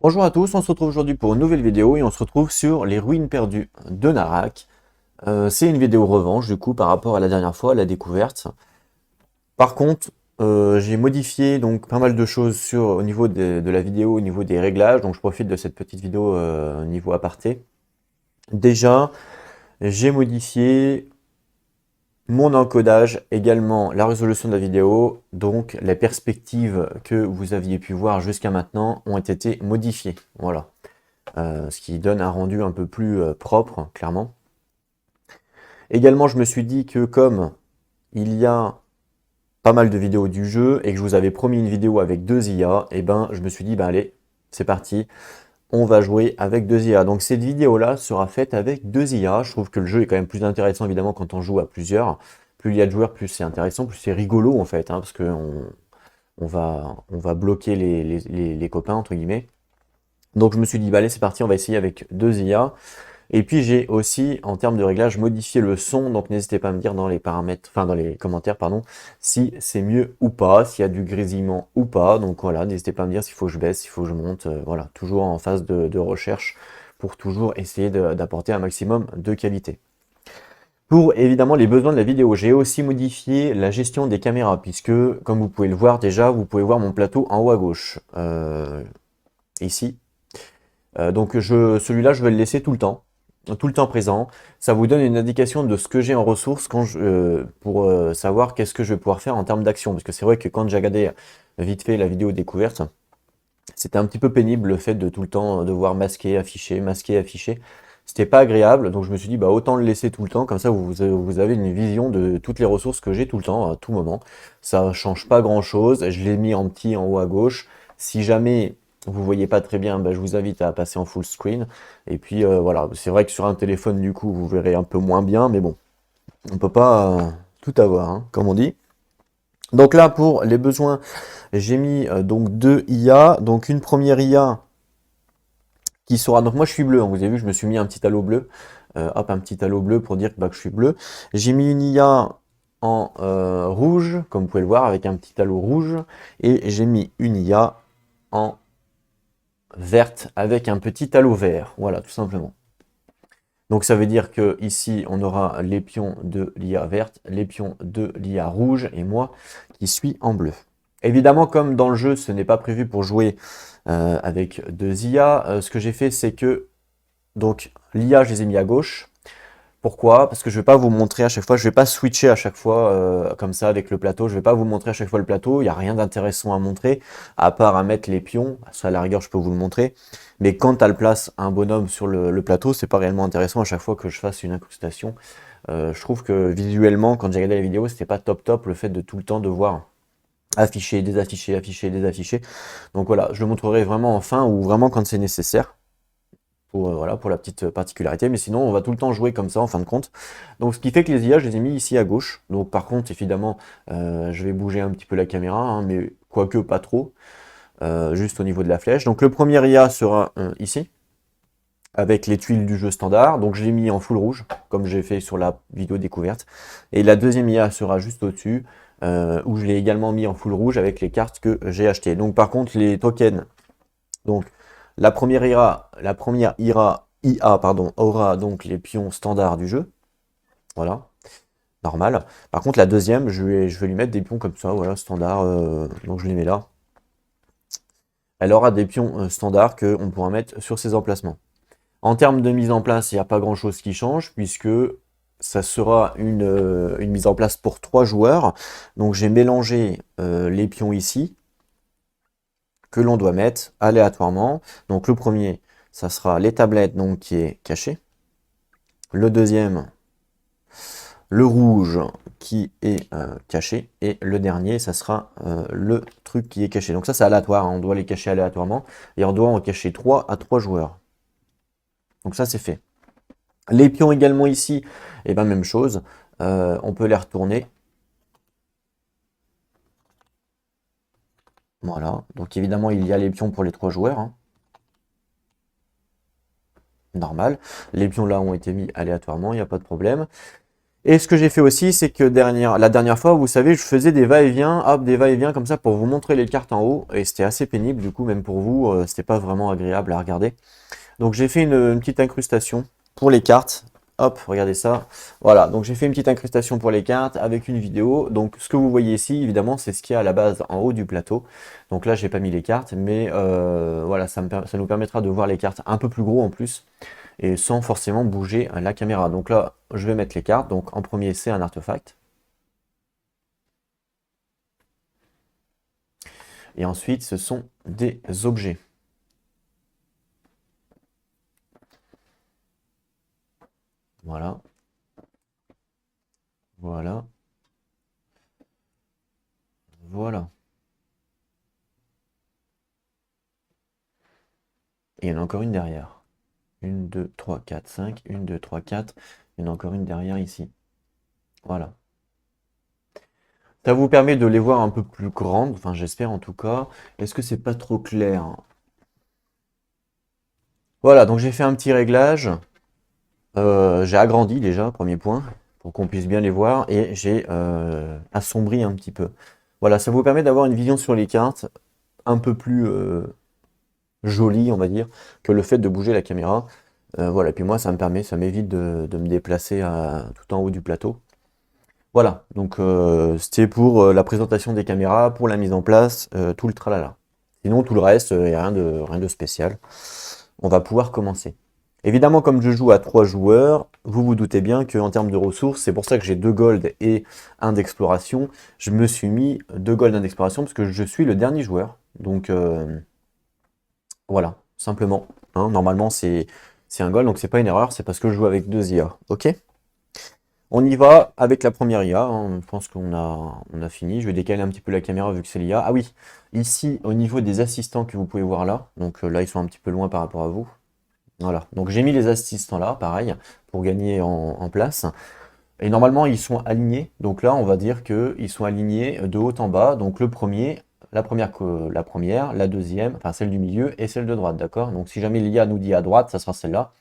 Bonjour à tous, on se retrouve aujourd'hui pour une nouvelle vidéo et on se retrouve sur les ruines perdues de Narak. C'est une vidéo revanche du coup par rapport à la dernière fois, à la découverte. Par contre, j'ai modifié donc pas mal de choses au niveau de la vidéo, au niveau des réglages, donc je profite de cette petite vidéo niveau aparté. Déjà, j'ai modifié mon encodage, également la résolution de la vidéo, donc les perspectives que vous aviez pu voir jusqu'à maintenant ont été modifiées. Voilà. Ce qui donne un rendu un peu plus propre, clairement. Également, je me suis dit que comme il y a pas mal de vidéos du jeu et que je vous avais promis une vidéo avec deux IA, et ben je me suis dit, ben allez, c'est parti, on va jouer avec deux IA. Donc cette vidéo-là sera faite avec deux IA. Je trouve que le jeu est quand même plus intéressant, évidemment, quand on joue à plusieurs. Plus il y a de joueurs, plus c'est intéressant, plus c'est rigolo, en fait, hein, parce qu'on va bloquer les copains, entre guillemets. Donc je me suis dit, bah allez, c'est parti, on va essayer avec deux IA. Et puis j'ai aussi, en termes de réglage, modifié le son, donc n'hésitez pas à me dire dans les paramètres, enfin dans les commentaires, pardon, si c'est mieux ou pas, s'il y a du grésillement ou pas. Donc voilà, n'hésitez pas à me dire s'il faut que je baisse, s'il faut que je monte, voilà, toujours en phase de recherche pour toujours essayer d'apporter un maximum de qualité. Pour évidemment les besoins de la vidéo, j'ai aussi modifié la gestion des caméras, puisque comme vous pouvez le voir déjà, vous pouvez voir mon plateau en haut à gauche, ici. Donc celui-là, je vais le laisser tout le temps présent. Ça vous donne une indication de ce que j'ai en ressources pour savoir qu'est-ce que je vais pouvoir faire en termes d'action. Parce que c'est vrai que quand j'ai regardé vite fait la vidéo découverte, c'était un petit peu pénible le fait de tout le temps devoir masquer, afficher, masquer, afficher. C'était pas agréable, donc je me suis dit bah autant le laisser tout le temps, comme ça vous avez une vision de toutes les ressources que j'ai tout le temps, à tout moment. Ça change pas grand chose, je l'ai mis en petit en haut à gauche. Si jamais vous voyez pas très bien, bah, je vous invite à passer en full screen. Et puis voilà, c'est vrai que sur un téléphone du coup vous verrez un peu moins bien, mais bon, on peut pas tout avoir, hein, comme on dit. Donc là pour les besoins, j'ai mis donc deux IA, donc une première IA qui sera. Donc moi je suis bleu, hein, vous avez vu, je me suis mis un petit halo bleu. Hop, un petit halo bleu pour dire bah, que je suis bleu. J'ai mis une IA en rouge, comme vous pouvez le voir, avec un petit halo rouge. Et j'ai mis une IA en verte avec un petit halo vert. Voilà, tout simplement. Donc ça veut dire que ici on aura les pions de l'IA verte, les pions de l'IA rouge et moi qui suis en bleu. Évidemment, comme dans le jeu, ce n'est pas prévu pour jouer avec deux IA, ce que j'ai fait c'est que donc l'IA je les ai mis à gauche. Pourquoi? Parce que je ne vais pas vous montrer à chaque fois, je ne vais pas switcher à chaque fois comme ça avec le plateau, je ne vais pas vous montrer à chaque fois le plateau, il n'y a rien d'intéressant à montrer, à part à mettre les pions, ça à la rigueur je peux vous le montrer, mais quand elle place un bonhomme sur le plateau, c'est pas réellement intéressant à chaque fois que je fasse une incrustation. Je trouve que visuellement, quand j'ai regardé la vidéo, c'était pas top top le fait de tout le temps devoir afficher, désafficher, afficher, désafficher. Donc voilà, je le montrerai vraiment en fin ou vraiment quand c'est nécessaire voilà, pour la petite particularité, mais sinon on va tout le temps jouer comme ça en fin de compte. Donc ce qui fait que les IA, je les ai mis ici à gauche. Donc par contre, évidemment, je vais bouger un petit peu la caméra, hein, mais quoique pas trop, juste au niveau de la flèche. Donc le premier IA sera ici, avec les tuiles du jeu standard. Donc je l'ai mis en full rouge, comme j'ai fait sur la vidéo découverte. Et la deuxième IA sera juste au-dessus, où je l'ai également mis en full rouge avec les cartes que j'ai achetées. Donc par contre, les tokens, donc la première IA pardon, aura donc les pions standards du jeu. Voilà, normal. Par contre, la deuxième, je vais lui mettre des pions comme ça, voilà, standard. Donc je les mets là. Elle aura des pions standards qu'on pourra mettre sur ses emplacements. En termes de mise en place, il n'y a pas grand chose qui change, puisque ça sera une mise en place pour 3 joueurs. Donc j'ai mélangé les pions ici, que l'on doit mettre aléatoirement. Donc le premier, ça sera les tablettes donc, qui est caché. Le deuxième, le rouge qui est caché. Et le dernier, ça sera le truc qui est caché. Donc ça, c'est aléatoire, hein, on doit les cacher aléatoirement. Et on doit en cacher 3 à 3 joueurs. Donc ça, c'est fait. Les pions également ici, et bien même chose. On peut les retourner. Voilà. Donc évidemment, il y a les pions pour les 3 joueurs. Hein. Normal. Les pions là ont été mis aléatoirement, il n'y a pas de problème. Et ce que j'ai fait aussi, c'est que la dernière fois, vous savez, je faisais des va-et-vient, hop, des va-et-vient comme ça pour vous montrer les cartes en haut. Et c'était assez pénible, du coup, même pour vous, c'était pas vraiment agréable à regarder. Donc j'ai fait une petite incrustation pour les cartes. Hop, regardez ça. Voilà, donc j'ai fait une petite incrustation pour les cartes avec une vidéo. Donc ce que vous voyez ici, évidemment, c'est ce qu'il y a à la base en haut du plateau. Donc là, j'ai pas mis les cartes, mais voilà, ça nous permettra de voir les cartes un peu plus gros en plus et sans forcément bouger la caméra. Donc là, je vais mettre les cartes. Donc en premier, c'est un artefact. Et ensuite, ce sont des objets. Voilà. Voilà. Voilà. Et il y en a encore une derrière. 1, 2, 3, 4, 5. 1, 2, 3, 4. Il y en a encore une derrière ici. Voilà. Ça vous permet de les voir un peu plus grandes, enfin j'espère en tout cas. Est-ce que c'est pas trop clair? Voilà, donc j'ai fait un petit réglage. J'ai agrandi déjà, premier point, pour qu'on puisse bien les voir. Et j'ai assombri un petit peu. Voilà, ça vous permet d'avoir une vision sur les cartes un peu plus jolie, on va dire, que le fait de bouger la caméra. Voilà, puis moi ça m'évite de me déplacer tout en haut du plateau. Voilà, donc c'était pour la présentation des caméras, pour la mise en place, tout le tralala. Sinon, tout le reste, il n'y a rien de spécial. On va pouvoir commencer. Évidemment, comme je joue à 3 joueurs, vous vous doutez bien qu'en termes de ressources, c'est pour ça que j'ai 2 gold et un d'exploration. Je me suis mis 2 gold et un d'exploration parce que je suis le dernier joueur. Donc voilà, simplement. Hein, normalement, c'est un gold, donc c'est pas une erreur, c'est parce que je joue avec 2 IA. Ok? On y va avec la première IA, hein. Je pense on a fini. Je vais décaler un petit peu la caméra vu que c'est l'IA. Ah oui, ici, au niveau des assistants que vous pouvez voir là, donc là, ils sont un petit peu loin par rapport à vous. Voilà, donc j'ai mis les assistants là, pareil, pour gagner en place. Et normalement, ils sont alignés. Donc là, on va dire qu'ils sont alignés de haut en bas. Donc le premier, la deuxième, enfin celle du milieu et celle de droite, d'accord? Donc si jamais l'IA nous dit à droite, ça sera celle-là.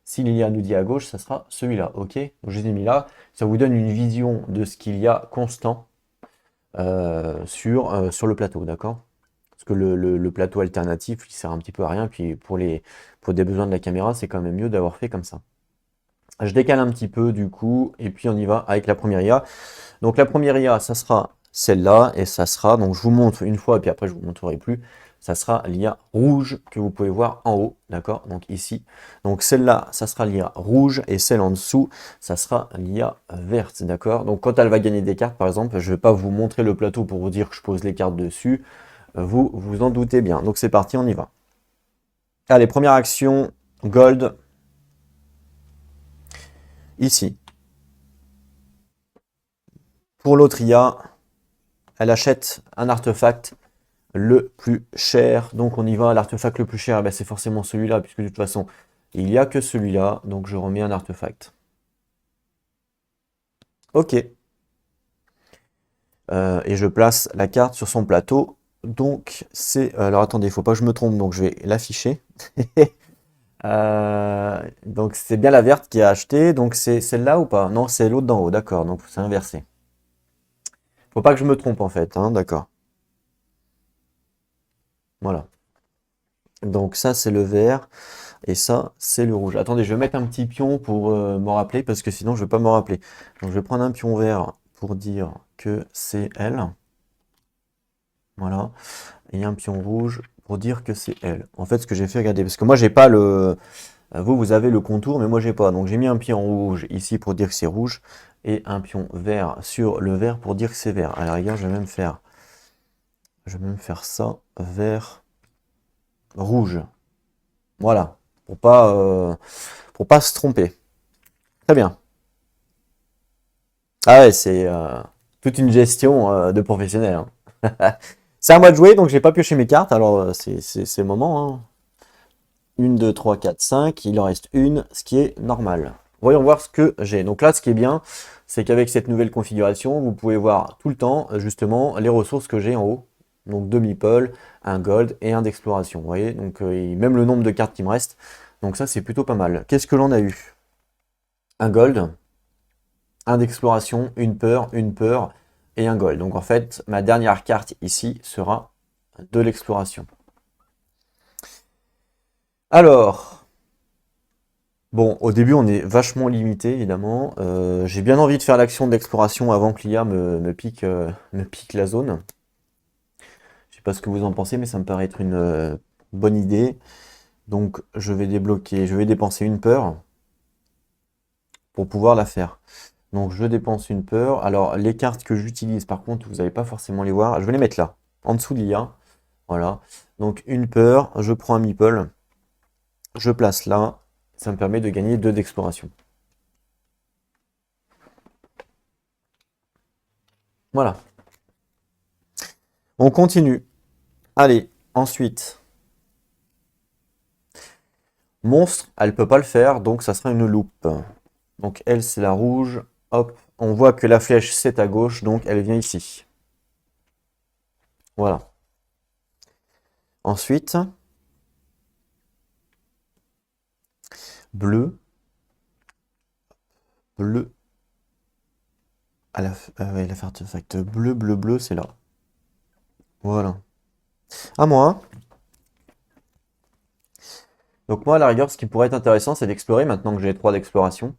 Si l'IA nous dit à gauche, ça sera celui-là, ok? Donc je les ai mis là. Ça vous donne une vision de ce qu'il y a constant sur le plateau, d'accord? Parce que le plateau alternatif, il sert un petit peu à rien. Puis pour des besoins de la caméra, c'est quand même mieux d'avoir fait comme ça. Je décale un petit peu du coup, et puis on y va avec la première IA. Donc la première IA, ça sera celle-là, et ça sera, donc je vous montre une fois, et puis après je vous montrerai plus, ça sera l'IA rouge que vous pouvez voir en haut, d'accord? Donc ici. Donc celle-là, ça sera l'IA rouge, et celle en dessous, ça sera l'IA verte, d'accord? Donc quand elle va gagner des cartes, par exemple, je ne vais pas vous montrer le plateau pour vous dire que je pose les cartes dessus, vous vous en doutez bien. Donc c'est parti, on y va. Allez, première action, gold, ici. Pour l'autre IA, elle achète un artefact le plus cher. Donc on y va, l'artefact le plus cher, ben, c'est forcément celui-là, puisque de toute façon, il n'y a que celui-là. Donc je remets un artefact. Ok. Et je place la carte sur son plateau. Donc c'est... Alors attendez, il ne faut pas que je me trompe, donc je vais l'afficher. Donc c'est bien la verte qui a acheté. Donc c'est celle-là ou pas? Non, c'est l'autre d'en haut, d'accord. Donc c'est inversé. Faut pas que je me trompe en fait, hein, d'accord. Voilà. Donc ça c'est le vert. Et ça, c'est le rouge. Attendez, je vais mettre un petit pion pour m'en rappeler, parce que sinon, je ne vais pas m'en rappeler. Donc, je vais prendre un pion vert pour dire que c'est elle. Voilà. Et un pion rouge pour dire que c'est elle. En fait, ce que j'ai fait, regardez, parce que moi, j'ai pas le... vous avez le contour, mais moi, j'ai pas. Donc, j'ai mis un pion rouge ici pour dire que c'est rouge, et un pion vert sur le vert pour dire que c'est vert. À la rigueur, je vais même faire ça, vert, rouge. Voilà. Pour pas se tromper. Très bien. Ah ouais, c'est toute une gestion de professionnel, hein. C'est à moi de jouer, donc j'ai pas pioché mes cartes, alors c'est le moment, hein. 1, 2, 3, 4, 5, il en reste une, ce qui est normal. Voyons voir ce que j'ai. Donc là, ce qui est bien, c'est qu'avec cette nouvelle configuration, vous pouvez voir tout le temps, justement, les ressources que j'ai en haut. Donc 2 meeple, un gold et un d'exploration. Vous voyez, donc et même le nombre de cartes qui me reste. Donc ça, c'est plutôt pas mal. Qu'est-ce que l'on a eu? Un gold, un d'exploration, une peur et un gold. Donc en fait, ma dernière carte ici sera de l'exploration. Alors, bon, au début on est vachement limité évidemment. J'ai bien envie de faire l'action d'exploration avant que l'IA me pique la zone. Je sais pas ce que vous en pensez, mais ça me paraît être une bonne idée. Donc je vais débloquer, je vais dépenser une peur pour pouvoir la faire. Donc je dépense une peur. Alors les cartes que j'utilise, par contre, vous n'allez pas forcément les voir. Je vais les mettre là, en dessous de l'IA. Voilà. Donc une peur, je prends un meeple, je place là. Ça me permet de gagner 2 d'exploration. Voilà. On continue. Allez, ensuite. Monstre, elle peut pas le faire, donc ça sera une loupe. Donc elle, c'est la rouge. Hop, on voit que la flèche, c'est à gauche, donc elle vient ici. Voilà. Ensuite, bleu. Bleu. Ouais, l'artefact bleu, bleu, bleu, c'est là. Voilà. À moi. Donc moi, à la rigueur, ce qui pourrait être intéressant, c'est d'explorer maintenant que j'ai 3 d'exploration.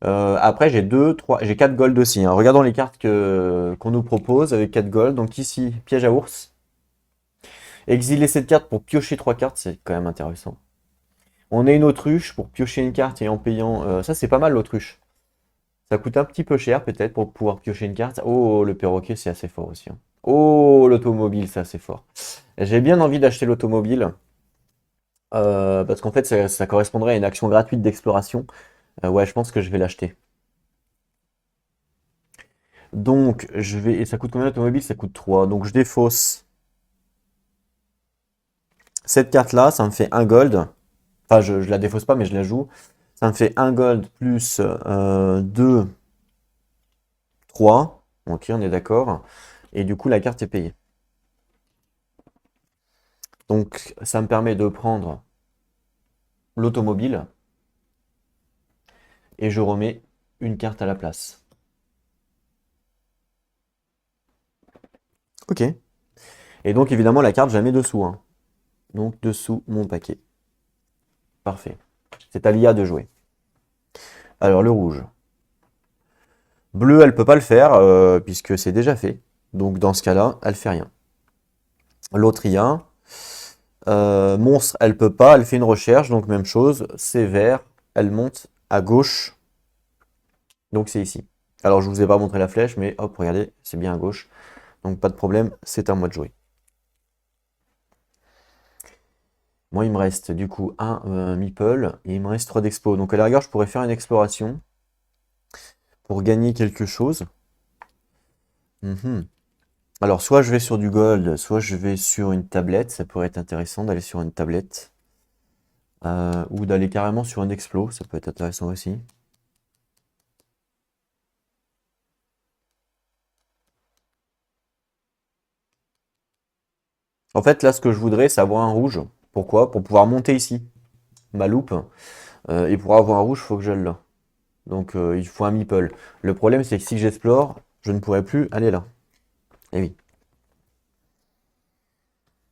Après, j'ai 4 gold aussi, hein. Regardons les cartes qu'on nous propose avec 4 gold. Donc ici, piège à ours. Exiler cette carte pour piocher 3 cartes, c'est quand même intéressant. On a une autruche pour piocher une carte et en payant... ça, c'est pas mal l'autruche. Ça coûte un petit peu cher peut-être pour pouvoir piocher une carte. Oh, le perroquet, c'est assez fort aussi, hein. Oh, l'automobile, c'est assez fort. J'ai bien envie d'acheter l'automobile. Parce qu'en fait, ça correspondrait à une action gratuite d'exploration. Ouais, je pense que je vais l'acheter. Donc, je vais. Et ça coûte combien l'automobile? Ça coûte 3. Donc, je défausse cette carte-là. Ça me fait un gold. Enfin, je la défausse pas, mais je la joue. Ça me fait un gold plus 2, 3. Ok, on est d'accord. Et du coup, la carte est payée. Donc, ça me permet de prendre l'automobile. Et je remets une carte à la place. Ok. Et donc, évidemment, la carte, je la mets dessous, hein. Donc, dessous mon paquet. Parfait. C'est à l'IA de jouer. Alors, le rouge. Bleu, elle peut pas le faire, puisque c'est déjà fait. Donc, dans ce cas-là, elle fait rien. L'autre IA. Monstre, elle peut pas, elle fait une recherche, donc même chose. C'est vert, elle monte à gauche. Donc, c'est ici. Alors, je vous ai pas montré la flèche, mais hop, regardez, c'est bien à gauche. Donc, pas de problème, c'est à moi de jouer. Moi, il me reste du coup un meeple et il me reste 3 d'expo. Donc, à la rigueur, je pourrais faire une exploration pour gagner quelque chose. Mhm. Alors, soit je vais sur du gold, soit je vais sur une tablette. Ça pourrait être intéressant d'aller sur une tablette. Ou d'aller carrément sur un explo. Ça peut être intéressant aussi. En fait, là, ce que je voudrais, c'est avoir un rouge. Pourquoi? Pour pouvoir monter ici, ma loupe. Et pour avoir un rouge, il faut que je là. Donc, il faut un meeple. Le problème, c'est que si j'explore, je ne pourrai plus aller là. Eh oui.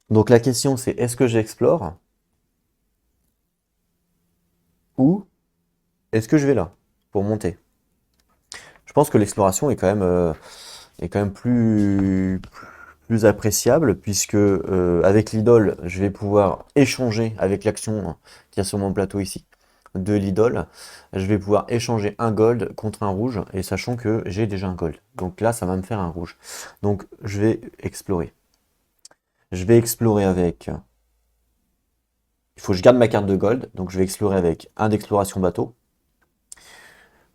Donc, la question, c'est est-ce que j'explore ou est-ce que je vais là pour monter? Je pense que l'exploration est quand même plus appréciable puisque avec l'idole, je vais pouvoir échanger avec l'action qu'il y a sur mon plateau ici de l'idole. Je vais pouvoir échanger un gold contre un rouge et sachant que j'ai déjà un gold. Donc là, ça va me faire un rouge. Donc je vais explorer. Je vais explorer avec... Il faut que je garde ma carte de gold. Donc je vais explorer avec un d'exploration bateau.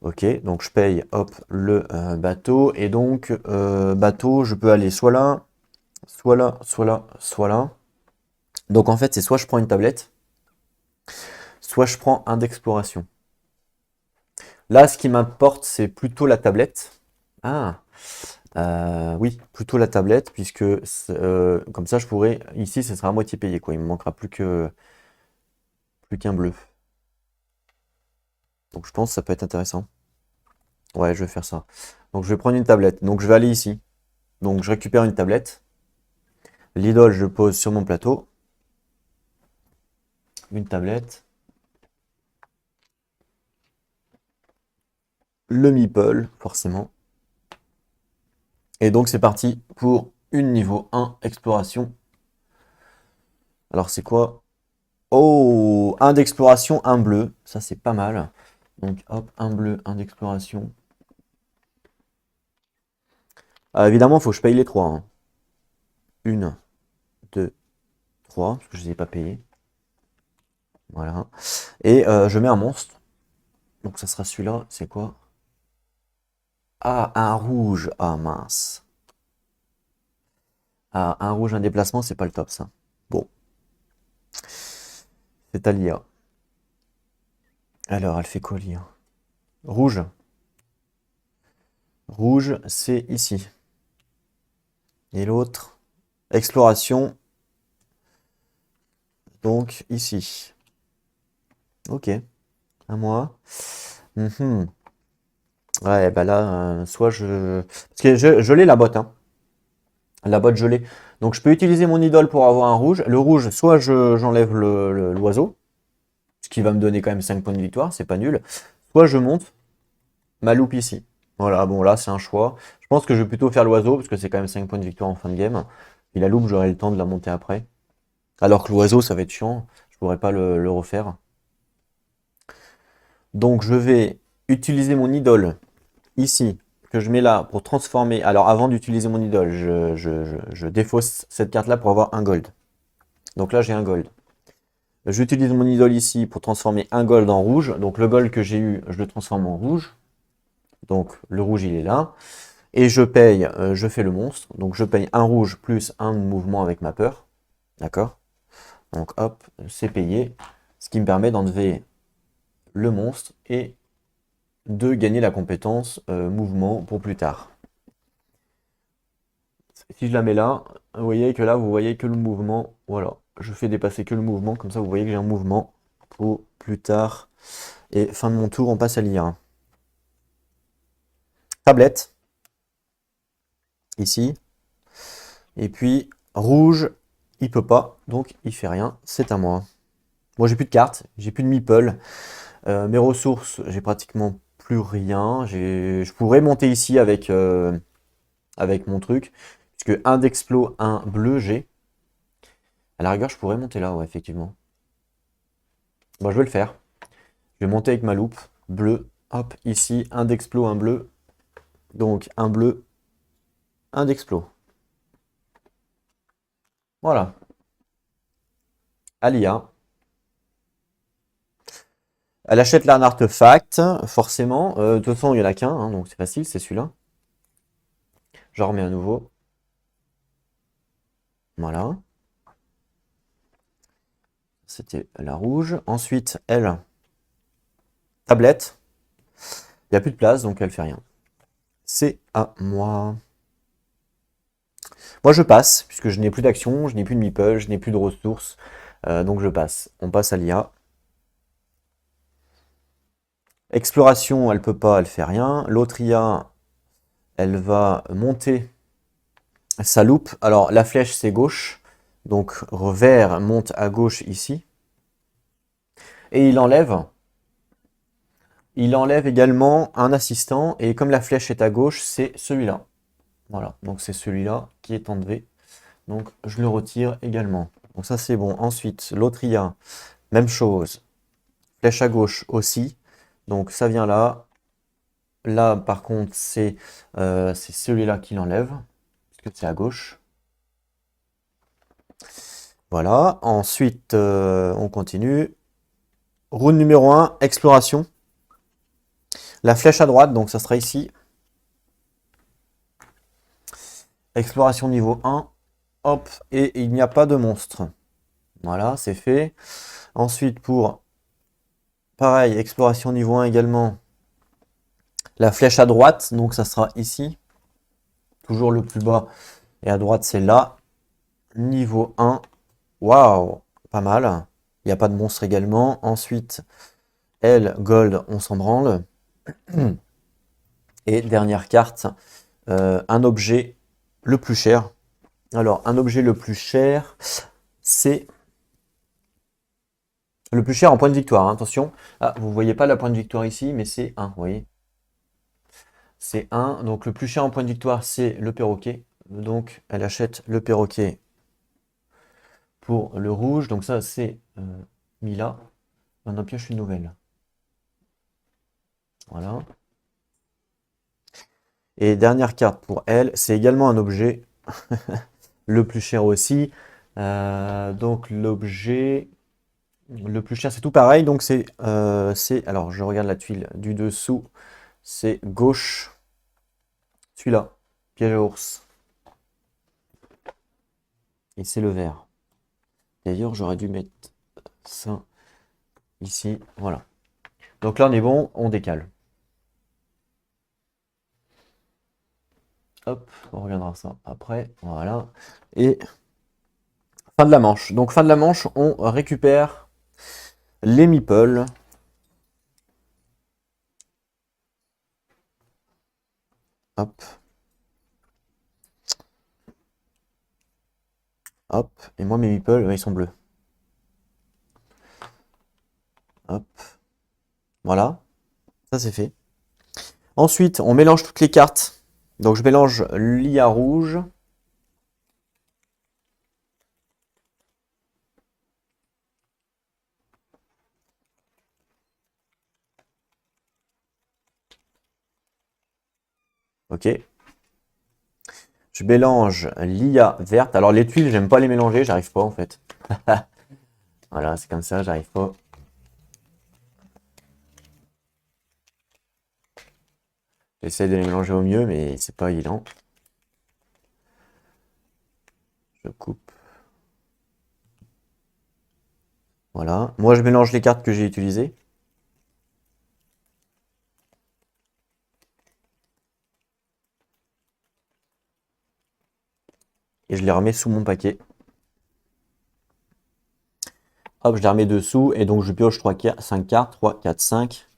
Ok, donc je paye, hop, le bateau. Et donc, bateau, je peux aller soit là, soit là, soit là, soit là. Donc en fait, c'est soit je prends une tablette, soit je prends un d'exploration. Là, ce qui m'importe, c'est plutôt la tablette. Ah, oui, plutôt la tablette, puisque comme ça, je pourrais... Ici, ce sera à moitié payé, quoi. Il me manquera plus qu'un bleu. Donc je pense que ça peut être intéressant. Ouais, je vais faire ça. Donc je vais prendre une tablette. Donc je vais aller ici. Donc je récupère une tablette. L'idole, je le pose sur mon plateau. Une tablette. Le meeple, forcément. Et donc c'est parti pour une niveau 1 exploration. Alors c'est quoi? Oh, un d'exploration, un bleu. Ça c'est pas mal. Donc hop, un bleu, un d'exploration. Évidemment, il faut que je paye les trois, hein. Une, deux, trois, parce que je ne les ai pas payés. Voilà. Et je mets un monstre. Donc ça sera celui-là. C'est quoi? Ah, un rouge. Ah mince. Ah, un rouge, un déplacement, c'est pas le top ça. Bon, c'est à l'IA. Alors, elle fait quoi l'IA? Rouge. Rouge, c'est ici. Et l'autre, exploration, donc ici. Ok, à moi. Mhm. Ouais, bah là, soit je... Parce que je l'ai la botte, hein. La botte, je l'ai. Donc je peux utiliser mon idole pour avoir un rouge. Le rouge, soit j'enlève l'oiseau, ce qui va me donner quand même 5 points de victoire, c'est pas nul. Soit je monte ma loupe ici. Voilà, bon là c'est un choix. Je pense que je vais plutôt faire l'oiseau, parce que c'est quand même 5 points de victoire en fin de game. Et la loupe, j'aurai le temps de la monter après. Alors que l'oiseau, ça va être chiant. Je pourrais pas le refaire. Donc je vais utiliser mon idole ici, que je mets là pour transformer. Alors avant d'utiliser mon idole, je défausse cette carte-là pour avoir un gold. Donc là j'ai un gold. J'utilise mon idole ici pour transformer un gold en rouge. Donc le gold que j'ai eu, je le transforme en rouge. Donc le rouge il est là. Et je paye, je fais le monstre. Donc je paye un rouge plus un mouvement avec ma peur. D'accord? Donc hop, c'est payé. Ce qui me permet d'enlever le monstre et de gagner la compétence mouvement pour plus tard. Si je la mets là, vous voyez que là, vous voyez que le mouvement. Voilà, je fais dépasser que le mouvement. Comme ça, vous voyez que j'ai un mouvement pour plus tard. Et fin de mon tour, on passe à l'IA. Tablette, ici. Et puis, rouge, il peut pas, donc il fait rien. C'est à moi. Moi, j'ai plus de cartes, j'ai plus de meeple. Mes ressources, j'ai pratiquement plus rien. Je pourrais monter ici avec mon truc. Puisque un d'explo, un bleu, j'ai. À la rigueur, je pourrais monter là, ouais, effectivement. Bon, je vais le faire. Je vais monter avec ma loupe. Bleu, hop, ici, un d'explo, un bleu. Donc, un bleu, un d'explo. Voilà. Alia. Elle achète là un artefact, forcément. De toute façon, il n'y en a qu'un, hein, donc c'est facile, c'est celui-là. J'en remets un nouveau. Voilà. C'était la rouge. Ensuite, elle, tablette. Il n'y a plus de place, donc elle fait rien. C'est à moi. Moi, je passe, puisque je n'ai plus d'action, je n'ai plus de meeple, je n'ai plus de ressources. Donc je passe. On passe à l'IA. Exploration, elle peut pas, elle fait rien. L'autre IA, elle va monter sa loupe. Alors la flèche c'est gauche, donc vert monte à gauche ici. Et il enlève. Il enlève également un assistant. Et comme la flèche est à gauche, c'est celui-là. Voilà, donc c'est celui-là qui est enlevé. Donc je le retire également. Donc ça c'est bon. Ensuite, l'autre IA, même chose. Flèche à gauche aussi. Donc ça vient là. Là par contre c'est celui-là qui l'enlève. Parce que c'est à gauche. Voilà. Ensuite on continue. Route numéro 1, exploration. La flèche à droite, donc ça sera ici. Exploration niveau 1. Hop, et il n'y a pas de monstre. Voilà, c'est fait. Ensuite, pour pareil, exploration niveau 1 également. La flèche à droite, donc ça sera ici. Toujours le plus bas. Et à droite, c'est là. Niveau 1. Waouh, pas mal. Il n'y a pas de monstre également. Ensuite, elle, gold, on s'en branle. Et dernière carte, un objet le plus cher. Alors, un objet le plus cher, c'est le plus cher en point de victoire, hein, attention. Ah, vous voyez pas la point de victoire ici, mais c'est 1, vous voyez. C'est 1. Donc le plus cher en point de victoire, c'est le perroquet. Donc elle achète le perroquet pour le rouge. Donc ça, c'est Mila. On en pioche une nouvelle. Voilà. Et dernière carte pour elle, c'est également un objet. Le plus cher aussi. Donc l'objet le plus cher, c'est tout pareil. Donc alors je regarde la tuile du dessous. C'est gauche. Celui-là, piège à ours. Et c'est le vert. D'ailleurs, j'aurais dû mettre ça ici. Voilà. Donc là, on est bon, on décale. Hop, on regardera ça après. Voilà. Et fin de la manche. Donc fin de la manche, on récupère les meeples. Hop. Hop. Et moi, mes meeples, ils sont bleus. Hop. Voilà. Ça, c'est fait. Ensuite, on mélange toutes les cartes. Donc je mélange l'IA rouge. Ok. Je mélange l'IA verte. Alors les tuiles, j'aime pas les mélanger, j'arrive pas en fait. Voilà, c'est comme ça, j'arrive pas. J'essaie de les mélanger au mieux, mais c'est pas évident. Je coupe. Voilà. Moi, je mélange les cartes que j'ai utilisées. Et je les remets sous mon paquet. Hop, je les remets dessous. Et donc, je pioche 5 cartes. 3, 4, 5.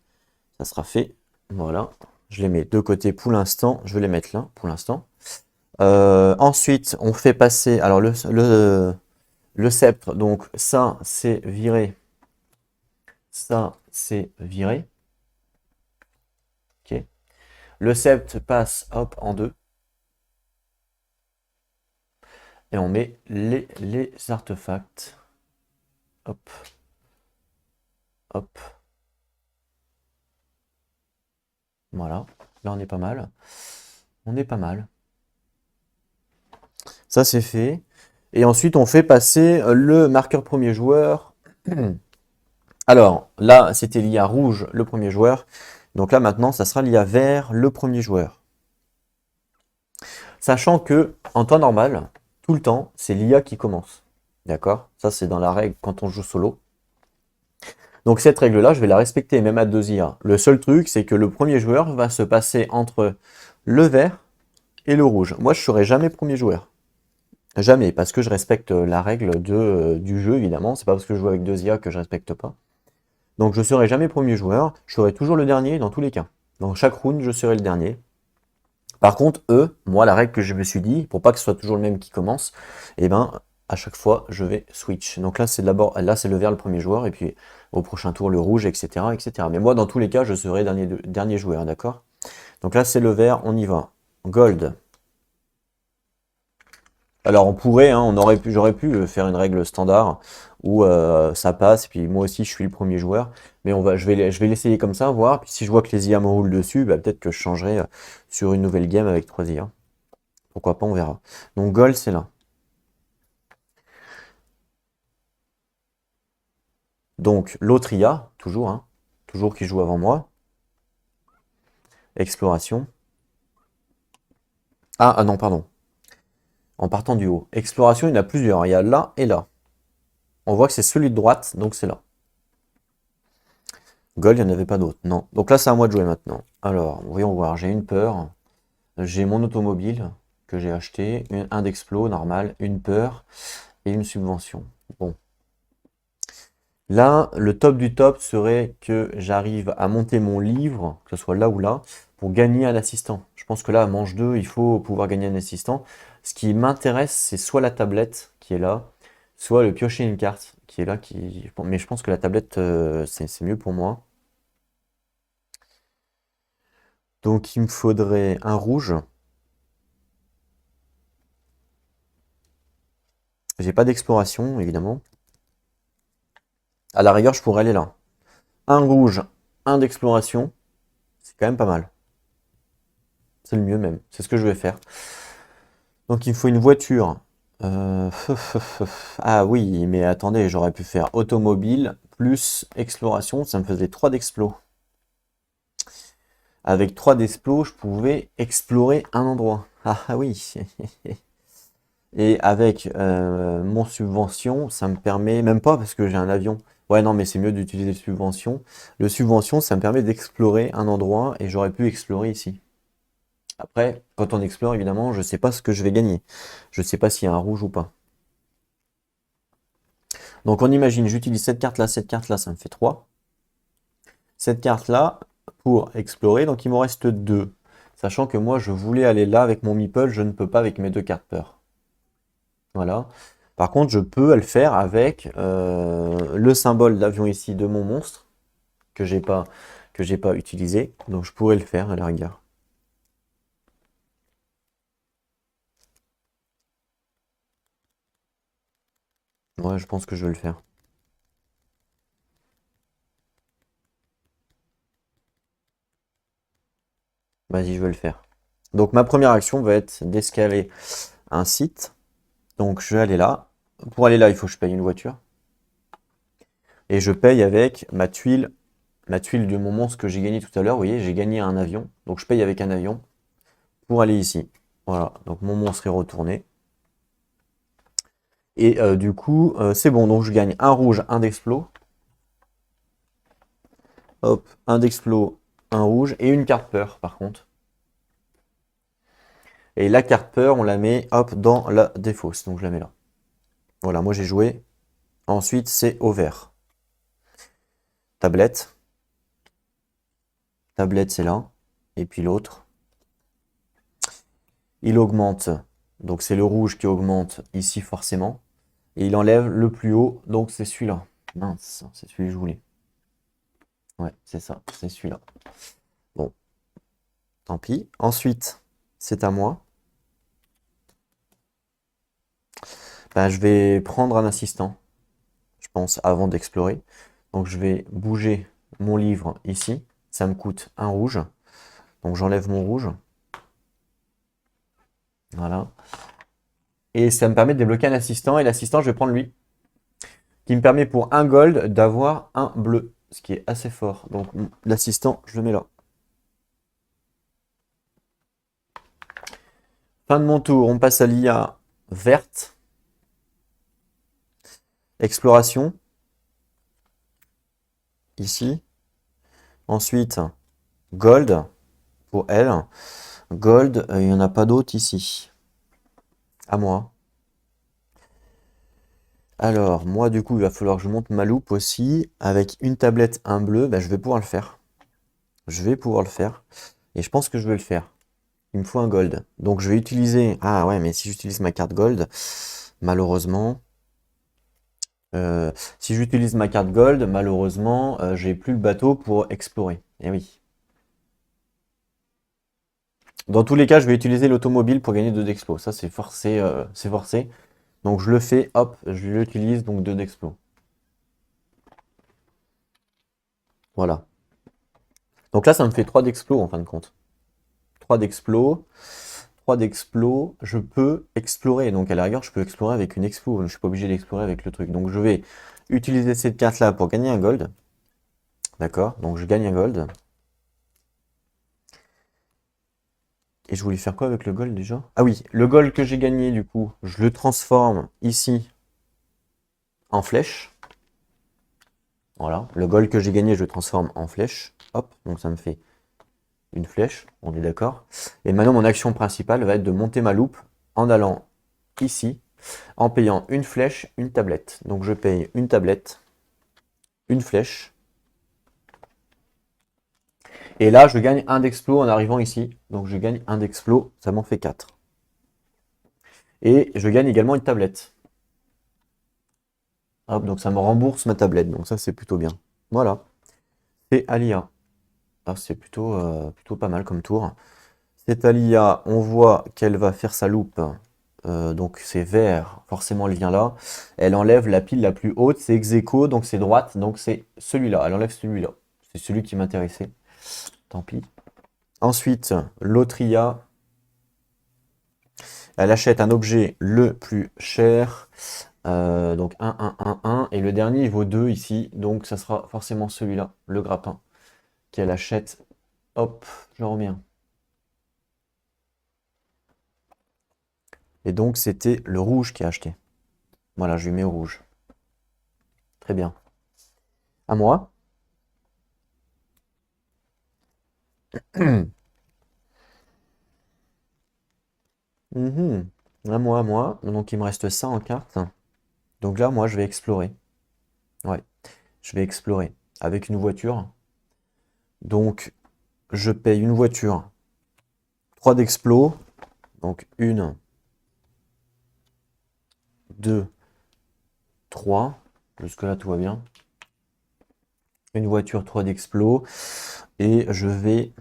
Ça sera fait. Voilà. Je les mets de côté pour l'instant. Je vais les mettre là pour l'instant. Ensuite, on fait passer. Alors, le sceptre. Donc, ça, c'est viré. Ça, c'est viré. Ok. Le sceptre passe, hop, en deux. Et on met les artefacts. Hop. Hop. Voilà. Là, on est pas mal. On est pas mal. Ça, c'est fait. Et ensuite, on fait passer le marqueur premier joueur. Alors, là, c'était l'IA rouge, le premier joueur. Donc là, maintenant, ça sera l'IA vert, le premier joueur. Sachant que, en temps normal, tout le temps, c'est l'IA qui commence. D'accord? Ça, c'est dans la règle quand on joue solo. Donc cette règle-là, je vais la respecter même à 2 IA. Le seul truc, c'est que le premier joueur va se passer entre le vert et le rouge. Moi, je ne serai jamais premier joueur. Jamais, parce que je respecte la règle du jeu, évidemment. C'est pas parce que je joue avec 2 IA que je respecte pas. Donc je ne serai jamais premier joueur. Je serai toujours le dernier dans tous les cas. Dans chaque round, je serai le dernier. Par contre, moi, la règle que je me suis dit, pour pas que ce soit toujours le même qui commence, eh ben, à chaque fois, je vais switch. Donc là, c'est d'abord, là, c'est le vert le premier joueur, et puis au prochain tour, le rouge, etc., etc. Mais moi, dans tous les cas, je serai dernier joueur, d'accord? Donc là, c'est le vert, on y va. Gold. Alors, on pourrait, hein, j'aurais pu faire une règle standard où ça passe, puis moi aussi, je suis le premier joueur. Mais je vais l'essayer comme ça, voir. Puis si je vois que les IA me roulent dessus, bah, peut-être que je changerai sur une nouvelle game avec 3 IA. Pourquoi pas, on verra. Donc gold, c'est là. Donc l'autre IA, toujours, hein, toujours qui joue avant moi. Exploration. Ah non, pardon. En partant du haut. Exploration, il y en a plusieurs. Il y a là et là. On voit que c'est celui de droite, donc c'est là. Gold, il n'y en avait pas d'autres. Non. Donc là, c'est à moi de jouer maintenant. Alors, voyons voir. J'ai une peur. J'ai mon automobile que j'ai acheté. Un d'explo, normal. Une peur et une subvention. Bon. Là, le top du top serait que j'arrive à monter mon livre, que ce soit là ou là, pour gagner un assistant. Je pense que là, à manche 2, il faut pouvoir gagner un assistant. Ce qui m'intéresse, c'est soit la tablette qui est là, soit le piocher une carte qui est là. Mais je pense que la tablette, c'est mieux pour moi. Donc il me faudrait un rouge. J'ai pas d'exploration, évidemment. À la rigueur, je pourrais aller là. Un rouge, un d'exploration. C'est quand même pas mal. C'est le mieux même. C'est ce que je vais faire. Donc il me faut une voiture. Ah oui, mais attendez, j'aurais pu faire automobile plus exploration. Ça me faisait 3 d'explo. Avec 3 d'explo, je pouvais explorer un endroit. Ah oui. Et avec mon subvention, ça me permet, même pas parce que j'ai un avion. Ouais, non, mais c'est mieux d'utiliser le subvention. Le subvention, ça me permet d'explorer un endroit et j'aurais pu explorer ici. Après, quand on explore, évidemment, je sais pas ce que je vais gagner. Je sais pas s'il y a un rouge ou pas. Donc on imagine, j'utilise cette carte-là, ça me fait 3. Cette carte-là, pour explorer, donc il m'en reste 2. Sachant que moi, je voulais aller là avec mon meeple, je ne peux pas avec mes 2 cartes peur. Voilà. Par contre, je peux le faire avec le symbole d'avion ici de mon monstre, que j'ai pas utilisé. Donc je pourrais le faire à la rigueur. Ouais, je pense que je vais le faire. Vas-y, je vais le faire. Donc ma première action va être d'escaler un site. Donc je vais aller là. Pour aller là, il faut que je paye une voiture. Et je paye avec ma tuile de mon monstre que j'ai gagné tout à l'heure. Vous voyez, j'ai gagné un avion. Donc je paye avec un avion pour aller ici. Voilà, donc mon monstre est retourné. Et du coup, c'est bon. Donc je gagne un rouge, un d'explo. Hop, un d'explo, un rouge et une carte peur par contre. Et la carte peur, on la met hop dans la défausse. Donc je la mets là. Voilà, moi j'ai joué. Ensuite, c'est au vert. Tablette. Tablette, c'est là. Et puis l'autre. Il augmente. Donc c'est le rouge qui augmente ici forcément. Et il enlève le plus haut. Donc c'est celui-là. Mince, c'est celui que je voulais. Ouais, c'est ça. C'est celui-là. Bon, tant pis. Ensuite, c'est à moi. Ben, je vais prendre un assistant, je pense, avant d'explorer. Donc je vais bouger mon livre ici. Ça me coûte un rouge. Donc j'enlève mon rouge. Voilà. Et ça me permet de débloquer un assistant. Et l'assistant, je vais prendre lui. Qui me permet pour un gold d'avoir un bleu. Ce qui est assez fort. Donc l'assistant, je le mets là. Fin de mon tour. On passe à l'IA verte. Exploration. Ici. Ensuite, gold pour elle. Gold, il n'y en a pas d'autres ici. À moi. Alors, moi, du coup, il va falloir que je monte ma loupe aussi. Avec une tablette, un bleu, ben, je vais pouvoir le faire. Je vais pouvoir le faire. Et je pense que je vais le faire. Il me faut un gold. Donc, je vais utiliser... Ah ouais, mais si j'utilise ma carte gold, malheureusement... si j'utilise ma carte gold, malheureusement, j'ai plus le bateau pour explorer. Eh oui. Dans tous les cas, je vais utiliser l'automobile pour gagner 2 d'explo. Ça, c'est forcé, c'est forcé. Donc, je le fais, hop, je l'utilise, donc 2 d'explo. Voilà. Donc là, ça me fait 3 d'explo en fin de compte. 3 d'explo. 3 d'explo, je peux explorer. Donc à la rigueur, je peux explorer avec une explo. Je ne suis pas obligé d'explorer avec le truc. Donc je vais utiliser cette carte-là pour gagner un gold. D'accord? Donc je gagne un gold. Et je voulais faire quoi avec le gold déjà? Ah oui, le gold que j'ai gagné, du coup, je le transforme ici en flèche. Voilà. Le gold que j'ai gagné, je le transforme en flèche. Hop, donc ça me fait une flèche, on est d'accord. Et maintenant, mon action principale va être de monter ma loupe en allant ici, en payant une flèche, une tablette. Donc je paye une tablette, une flèche. Et là, je gagne un d'explo en arrivant ici. Donc je gagne un d'explo, ça m'en fait 4. Et je gagne également une tablette. Hop, donc ça me rembourse ma tablette. Donc ça, c'est plutôt bien. Voilà. C'est Alia. Ah, c'est plutôt pas mal comme tour. C'est Alia, on voit qu'elle va faire sa loupe. Donc c'est vert, forcément elle vient là. Elle enlève la pile la plus haute, c'est ex aequo, donc c'est droite, donc c'est celui-là. Elle enlève celui-là. C'est celui qui m'intéressait. Tant pis. Ensuite, l'autre IA, elle achète un objet le plus cher. Donc 1, 1, 1, 1. Et le dernier, il vaut 2 ici. Donc ça sera forcément celui-là, le grappin, qu'elle achète. Hop, je remets un. Et donc c'était le rouge qui a acheté. Voilà, je lui mets au rouge. Très bien. À moi. Mhm. À moi. Donc il me reste ça en carte. Donc là, moi, je vais explorer. Ouais, je vais explorer avec une voiture. Donc, je paye une voiture, 3 d'explo. Donc, 1, 2, 3. Jusque-là, tout va bien. Une voiture, 3 d'explo. Et je vais...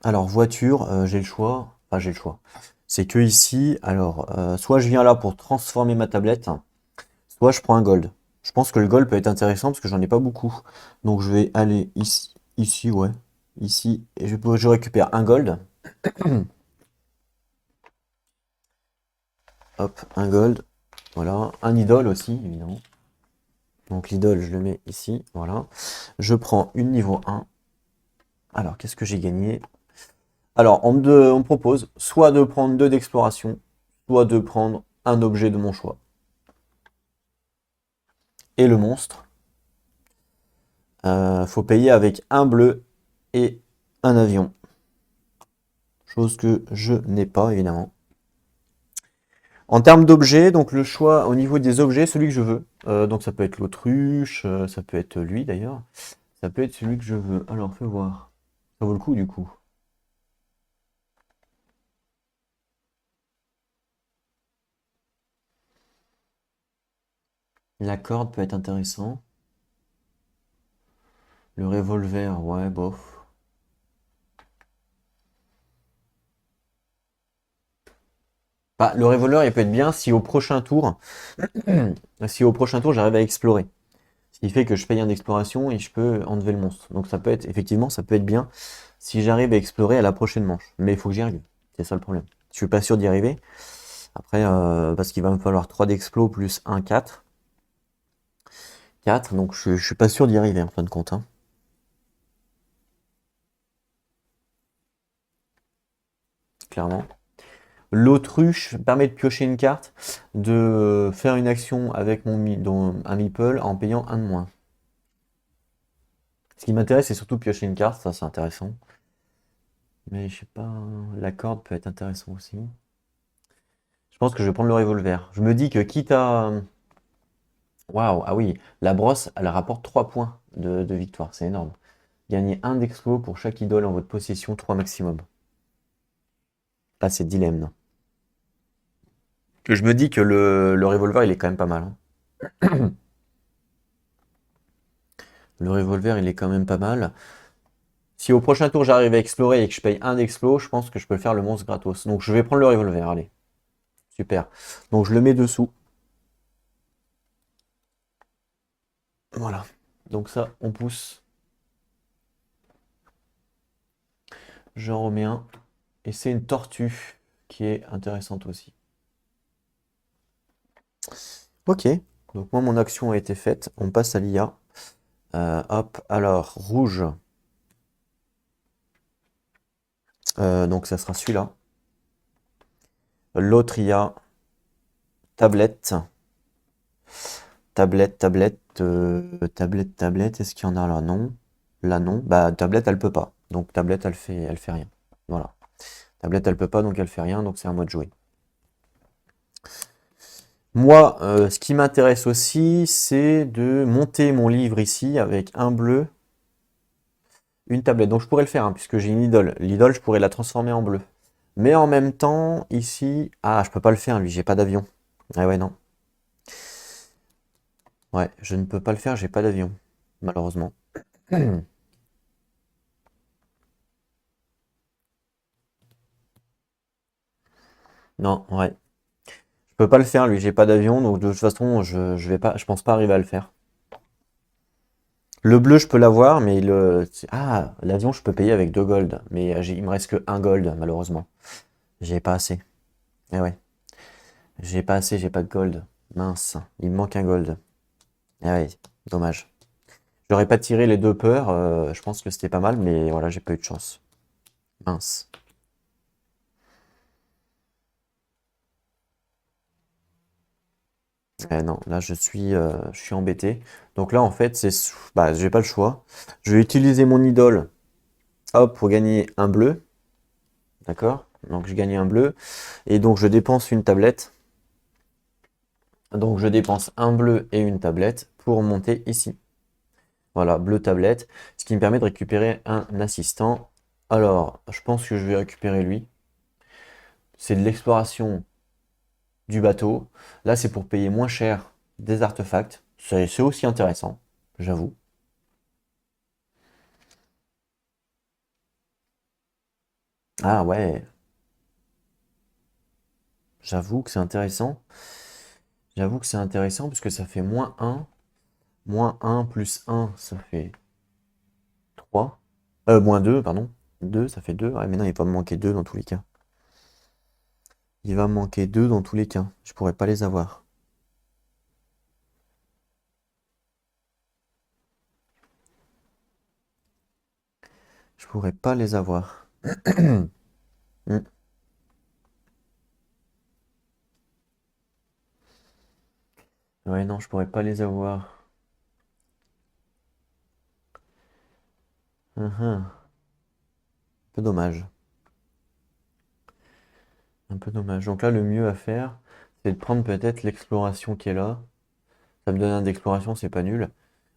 Alors, voiture, j'ai le choix. Enfin, j'ai le choix. C'est que ici, alors, soit je viens là pour transformer ma tablette, soit je prends un gold. Je pense que le gold peut être intéressant parce que j'en ai pas beaucoup. Donc, je vais aller ici, ouais. Ici, et je récupère un gold. Hop, un gold. Voilà. Un idole aussi, évidemment. Donc l'idole, je le mets ici. Voilà. Je prends une niveau 1. Alors, qu'est-ce que j'ai gagné? Alors, on me propose soit de prendre 2 d'exploration, soit de prendre un objet de mon choix. Et le monstre, faut payer avec un bleu et un avion. Chose que je n'ai pas, évidemment. En termes d'objets, donc le choix au niveau des objets, celui que je veux. Donc ça peut être l'autruche, ça peut être lui d'ailleurs. Ça peut être celui que je veux. Alors, fais voir. Ça vaut le coup du coup. La corde peut être intéressant. Le revolver, ouais, bof. Bah, le revolver, il peut être bien si au prochain tour, si au prochain tour j'arrive à explorer. Ce qui fait que je paye un d'exploration et je peux enlever le monstre. Donc ça peut être, effectivement, ça peut être bien si j'arrive à explorer à la prochaine manche. Mais il faut que j'y arrive. C'est ça le problème. Je suis pas sûr d'y arriver. Après, parce qu'il va me falloir 3 d'explo plus 1, 4. 4, donc je suis pas sûr d'y arriver en fin de compte, hein. Clairement. L'autruche permet de piocher une carte, de faire une action avec un meeple en payant un de moins. Ce qui m'intéresse, c'est surtout piocher une carte, ça c'est intéressant. Mais je sais pas, la corde peut être intéressant aussi. Je pense que je vais prendre le revolver. Je me dis que quitte à... Waouh, ah oui, la brosse, elle rapporte 3 points de victoire, c'est énorme. Gagnez un d'explo pour chaque idole en votre possession, 3 maximum. Là, c'est dilemme, non. Je me dis que le revolver, il est quand même pas mal, hein. Le revolver, il est quand même pas mal. Si au prochain tour j'arrive à explorer et que je paye un d'explo, je pense que je peux faire le monstre gratos. Donc je vais prendre le revolver, allez. Super. Donc je le mets dessous. Voilà. Donc ça, on pousse. J'en remets un. Et c'est une tortue qui est intéressante aussi. Ok. Donc moi, mon action a été faite. On passe à l'IA. Hop. Alors, rouge. Donc ça sera celui-là. L'autre IA. Tablette. Tablette. Est-ce qu'il y en a là? Non. Là, non. Bah, tablette, elle peut pas. Donc tablette, elle fait rien. Voilà. Tablette, elle peut pas, donc elle fait rien. Donc c'est à moi de jouer. Moi, ce qui m'intéresse aussi, c'est de monter mon livre ici avec un bleu Une tablette. Donc je pourrais le faire, hein, puisque j'ai une idole. L'idole, je pourrais la transformer en bleu. Mais en même temps, ici... Ah, je peux pas le faire, lui, j'ai pas d'avion. Ah ouais, non. Ouais, je ne peux pas le faire, j'ai pas d'avion. Malheureusement. Non, ouais. Je peux pas le faire, lui, j'ai pas d'avion, donc de toute façon, je vais pas, je pense pas arriver à le faire. Le bleu, je peux l'avoir, mais Ah, l'avion, je peux payer avec 2 gold. Mais il me reste que un gold, malheureusement. J'ai pas assez. Eh ouais. J'ai pas assez, j'ai pas de gold. Mince, il me manque un gold. Eh ouais, dommage. J'aurais pas tiré les deux peurs, je pense que c'était pas mal, mais voilà, j'ai pas eu de chance. Mince. Non, là je suis embêté. Donc là en fait bah j'ai pas le choix. Je vais utiliser mon idole, hop, pour gagner un bleu, d'accord? Donc je gagne un bleu et donc je dépense une tablette. Donc je dépense un bleu et une tablette pour monter ici. Voilà, bleu tablette, ce qui me permet de récupérer un assistant. Alors, je pense que je vais récupérer lui. C'est de l'exploration du bateau. Là, c'est pour payer moins cher des artefacts. C'est aussi intéressant, j'avoue. Ah ouais, j'avoue que c'est intéressant. J'avoue que c'est intéressant puisque ça fait moins un. Moins un plus un, ça fait 3. Moins 2, pardon. 2, ça fait 2. Ouais, mais non, il va me manquer 2 dans tous les cas. Il va me manquer 2 dans tous les cas. Je pourrais pas les avoir. Je pourrais pas les avoir. Hmm. Ouais, non, je pourrais pas les avoir. Un peu dommage. Un peu dommage. Donc là, le mieux à faire, c'est de prendre peut-être l'exploration qui est là. Ça me donne un d'exploration, c'est pas nul.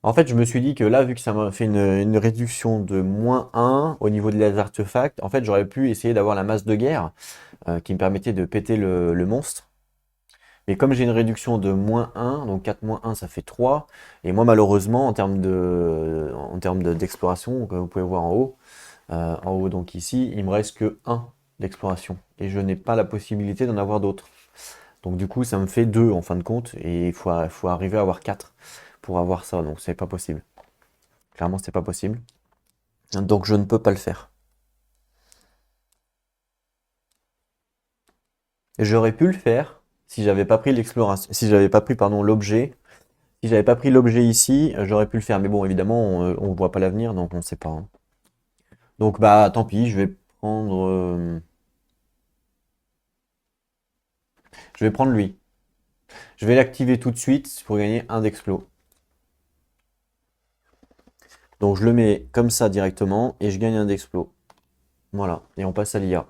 En fait, je me suis dit que là, vu que ça m'a fait une réduction de moins un au niveau des artefacts, en fait, j'aurais pu essayer d'avoir la masse de guerre qui me permettait de péter le monstre. Mais comme j'ai une réduction de moins un, donc 4 moins un, ça fait 3. Et moi, malheureusement, d'exploration, comme vous pouvez voir en haut, donc ici, il me reste que un d'exploration. Et je n'ai pas la possibilité d'en avoir d'autres. Donc du coup, ça me fait 2 en fin de compte, et faut arriver à avoir 4 pour avoir ça, donc c'est pas possible. Clairement, c'est pas possible. Donc je ne peux pas le faire. J'aurais pu le faire si j'avais pas pris l'exploration, si j'avais pas pris, pardon, l'objet. Si j'avais pas pris l'objet ici, j'aurais pu le faire. Mais bon, évidemment, on voit pas l'avenir, donc on sait pas, hein. Donc bah tant pis, je vais prendre lui. Je vais l'activer tout de suite pour gagner un d'explo. Donc je le mets comme ça directement et je gagne un d'explo. Voilà, et on passe à l'IA.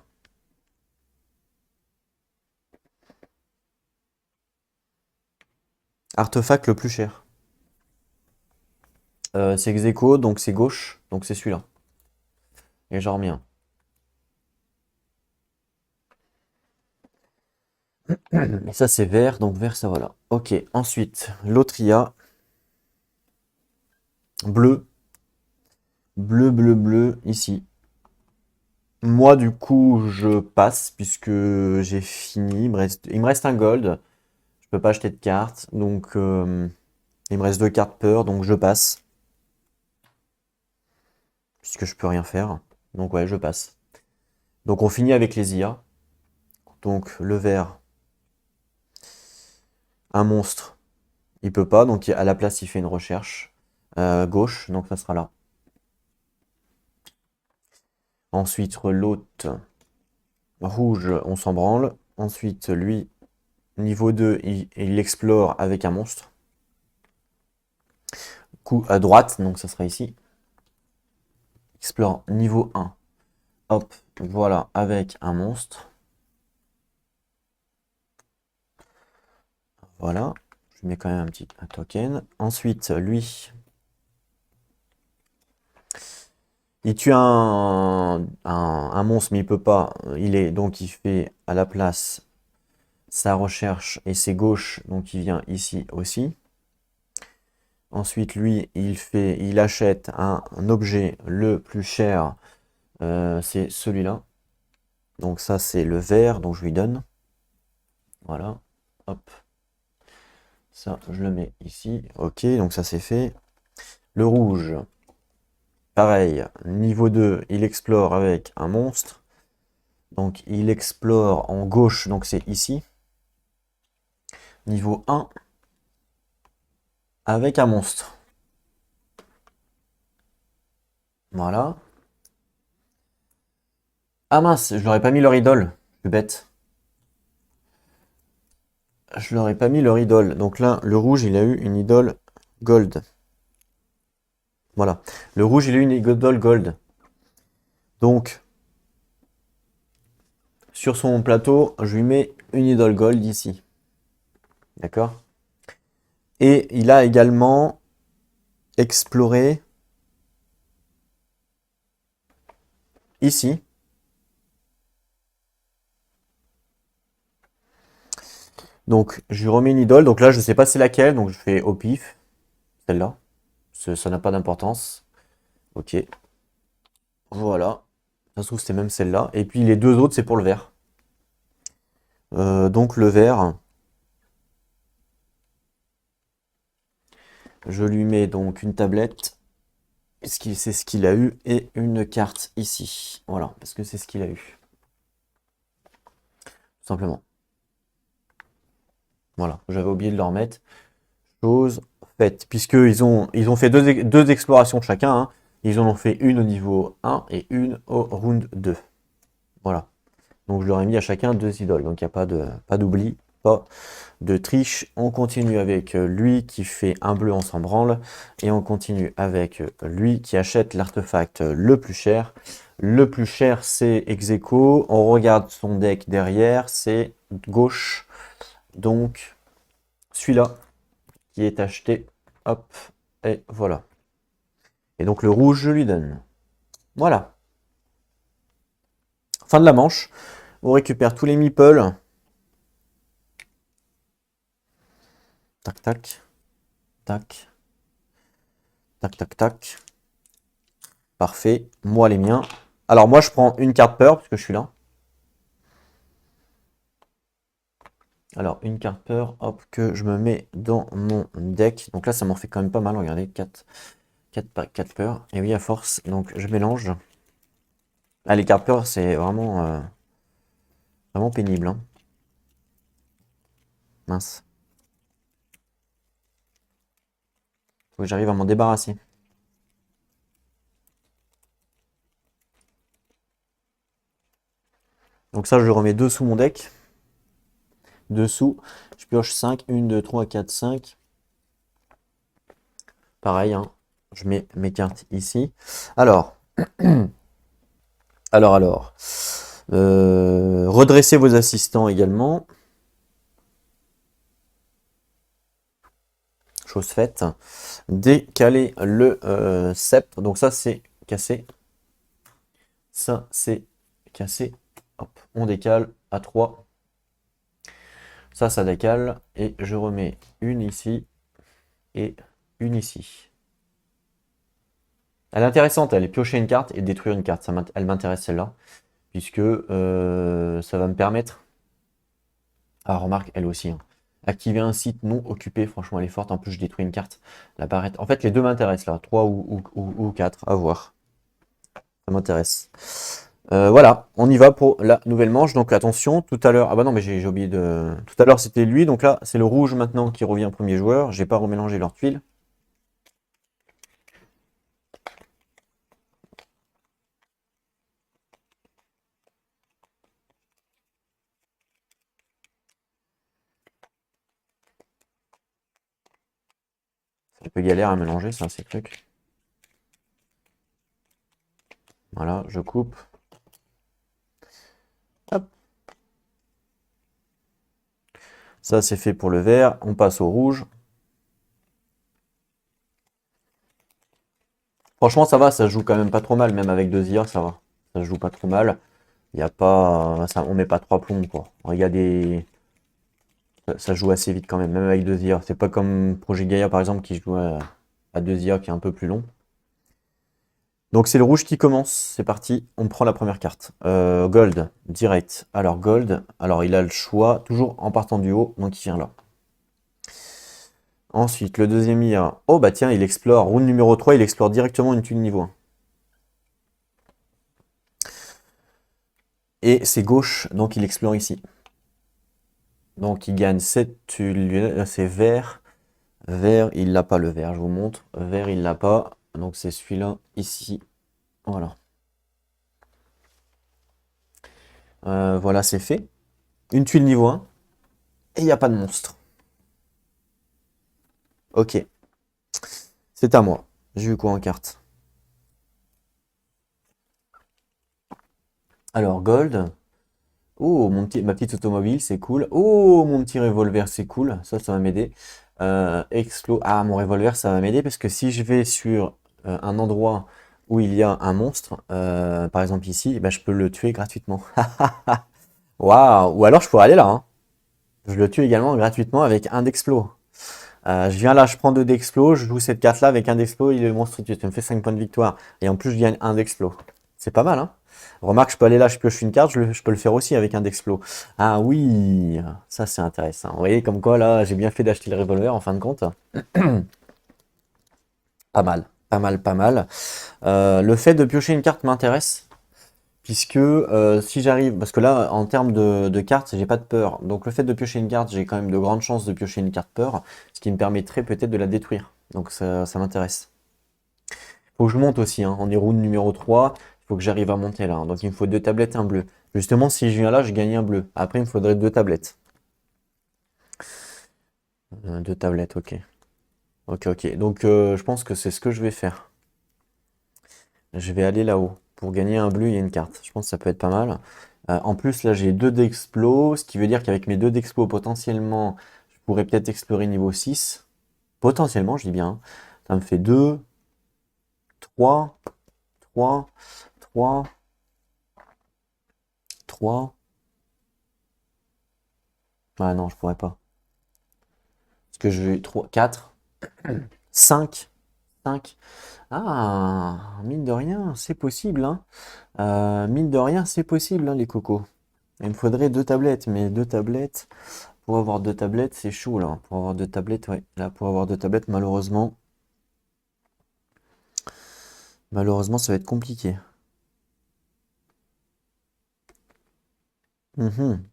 Artefact le plus cher. C'est ex aequo, donc c'est gauche, donc c'est celui-là. Et j'en remets un. Et ça c'est vert, donc vert ça voilà. Ok, ensuite, l'autre IA, bleu, bleu, bleu, bleu, ici. Moi du coup je passe puisque j'ai fini. Il me reste un gold. Je peux pas acheter de cartes, donc il me reste 2 cartes peur, donc je passe. Puisque je peux rien faire. Donc ouais, je passe. Donc on finit avec les IA. Donc le vert, un monstre, il peut pas, donc à la place il fait une recherche gauche, donc ça sera là. Ensuite l'autre rouge, on s'en branle. Ensuite lui, niveau 2, il explore avec un monstre. Coup à droite, donc ça sera ici. Explore niveau 1. Hop, voilà, avec un monstre. Voilà, je mets quand même un token. Ensuite, lui, Il tue un monstre, mais il peut pas. Donc il fait à la place sa recherche et c'est gauche, donc il vient ici aussi. Ensuite, lui, il achète un objet le plus cher, c'est celui-là. Donc ça, c'est le vert, donc je lui donne. Voilà, hop. Ça, je le mets ici. Ok, donc ça c'est fait. Le rouge, pareil, niveau 2, il explore avec un monstre. Donc il explore en gauche, donc c'est ici. Niveau 1, avec un monstre. Voilà. Ah mince, je leur ai pas mis leur idole. Je suis bête. Je leur ai pas mis leur idole. Donc là, le rouge, il a eu une idole gold. Voilà. Le rouge, il a eu une idole gold. Donc, sur son plateau, je lui mets une idole gold ici. D'accord? Et il a également exploré ici. Donc, je lui remets une idole. Donc là, je ne sais pas c'est laquelle. Donc, je fais au pif. Celle-là. Ça n'a pas d'importance. Ok. Voilà. Ça se trouve, c'était même celle-là. Et puis, les deux autres, c'est pour le vert. Donc, le vert, je lui mets donc une tablette. C'est ce qu'il a eu. Et une carte ici. Voilà. Parce que c'est ce qu'il a eu. Tout simplement. Voilà. J'avais oublié de leur mettre. Chose faite. Puisqu'ils ont fait deux explorations chacun. Hein. Ils en ont fait une au niveau 1 et une au round 2. Voilà. Donc je leur ai mis à chacun deux idoles. Donc il n'y a pas d'oubli, pas de triche. On continue avec lui qui fait un bleu, on s'en branle. Et on continue avec lui qui achète l'artefact le plus cher. Le plus cher, c'est ex-aequo. On regarde son deck derrière, c'est gauche. Donc celui-là qui est acheté. Hop, et voilà. Et donc le rouge, je lui donne. Voilà. Fin de la manche. On récupère tous les meeples. Tac, tac. Tac. Tac, tac, tac. Parfait. Moi, les miens. Alors, moi, je prends une carte peur, parce que je suis là. Alors, une carte peur, hop, que je me mets dans mon deck. Donc là, ça m'en fait quand même pas mal. Regardez, 4 peurs. Et oui, à force. Donc, je mélange. Ah, les cartes peur, c'est vraiment pénible. Hein. Mince. Faut que j'arrive à m'en débarrasser. Donc ça, je le remets dessous mon deck. Dessous, je pioche 5. 1, 2, 3, 4, 5. Pareil, hein. Je mets mes cartes ici. Alors, alors. Redressez vos assistants également. Chose faite. Décaler le sceptre. Donc ça, c'est cassé. Ça, c'est cassé. Hop, on décale à 3. Ça décale. Et je remets une ici et une ici. Elle est intéressante, elle est piocher une carte et détruire une carte. Elle m'intéresse celle-là. Puisque ça va me permettre... Ah, remarque, elle aussi. Hein. Activer un site non occupé, franchement, elle est forte. En plus, je détruis une carte. La barrette. En fait, les deux m'intéressent là. 3 ou 4, à voir. Ça m'intéresse. Voilà, on y va pour la nouvelle manche. Donc attention, tout à l'heure. Ah bah non, mais j'ai oublié de. Tout à l'heure, c'était lui. Donc là, c'est le rouge maintenant qui revient premier joueur. J'ai pas remélangé leurs tuiles. C'est un peu galère à mélanger, ça, ces trucs. Voilà, je coupe. Hop. Ça, c'est fait pour le vert. On passe au rouge. Franchement, ça va, ça se joue quand même pas trop mal, même avec 2 IA, ça va. Ça se joue pas trop mal. Il y a pas, ça, on met pas trois plombs, quoi. Il y a des, ça joue assez vite quand même, même avec 2 IA. C'est pas comme Projet Gaia, par exemple, qui joue à 2 IA, qui est un peu plus long. Donc c'est le rouge qui commence, c'est parti, on prend la première carte. Gold, direct. Alors Gold, alors il a le choix, toujours en partant du haut, donc il vient là. Ensuite, le deuxième IA. Oh bah tiens, il explore, round numéro 3, il explore directement une tuile niveau 1. Et c'est gauche, donc il explore ici. Donc il gagne 7 tuiles, c'est vert. Vert, il l'a pas le vert, je vous montre. Vert, il l'a pas. Donc c'est celui-là, ici. Voilà. Voilà, c'est fait. Une tuile niveau 1. Et il n'y a pas de monstre. Ok. C'est à moi. J'ai eu quoi en carte? Alors, gold. Oh, ma petite automobile, c'est cool. Oh, mon petit revolver, c'est cool. Ça va m'aider. Explo. Ah, mon revolver, ça va m'aider parce que si je vais sur un endroit où il y a un monstre, par exemple ici, eh ben, je peux le tuer gratuitement. Waouh! Ou alors je pourrais aller là, hein. Je le tue également gratuitement avec un d'explo. Je viens là, je prends 2 d'explo, je joue cette carte là avec un d'explo, il est monstre tue. Ça me fait 5 points de victoire. Et en plus, je gagne un d'explo. C'est pas mal, hein? Remarque, je peux aller là, je pioche une carte, je peux le faire aussi avec un d'explo. Ah oui, ça c'est intéressant. Vous voyez, comme quoi là, j'ai bien fait d'acheter le revolver en fin de compte. Pas mal, pas mal, pas mal. Le fait de piocher une carte m'intéresse, puisque si j'arrive, parce que là, en termes de cartes, j'ai pas de peur. Donc le fait de piocher une carte, j'ai quand même de grandes chances de piocher une carte peur, ce qui me permettrait peut-être de la détruire. Donc ça m'intéresse. Faut que je monte aussi, hein. On est round numéro 3. Il faut que j'arrive à monter là, hein. Donc il me faut 2 tablettes et un bleu. Justement, si je viens là, je gagne un bleu. Après, il me faudrait 2 tablettes. 2 tablettes, ok. Ok, ok. Donc je pense que c'est ce que je vais faire. Je vais aller là-haut. Pour gagner un bleu, il y a une carte. Je pense que ça peut être pas mal. En plus, là, j'ai 2 d'explos, ce qui veut dire qu'avec mes 2 d'explos, potentiellement, je pourrais peut-être explorer niveau 6. Potentiellement, je dis bien, hein. Ça me fait 2, 3, 3, 3, 3. Ah non, je pourrais pas. Parce que je vais 3, 4, 5, 5. Ah, mine de rien, c'est possible, hein. Mine de rien, c'est possible, hein, les cocos. Il me faudrait 2 tablettes, mais 2 tablettes, pour avoir 2 tablettes, c'est chaud, là. Pour avoir 2 tablettes, ouais. Là, pour avoir 2 tablettes, malheureusement, ça va être compliqué. Mhm.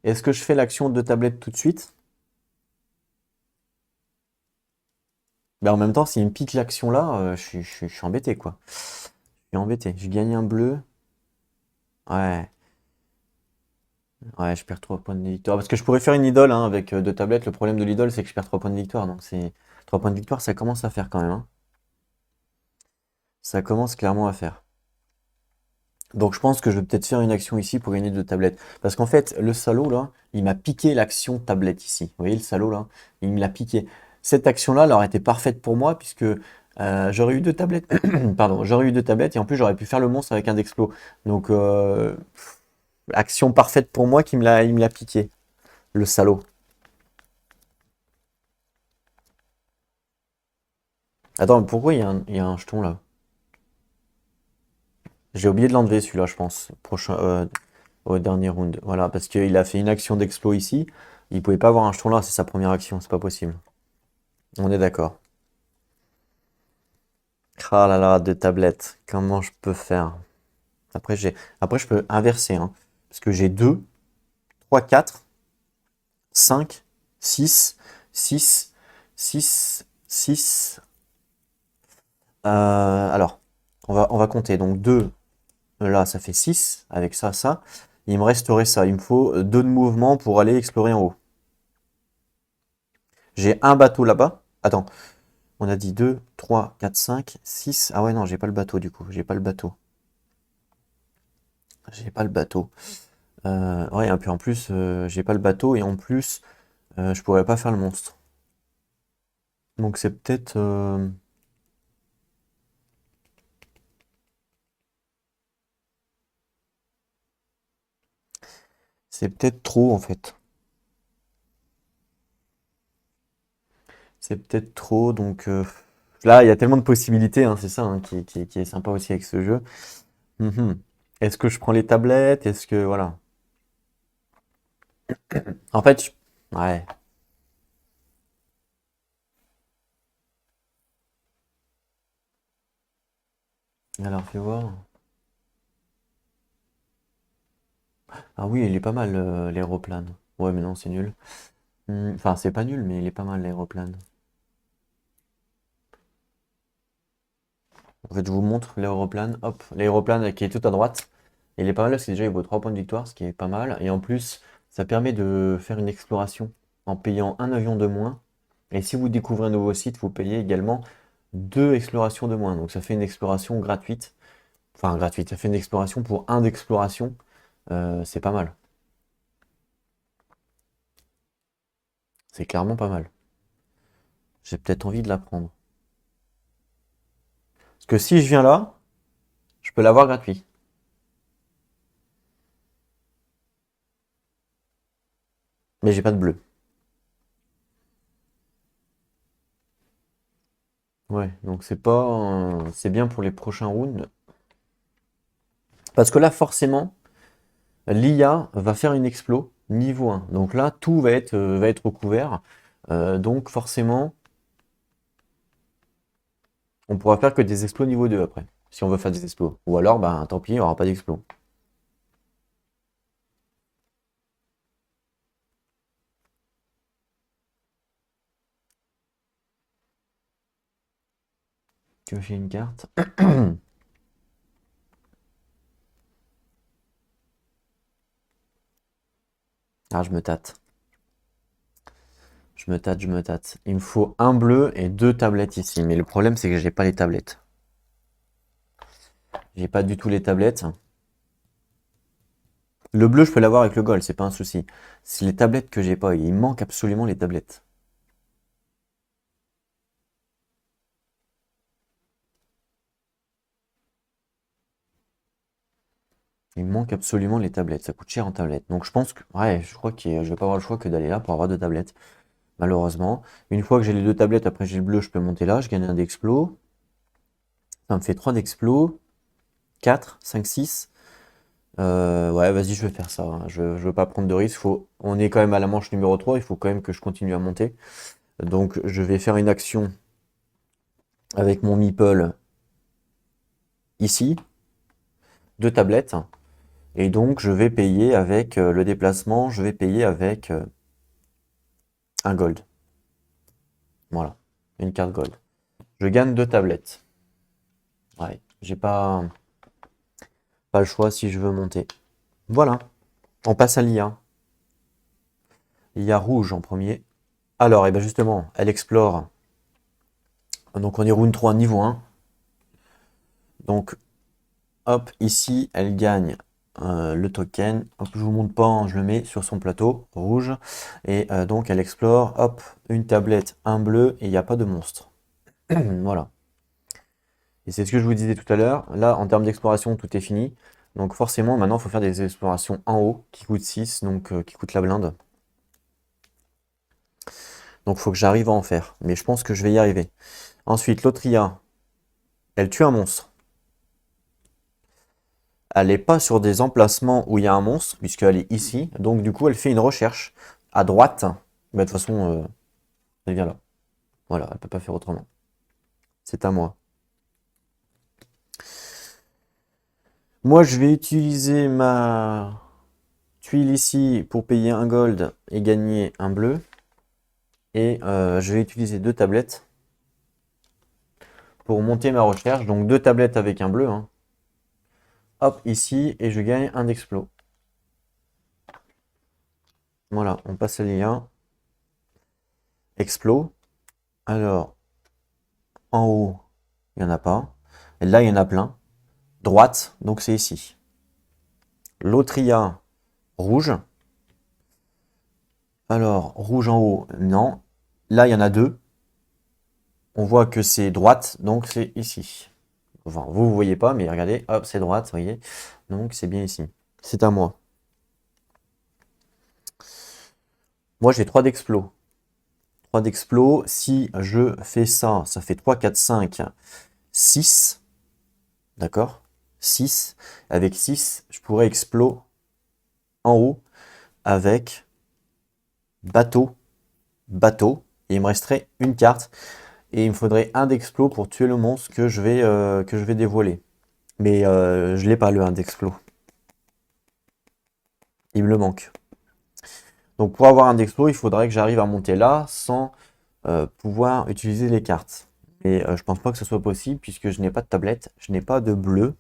Est-ce que je fais l'action de tablette tout de suite? Mais en même temps, s'il me pique l'action là, je suis embêté, quoi. Je suis embêté. Je gagne un bleu. Ouais. Ouais, je perds 3 points de victoire. Parce que je pourrais faire une idole, hein, avec 2 tablettes. Le problème de l'idole, c'est que je perds 3 points de victoire. Donc c'est 3 points de victoire, ça commence à faire quand même, hein. Ça commence clairement à faire. Donc je pense que je vais peut-être faire une action ici pour gagner 2 tablettes. Parce qu'en fait, le salaud là, il m'a piqué l'action tablette ici. Vous voyez le salaud là? Il me l'a piqué. Cette action-là, elle aurait été parfaite pour moi puisque j'aurais eu 2 tablettes. Pardon, j'aurais eu 2 tablettes et en plus j'aurais pu faire le monstre avec un d'explos. Donc action parfaite pour moi il me l'a piqué. Le salaud. Attends, mais pourquoi il y a un jeton là? J'ai oublié de l'enlever celui-là, je pense. Prochain, au dernier round. Voilà, parce qu'il a fait une action d'explo ici. Il pouvait pas avoir un jeton là, c'est sa première action, c'est pas possible. On est d'accord. Ah là là, 2 tablettes. Comment je peux faire? Après, après je peux inverser, hein. Parce que j'ai 2, 3, 4, 5, 6, 6, 6, 6. Alors, on va compter. Donc 2, là, ça fait 6. Avec ça, ça. Il me resterait ça. Il me faut 2 de mouvement pour aller explorer en haut. J'ai un bateau là-bas. Attends, on a dit 2, 3, 4, 5, 6. Ah ouais, non, j'ai pas le bateau du coup. J'ai pas le bateau. J'ai pas le bateau. Ouais, et puis en plus, j'ai pas le bateau et en plus, je pourrais pas faire le monstre. Donc c'est peut-être. C'est peut-être trop en fait. C'est peut-être trop, donc là, il y a tellement de possibilités, hein, c'est ça hein, qui est sympa aussi avec ce jeu. Mhm. Est-ce que je prends les tablettes? Est-ce que... Voilà. En fait, ouais. Alors, fais voir. Ah oui, il est pas mal, l'aéroplane. Ouais, mais non, c'est nul. Enfin, c'est pas nul, mais il est pas mal, l'aéroplane. En fait, je vous montre l'aéroplane. Hop, l'aéroplane qui est tout à droite. Il est pas mal parce que déjà, il vaut 3 points de victoire, ce qui est pas mal. Et en plus, ça permet de faire une exploration en payant un avion de moins. Et si vous découvrez un nouveau site, vous payez également 2 explorations de moins. Donc ça fait une exploration gratuite. Enfin, gratuite, ça fait une exploration pour un d'exploration. C'est pas mal. C'est clairement pas mal. J'ai peut-être envie de la prendre. Parce que si je viens là, je peux l'avoir gratuit. Mais j'ai pas de bleu. Ouais, donc c'est pas, c'est bien pour les prochains rounds. Parce que là, forcément, l'IA va faire une explo niveau 1. Donc là, tout va être recouvert. Donc forcément, on pourra faire que des explos niveau 2 après, si on veut faire des explos. Ou alors, bah, tant pis, il n'y aura pas d'explos. Tu veux une carte? Ah, je me tâte. Je me tâte, je me tâte. Il me faut un bleu et 2 tablettes ici. Mais le problème, c'est que j'ai pas les tablettes. J'ai pas du tout les tablettes. Le bleu, je peux l'avoir avec le gold, c'est pas un souci. C'est les tablettes que j'ai pas. Il manque absolument les tablettes. Il me manque absolument les tablettes. Ça coûte cher en tablettes. Donc je pense que, ouais, je crois que je vais pas avoir le choix que d'aller là pour avoir 2 tablettes. Malheureusement. Une fois que j'ai les 2 tablettes, après j'ai le bleu, je peux monter là. Je gagne un d'explo. Ça me fait 3 d'explo. 4, 5, 6. Ouais, vas-y, je vais faire ça, hein. Je veux pas prendre de risques. On est quand même à la manche numéro 3. Il faut quand même que je continue à monter. Donc je vais faire une action avec mon meeple ici. 2 tablettes. Et donc je vais payer avec le déplacement. Je vais payer avec un gold. Voilà. Une carte gold. Je gagne 2 tablettes. Ouais. J'ai pas le choix si je veux monter. Voilà. On passe à l'IA. L'IA rouge en premier. Alors, et ben justement, elle explore. Donc on est round 3 niveau 1. Donc hop, ici, elle gagne le token. Hop, je vous montre pas, hein, je le mets sur son plateau rouge. Et donc elle explore, hop, une tablette, un bleu, et il n'y a pas de monstre. Voilà. Et c'est ce que je vous disais tout à l'heure. Là, en termes d'exploration, tout est fini. Donc forcément, maintenant, il faut faire des explorations en haut qui coûtent 6, donc qui coûtent la blinde. Donc il faut que j'arrive à en faire. Mais je pense que je vais y arriver. Ensuite, l'autre IA, elle tue un monstre. Elle n'est pas sur des emplacements où il y a un monstre, puisqu'elle est ici. Donc du coup, elle fait une recherche à droite. Mais de toute façon, elle vient là. Voilà, elle peut pas faire autrement. C'est à moi. Moi, je vais utiliser ma tuile ici pour payer un gold et gagner un bleu. Et je vais utiliser 2 tablettes pour monter ma recherche. Donc 2 tablettes avec un bleu, hein. Hop, ici, et je gagne un d'explo. Voilà, on passe à l'IA. Explo. Alors, en haut, il n'y en a pas. Et là, il y en a plein. Droite, donc c'est ici. L'autre IA, rouge. Alors, rouge en haut, non. Là, il y en a 2. On voit que c'est droite, donc c'est ici. Enfin, vous voyez pas, mais regardez, hop, c'est droite, vous voyez. Donc, c'est bien ici. C'est à moi. Moi, j'ai 3 d'explos. 3 d'explos. Si je fais ça, ça fait 3, 4, 5, 6. D'accord? 6. Avec 6, je pourrais explos en haut avec bateau, bateau. Et il me resterait une carte. Et il me faudrait un d'explos pour tuer le monstre que je vais dévoiler. Mais je l'ai pas le 1 d'explos. Il me le manque. Donc pour avoir un d'explos, il faudrait que j'arrive à monter là sans pouvoir utiliser les cartes. Et je pense pas que ce soit possible puisque je n'ai pas de tablette, je n'ai pas de bleu.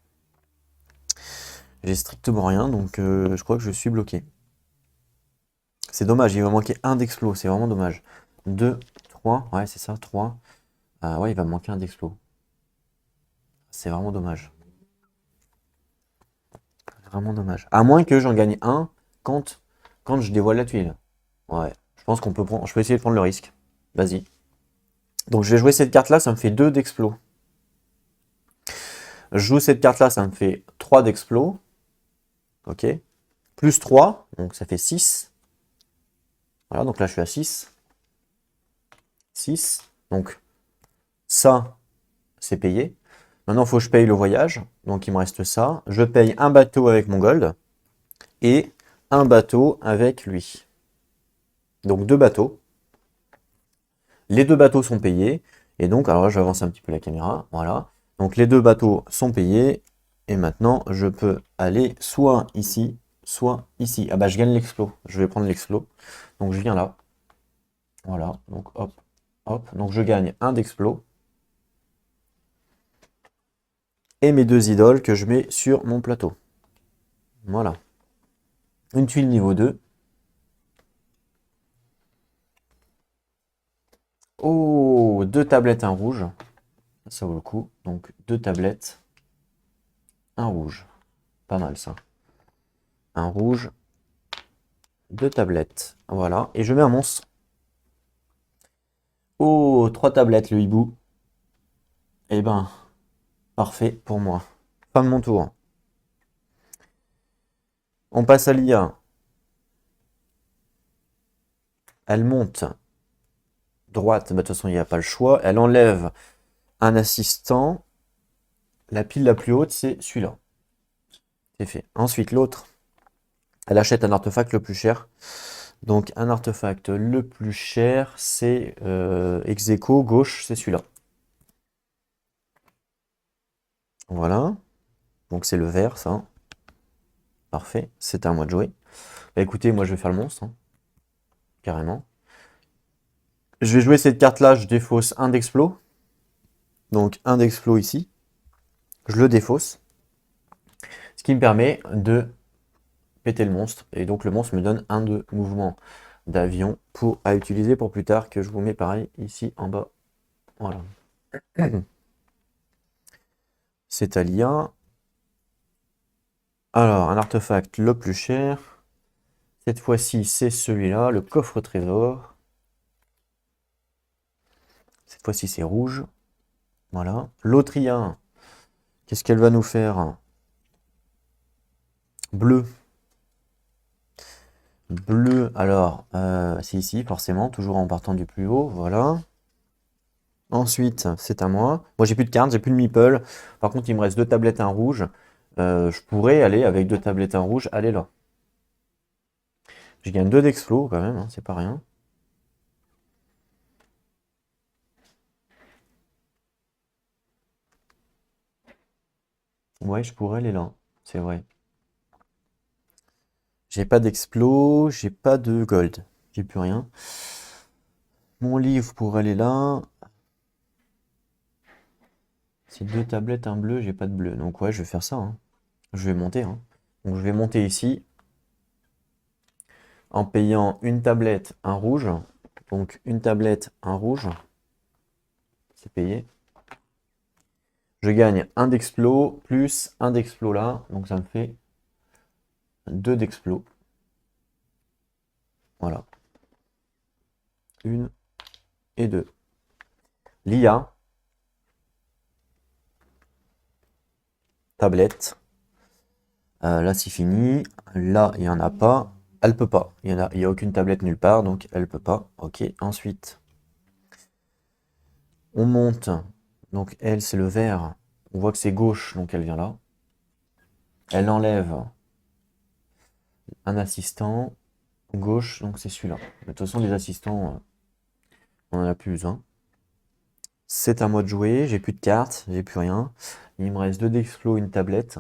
J'ai strictement rien, donc je crois que je suis bloqué. C'est dommage, il va manquer un d'explos, c'est vraiment dommage. 2, 3, ouais c'est ça, 3. Ouais, il va me manquer un d'explos. C'est vraiment dommage. Vraiment dommage. À moins que j'en gagne un quand je dévoile la tuile. Ouais, je pense qu'on peut prendre. Je peux essayer de prendre le risque. Vas-y. Donc je vais jouer cette carte-là, ça me fait 2 d'explos. Je joue cette carte-là, ça me fait 3 d'explos. Ok. Plus 3, donc ça fait 6. Voilà, donc là je suis à 6. 6. Donc ça, c'est payé. Maintenant, il faut que je paye le voyage. Donc il me reste ça. Je paye un bateau avec mon gold. Et un bateau avec lui. Donc 2 bateaux. Les 2 bateaux sont payés. Et donc, alors là, je vais avancer un petit peu la caméra. Voilà. Donc les 2 bateaux sont payés. Et maintenant, je peux aller soit ici, soit ici. Ah bah, je gagne l'explos. Je vais prendre l'explos. Donc je viens là. Voilà. Donc hop, hop. Donc je gagne un d'explos. Et mes 2 idoles que je mets sur mon plateau. Voilà. Une tuile niveau 2. Oh, 2 tablettes, un rouge. Ça vaut le coup. Donc 2 tablettes, un rouge. Pas mal ça. Un rouge, 2 tablettes. Voilà. Et je mets un monstre. Oh, 3 tablettes, le hibou. Eh ben, parfait pour moi. Fin de mon tour. On passe à l'IA. Elle monte droite. Bah, de toute façon, il n'y a pas le choix. Elle enlève un assistant. La pile la plus haute, c'est celui-là. C'est fait. Ensuite, l'autre. Elle achète un artefact le plus cher. Donc, un artefact le plus cher, c'est ex aequo, gauche, c'est celui-là. Voilà. Donc, c'est le vert, ça. Parfait. C'est à moi de jouer. Bah, écoutez, moi, je vais faire le monstre. Hein. Carrément. Je vais jouer cette carte-là. Je défausse un d'explos. Donc, un d'explos ici. Je le défausse. Ce qui me permet de péter le monstre. Et donc, le monstre me donne un de mouvement d'avion à utiliser pour plus tard, que je vous mets pareil ici en bas. Voilà. C'est à l'IA. Alors, un artefact le plus cher. Cette fois-ci, c'est celui-là, le coffre-trésor. Cette fois-ci, c'est rouge. Voilà. L'autre IA, qu'est-ce qu'elle va nous faire? Bleu. Bleu, alors, c'est ici, forcément, toujours en partant du plus haut. Voilà. Ensuite, c'est à moi. Moi, j'ai plus de cartes, j'ai plus de meeple. Par contre, il me reste 2 tablettes, un rouge. Je pourrais aller avec 2 tablettes, un rouge, aller là. Je gagne 2 d'explos quand même, hein, c'est pas rien. Ouais, je pourrais aller là, c'est vrai. J'ai pas d'explos, j'ai pas de gold. J'ai plus rien. Mon livre pour aller là. C'est 2 tablettes, un bleu, j'ai pas de bleu. Donc ouais, je vais faire ça. Hein. Je vais monter. Hein. Donc je vais monter ici. En payant une tablette, un rouge. Donc une tablette, un rouge. C'est payé. Je gagne un d'explos plus un d'explos là. Donc ça me fait 2 d'explos. Voilà. 1 et 2. L'IA. Tablette. Là, c'est fini. Là, il n'y en a pas. Elle peut pas. Il y a aucune tablette nulle part, donc elle peut pas. Ok. Ensuite, on monte. Donc elle, c'est le vert. On voit que c'est gauche, donc elle vient là. Elle enlève un assistant. Gauche, donc c'est celui-là. De toute façon, les assistants, on en a plus besoin. C'est à moi de jouer. J'ai plus de cartes, j'ai plus rien. Il me reste 2 d'explos, une tablette.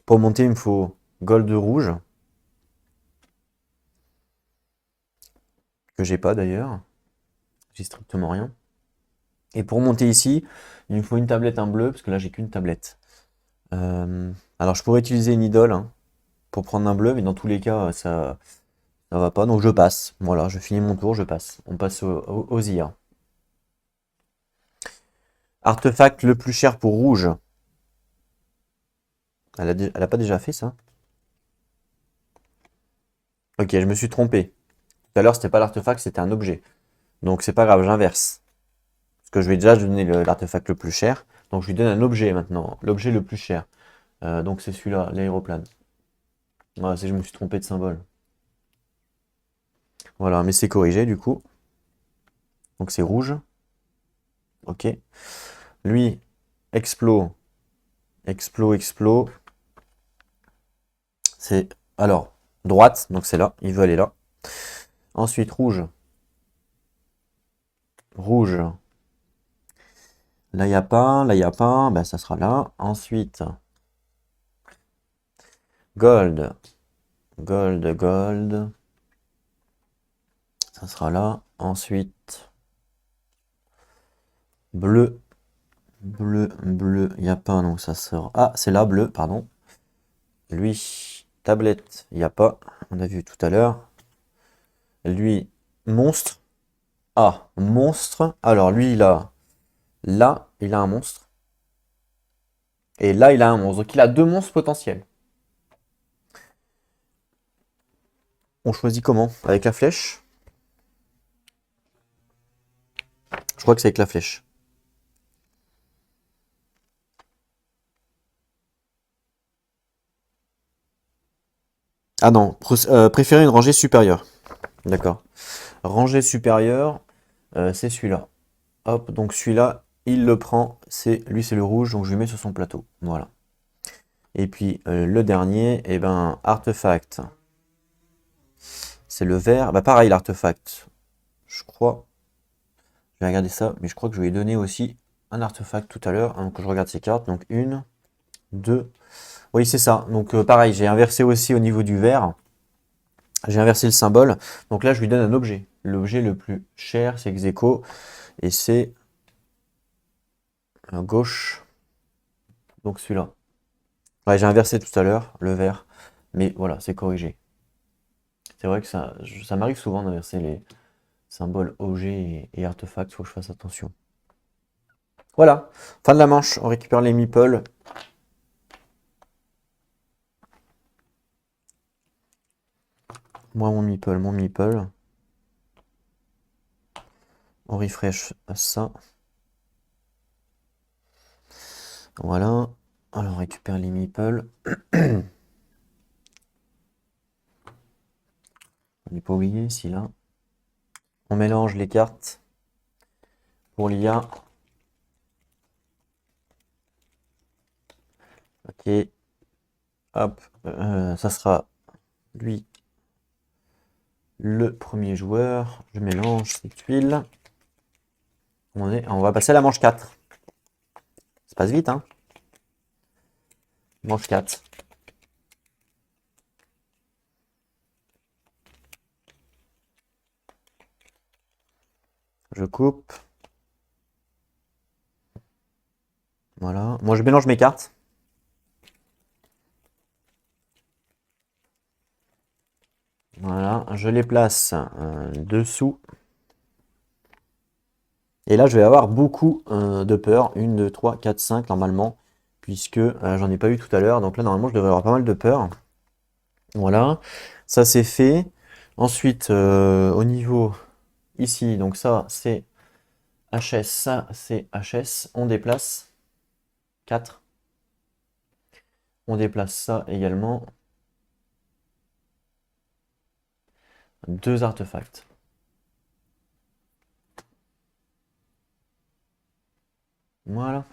Pour monter, il me faut gold rouge. Que j'ai pas d'ailleurs. J'ai strictement rien. Et pour monter ici, il me faut une tablette, un bleu, parce que là, j'ai qu'une tablette. Alors, je pourrais utiliser une idole hein, pour prendre un bleu, mais dans tous les cas, ça va pas. Donc, je passe. Voilà, je finis mon tour, je passe. On passe aux IA. Artefact le plus cher pour rouge. Elle a pas déjà fait ça? Ok, je me suis trompé. Tout à l'heure, c'était pas l'artefact, c'était un objet. Donc, c'est pas grave, j'inverse. Parce que je vais déjà donner l'artefact le plus cher. Donc, je lui donne un objet maintenant. L'objet le plus cher. Donc, c'est celui-là, l'aéroplane. Voilà, c'est que je me suis trompé de symbole. Voilà, mais c'est corrigé du coup. Donc, c'est rouge. Ok. Lui, explo. Explo, explo. C'est alors droite, donc c'est là. Il veut aller là. Ensuite, rouge. Rouge. Là, il n'y a pas. Là, il n'y a pas. Ben, ça sera là. Ensuite, gold. Gold, gold. Ça sera là. Ensuite, bleu. Bleu, bleu. Il n'y a pas, donc ça sort. Ah, c'est là, bleu, pardon. Lui, tablette. Il n'y a pas. On a vu tout à l'heure. Lui, monstre. Ah, monstre. Alors, lui, là, il a un monstre. Et là, il a un monstre. Donc, il a 2 monstres potentiels. On choisit comment? Avec la flèche? Je crois que c'est avec la flèche. Ah non, préférer une rangée supérieure. D'accord. Rangée supérieure, c'est celui-là. Hop, donc celui-là, il le prend. Lui, c'est le rouge, donc je lui mets sur son plateau. Voilà. Et puis le dernier, eh ben, artefact. C'est le vert. Bah pareil, l'artefact. Je crois. Je vais regarder ça, mais je crois que je lui ai donné aussi un artefact tout à l'heure. Donc je regarde ces cartes. Donc une, deux. Oui, c'est ça. Donc pareil, j'ai inversé aussi au niveau du vert. J'ai inversé le symbole. Donc là, je lui donne un objet. L'objet le plus cher, c'est Execo. Et c'est à gauche. Donc celui-là. Ouais, j'ai inversé tout à l'heure, le vert. Mais voilà, c'est corrigé. C'est vrai que ça m'arrive souvent d'inverser les symboles objets et artefacts. Faut que je fasse attention. Voilà. Fin de la manche. On récupère les meeples. Moi, mon meeple, mon meeple. On refresh ça. Voilà. Alors, on récupère les meeples. On n'est pas oublié, si là. On mélange les cartes pour l'IA. Ok. Hop. Ça sera lui le premier joueur. Je mélange ces tuiles. On va passer à la manche 4. Ça passe vite, hein? Manche 4. Je coupe. Voilà. Moi, je mélange mes cartes. Voilà. Je les place dessous. Et là, je vais avoir beaucoup de peur. 1, 2, 3, 4, 5 normalement. Puisque j'en ai pas eu tout à l'heure. Donc là, normalement, je devrais avoir pas mal de peur. Voilà. Ça, c'est fait. Ensuite, au niveau ici, donc ça, c'est HS. Ça, c'est HS. On déplace 4. On déplace ça également. 2 artefacts. Voilà.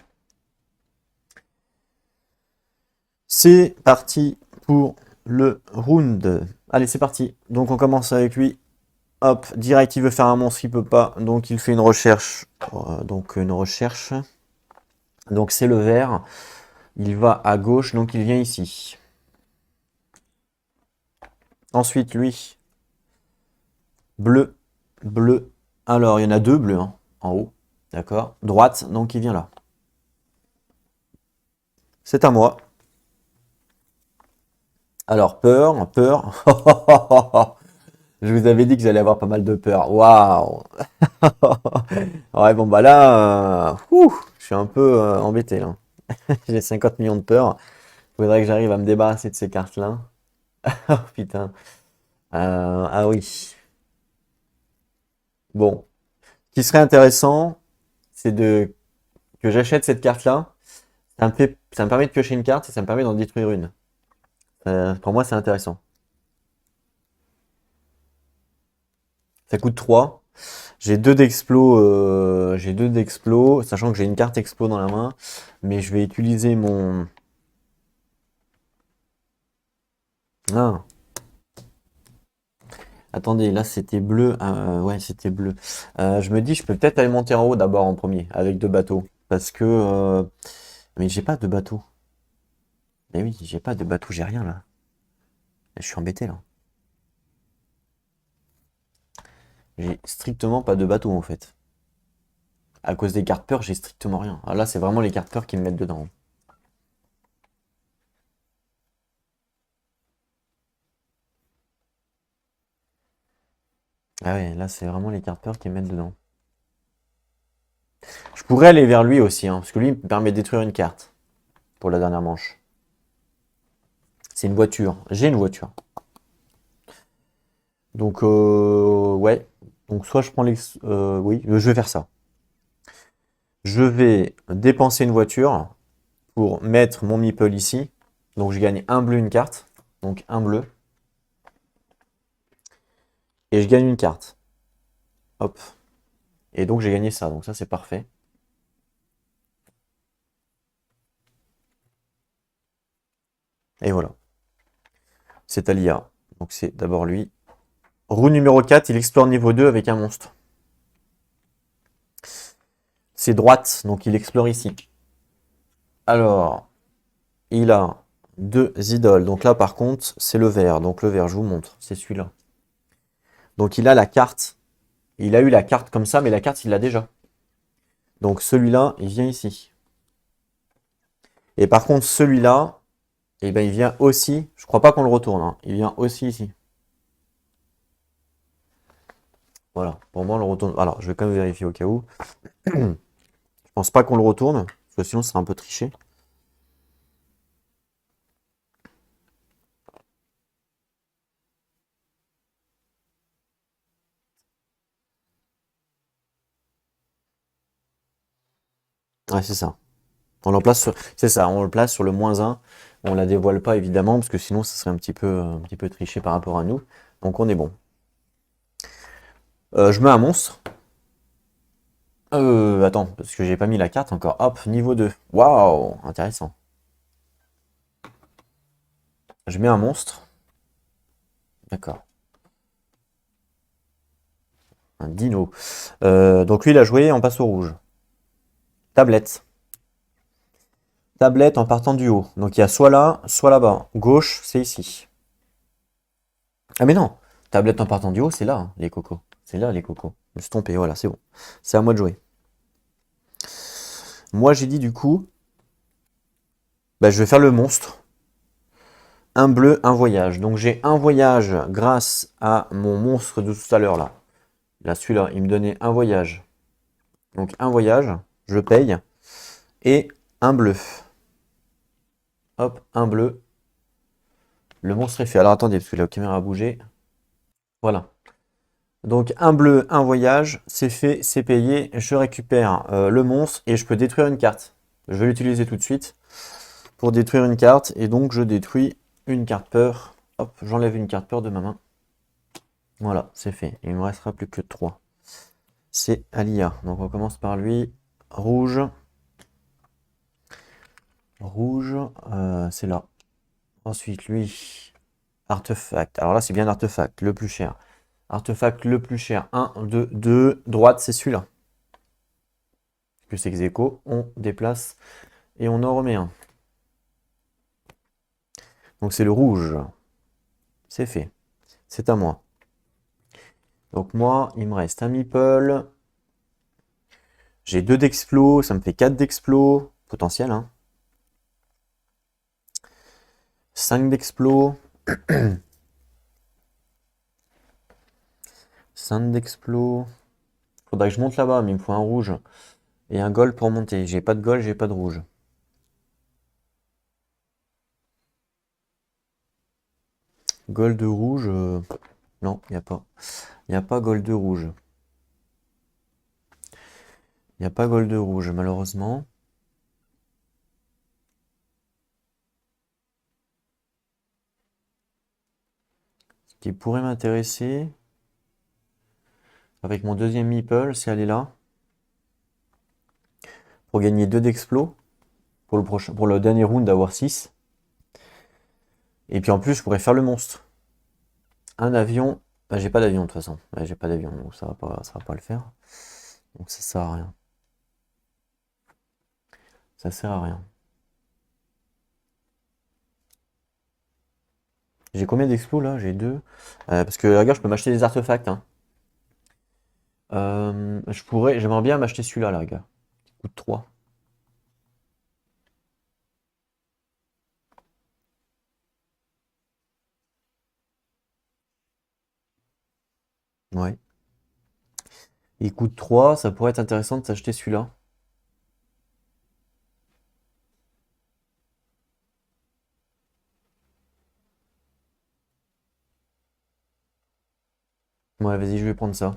C'est parti pour le round. Allez, c'est parti. Donc on commence avec lui. Hop, direct, il veut faire un monstre, il peut pas. Donc il fait une recherche. Donc une recherche. Donc c'est le vert. Il va à gauche, donc il vient ici. Ensuite, lui. Bleu, bleu. Alors, il y en a 2 bleus hein, en haut. D'accord. Droite, donc il vient là. C'est à moi. Alors, peur, peur. Je vous avais dit que j'allais avoir pas mal de peur. Waouh. Ouais, bon, bah là, je suis un peu embêté là. J'ai 50 millions de peur. Faudrait que j'arrive à me débarrasser de ces cartes-là. Oh putain. Ah oui. Bon. Ce qui serait intéressant, c'est que j'achète cette carte-là. Ça me permet de piocher une carte et ça me permet d'en détruire une. Pour moi, c'est intéressant. Ça coûte 3. J'ai deux d'explos, sachant que j'ai une carte explo dans la main. Mais je vais utiliser mon... Ah, attendez, là c'était bleu. Ouais, c'était bleu. Je me dis, je peux peut-être aller monter en haut d'abord en premier, avec 2 bateaux. Parce que... mais j'ai pas de bateau. Eh oui, j'ai pas de bateau, j'ai rien là. Je suis embêté là. J'ai strictement pas de bateau en fait. À cause des cartes peur, j'ai strictement rien. Ah, là, c'est vraiment les cartes peur qui me mettent dedans. Ah ouais, là, c'est vraiment les cartes peur qui me mettent dedans. Je pourrais aller vers lui aussi, hein, parce que lui me permet de détruire une carte pour la dernière manche. C'est une voiture. J'ai une voiture. Donc, ouais. Donc, soit je prends les... oui, je vais faire ça. Je vais dépenser une voiture pour mettre mon meeple ici. Donc, je gagne un bleu, une carte. Donc, un bleu. Et je gagne une carte. Hop. Et donc, j'ai gagné ça. Donc, ça, c'est parfait. Et voilà. C'est à l'IA. Donc, c'est d'abord lui. Roue numéro 4, il explore niveau 2 avec un monstre. C'est droite, donc il explore ici. Alors, il a 2 idoles. Donc là, par contre, c'est le vert. Donc le vert, je vous montre, c'est celui-là. Donc il a la carte. Il a eu la carte comme ça, mais la carte, il l'a déjà. Donc celui-là, il vient ici. Et par contre, celui-là, eh ben, il vient aussi. Je crois pas qu'on le retourne. Hein. Il vient aussi ici. Voilà, pour moi, on le retourne. Alors, je vais quand même vérifier au cas où. Je pense pas qu'on le retourne, parce que sinon, ce sera un peu triché. Ouais, c'est ça. On le place sur... C'est ça, on le place sur le -1. On la dévoile pas évidemment, parce que sinon ça serait un petit peu triché par rapport à nous. Donc on est bon. Je mets un monstre. Attends, parce que j'ai pas mis la carte encore. Hop, niveau 2. Waouh, intéressant. Je mets un monstre. D'accord. Un dino. Donc lui il a joué, on passe au rouge. Tablette. Tablette en partant du haut. Donc il y a soit là, soit là-bas. Gauche, c'est ici. Ah mais non, tablette en partant du haut, c'est là, hein, les cocos. C'est là les cocos. Je me suis trompé, voilà, c'est bon. C'est à moi de jouer. Moi j'ai dit du coup, bah, je vais faire le monstre. Un bleu, un voyage. Donc j'ai un voyage grâce à mon monstre de tout à l'heure là. Là, celui-là, il me donnait un voyage. Donc un voyage, je paye. Et un bleu. Hop, un bleu. Le monstre est fait. Alors attendez, parce que la caméra a bougé. Voilà. Donc un bleu, un voyage, c'est fait, c'est payé. Je récupère le monstre et je peux détruire une carte. Je vais l'utiliser tout de suite pour détruire une carte. Et donc je détruis une carte peur. Hop, j'enlève une carte peur de ma main. Voilà, c'est fait. Il me restera plus que 3. C'est Alia. Donc on commence par lui. Rouge. Rouge, c'est là. Ensuite, lui, artefact. Alors là, c'est bien artefact, le plus cher. Artefact le plus cher. 1, 2, 2. Droite, c'est celui-là. Plus c'est ex aequo, on déplace et on en remet un. Donc c'est le rouge. C'est fait. C'est à moi. Donc moi, il me reste un meeple. J'ai 2 d'explos, ça me fait 4 d'explos. Potentiel, hein. 5 d'explos. 5 d'explos. Faudrait que je monte là-bas, mais il me faut un rouge. Et un gold pour monter. J'ai pas de gold, j'ai pas de rouge. Gold rouge, non, il n'y a pas. Il n'y a pas gold rouge. Il n'y a pas gold rouge, malheureusement. Ce qui pourrait m'intéresser, avec mon deuxième meeple, c'est aller là. Pour gagner 2 d'explos. Pour le dernier round, d'avoir 6. Et puis en plus, je pourrais faire le monstre. Un avion. Bah, j'ai pas d'avion de toute façon. Ouais, j'ai pas d'avion, donc ça va pas le faire. Donc ça sert à rien. Ça sert à rien. J'ai combien d'explos là? J'ai 2. Parce que regarde, je peux m'acheter des artefacts, hein. J'aimerais bien m'acheter celui-là, là, gars. Il coûte 3. Ouais. Il coûte 3, ça pourrait être intéressant de s'acheter celui-là. Ouais, vas-y, je vais prendre ça.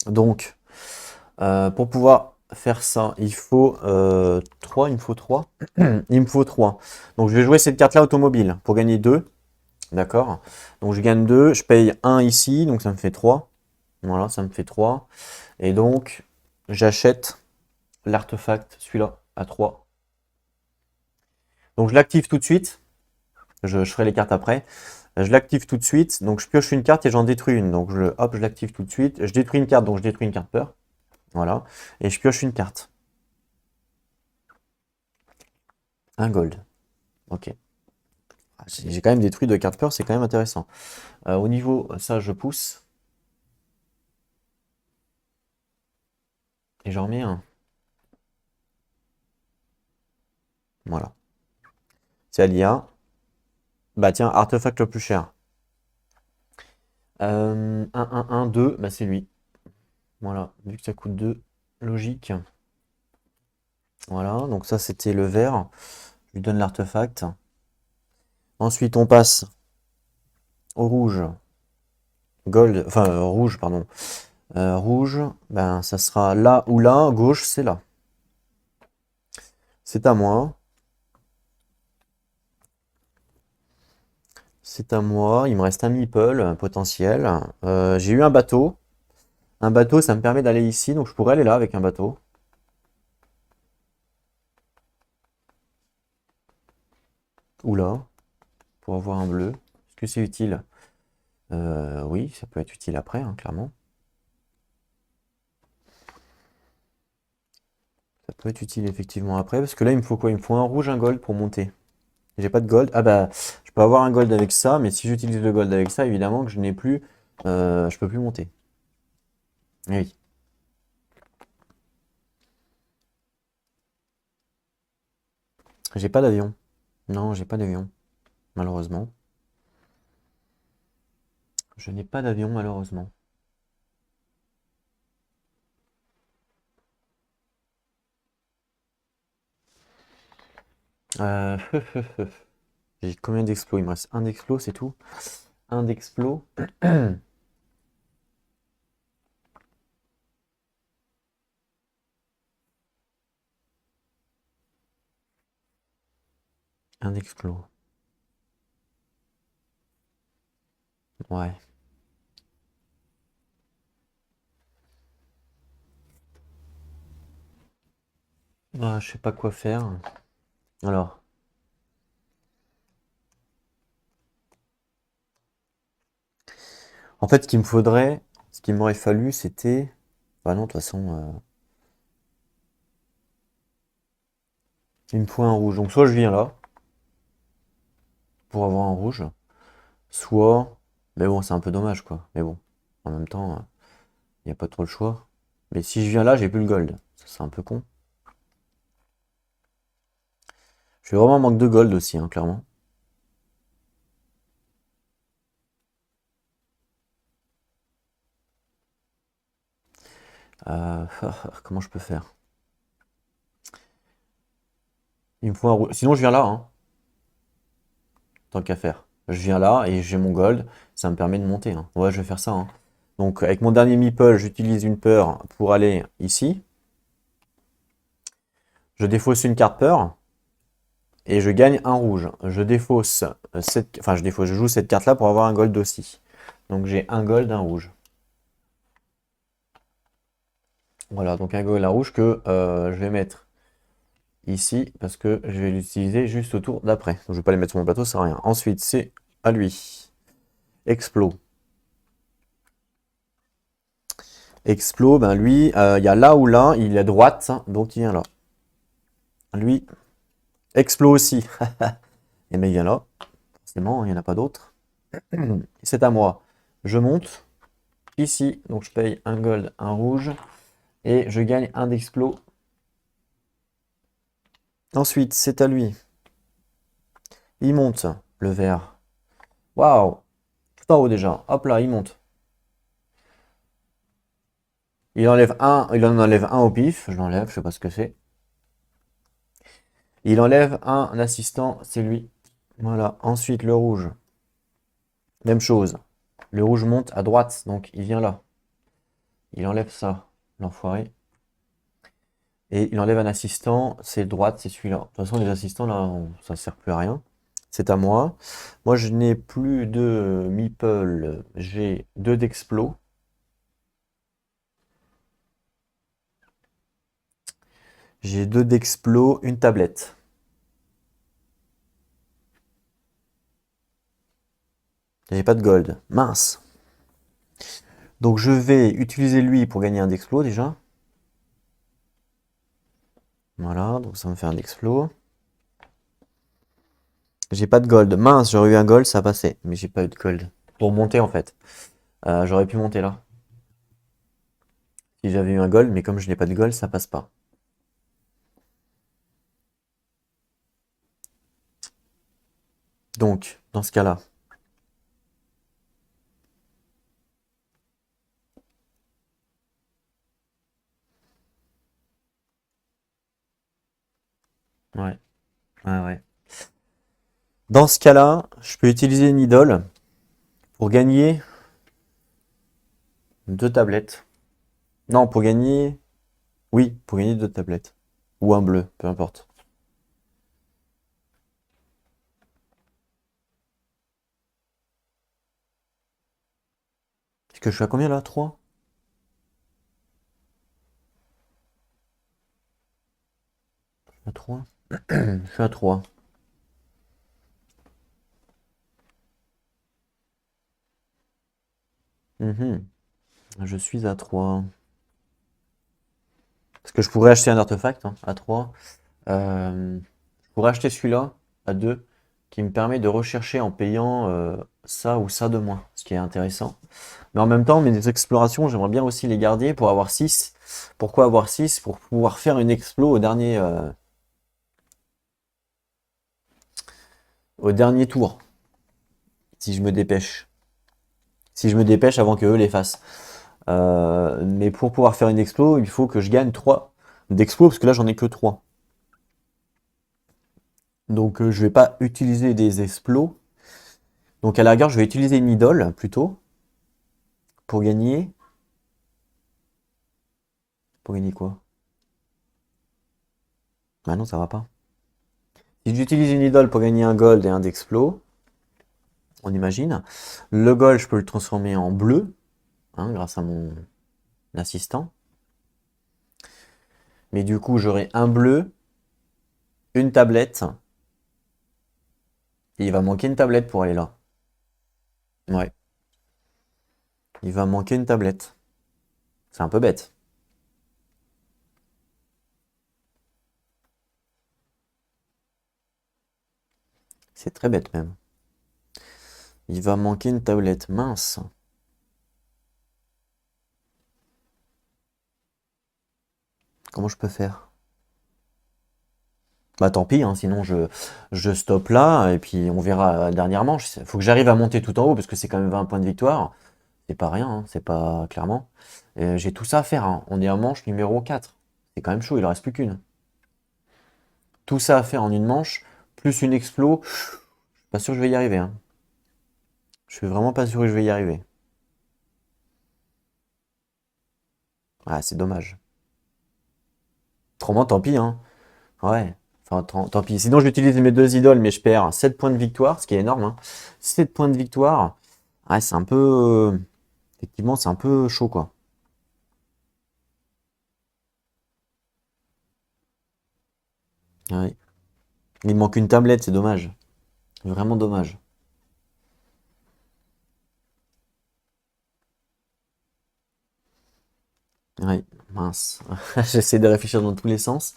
Donc, pour pouvoir faire ça, il faut 3, il me faut 3. Il me faut 3. Donc, je vais jouer cette carte-là automobile pour gagner 2. D'accord? Donc, je gagne 2, je paye 1 ici, donc ça me fait 3. Voilà, ça me fait 3. Et donc, j'achète l'artefact, celui-là, à 3. Donc, je l'active tout de suite. Je ferai les cartes après. Je l'active tout de suite. Donc, je pioche une carte et j'en détruis une. Donc, hop, je l'active tout de suite. Je détruis une carte, donc je détruis une carte peur. Voilà. Et je pioche une carte. Un gold. Ok. J'ai quand même détruit 2 cartes peur, c'est quand même intéressant. Au niveau, ça, je pousse. Et j'en remets un. Voilà. C'est Alia. Bah tiens, artefact le plus cher. 1, 2, bah c'est lui. Voilà, vu que ça coûte 2, logique. Voilà, donc ça c'était le vert. Je lui donne l'artefact. Ensuite on passe au rouge. Gold, enfin rouge, pardon. Rouge, ben ça sera là ou là, gauche c'est là. C'est à moi. C'est à moi. Il me reste un meeple potentiel. J'ai eu un bateau. Un bateau, ça me permet d'aller ici, donc je pourrais aller là avec un bateau. Ou là, pour avoir un bleu. Est-ce que c'est utile? Oui, ça peut être utile après, hein, clairement. Ça peut être utile effectivement après, parce que là, il me faut quoi? Il me faut un rouge, un gold pour monter. J'ai pas de gold. Ah bah, je peux avoir un gold avec ça, mais si j'utilise le gold avec ça, évidemment que je n'ai plus, je peux plus monter. Eh oui. J'ai pas d'avion. Non, j'ai pas d'avion, malheureusement. Je n'ai pas d'avion, malheureusement. Euh, J'ai combien d'explos? Il me reste un d'explos, c'est tout. Un d'explos. Un d'explos. Ouais. Ah, je sais pas quoi faire. Alors, en fait, ce qu'il me faudrait, ce qu'il m'aurait fallu, c'était... Bah non, de toute façon, il me faut un rouge. Donc soit je viens là, pour avoir un rouge, soit... Mais bon, c'est un peu dommage, quoi. Mais bon, en même temps, il n'y a pas trop le choix. Mais si je viens là, j'ai plus le gold. Ça, c'est un peu con. Je suis vraiment en manque de gold aussi, hein, clairement. Comment je peux faire? Il me faut un rouge. Sinon, je viens là, hein, tant qu'à faire. Je viens là et j'ai mon gold. Ça me permet de monter, hein. Ouais, je vais faire ça, hein. Donc, avec mon dernier meeple, j'utilise une peur pour aller ici. Je défausse une carte peur et je gagne un rouge. Je défausse cette... Enfin, je joue cette carte-là pour avoir un gold aussi. Donc, j'ai un gold, un rouge. Voilà, donc un gold, un rouge que je vais mettre ici parce que je vais l'utiliser juste au tour d'après. Donc, je ne vais pas les mettre sur mon plateau, ça sert à rien. Ensuite, c'est à lui. Explo. Explo, ben lui, il y a là ou là, il est à droite, donc il vient là. Lui, Explo aussi. Et ben il vient là. Forcément, il n'y en a pas d'autre. C'est à moi. Je monte ici, donc je paye un gold, un rouge, et je gagne un d'explo. Ensuite, c'est à lui. Il monte le vert. Waouh! Tout en haut déjà. Hop là, il monte. Il en enlève un au pif. Je l'enlève, je sais pas ce que c'est. Il enlève un assistant, c'est lui. Voilà. Ensuite, le rouge. Même chose. Le rouge monte à droite, donc il vient là. Il enlève ça, l'enfoiré. Et il enlève un assistant, c'est droite, c'est celui-là. De toute façon, les assistants, là, ça ne sert plus à rien. C'est à moi. Moi, je n'ai plus de meeple, j'ai deux d'explo. J'ai deux d'explo, une tablette. Il n'y avait pas de gold. Mince. Donc je vais utiliser lui pour gagner un d'explo déjà. Voilà, donc ça me fait un d'explo. J'ai pas de gold. Mince, j'aurais eu un gold, ça passait. Mais j'ai pas eu de gold. Pour monter en fait. J'aurais pu monter là. Si j'avais eu un gold, mais comme je n'ai pas de gold, ça passe pas. Donc, dans ce cas-là, ouais, ouais. Dans ce cas-là, je peux utiliser une idole pour gagner deux tablettes. Non, pour gagner, oui, pour gagner deux tablettes. Ou un bleu, peu importe. Est-ce que je suis à combien là? 3? À 3. Je suis à 3. Mhm. Je suis à 3. Parce que je pourrais acheter un artefact, hein, à 3. Je pourrais acheter celui-là à 2, qui me permet de rechercher en payant ça ou ça de moins, ce qui est intéressant. Mais en même temps, mes explorations, j'aimerais bien aussi les garder pour avoir 6. Pourquoi avoir 6? Pour pouvoir faire une explo au dernier tour, si je me dépêche. Si je me dépêche avant que eux les fassent. Mais pour pouvoir faire une explo, il faut que je gagne 3 d'explo, parce que là j'en ai que 3. Donc je vais pas utiliser des explos. Donc à la rigueur, je vais utiliser une idole plutôt pour gagner. Pour gagner quoi? Bah non, ça va pas. Si j'utilise une idole pour gagner un gold et un d'explo, on imagine. Le gold, je peux le transformer en bleu, hein, grâce à mon assistant. Mais du coup, j'aurai un bleu, une tablette. Et il va manquer une tablette pour aller là. Ouais. Il va manquer une tablette. C'est un peu bête. C'est très bête même. Il va manquer une tablette. Mince. Comment je peux faire? Bah tant pis, hein, sinon je stoppe là et puis on verra à la dernière manche. Il faut que j'arrive à monter tout en haut parce que c'est quand même 20 points de victoire. C'est pas rien, hein, c'est pas clairement. J'ai tout ça à faire, hein. On est à manche numéro 4. C'est quand même chaud, il en reste plus qu'une. Tout ça à faire en une manche, plus une explo. Je suis pas sûr que je vais y arriver, hein. Je suis vraiment pas sûr que je vais y arriver. Ah, c'est dommage. Autrement, tant pis, hein. Ouais. Enfin, tant pis. Sinon, j'utilise mes deux idoles, mais je perds 7 points de victoire, ce qui est énorme, hein. 7 points de victoire. Ouais, c'est un peu. Effectivement, c'est un peu chaud, quoi. Ouais. Il me manque une tablette, c'est dommage. Vraiment dommage. Ouais, mince. J'essaie de réfléchir dans tous les sens.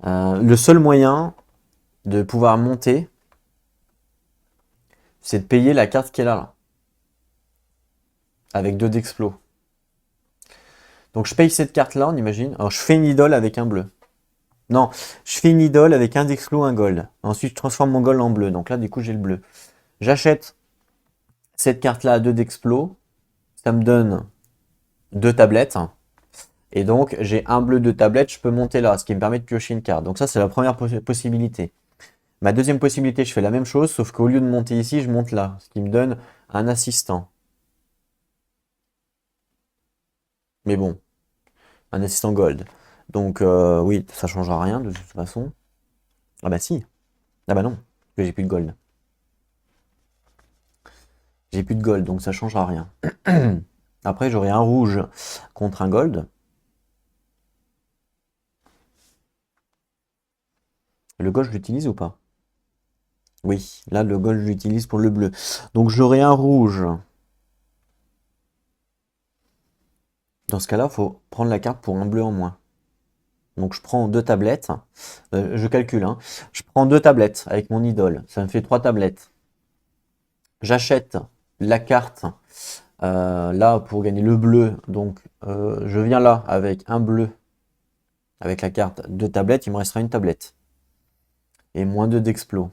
Le seul moyen de pouvoir monter, c'est de payer la carte qu'elle a là, avec deux d'explos. Donc je paye cette carte-là, on imagine. Alors je fais une idole avec un bleu. Non, je fais une idole avec un d'explos, un gold. Ensuite, je transforme mon gold en bleu. Donc là, du coup, j'ai le bleu. J'achète cette carte-là à deux d'explos. Ça me donne deux tablettes. Et donc, j'ai un bleu, deux tablettes. Je peux monter là, ce qui me permet de piocher une carte. Donc ça, c'est la première possibilité. Ma deuxième possibilité, je fais la même chose, sauf qu'au lieu de monter ici, je monte là, ce qui me donne un assistant. Mais bon, un assistant gold. Donc oui, ça changera rien de toute façon. Ah bah si. Ah bah non, parce que j'ai plus de gold. J'ai plus de gold, donc ça changera rien. Après, j'aurai un rouge contre un gold. Le gold, je l'utilise ou pas? Oui, là, le gold, je l'utilise pour le bleu. Donc j'aurai un rouge. Dans ce cas-là, il faut prendre la carte pour un bleu en moins. Donc je prends deux tablettes. Je calcule, hein. Je prends deux tablettes avec mon idole. Ça me fait trois tablettes. J'achète la carte là pour gagner le bleu. Donc je viens là avec un bleu. Avec la carte deux tablettes, il me restera une tablette. Et moins deux d'explos.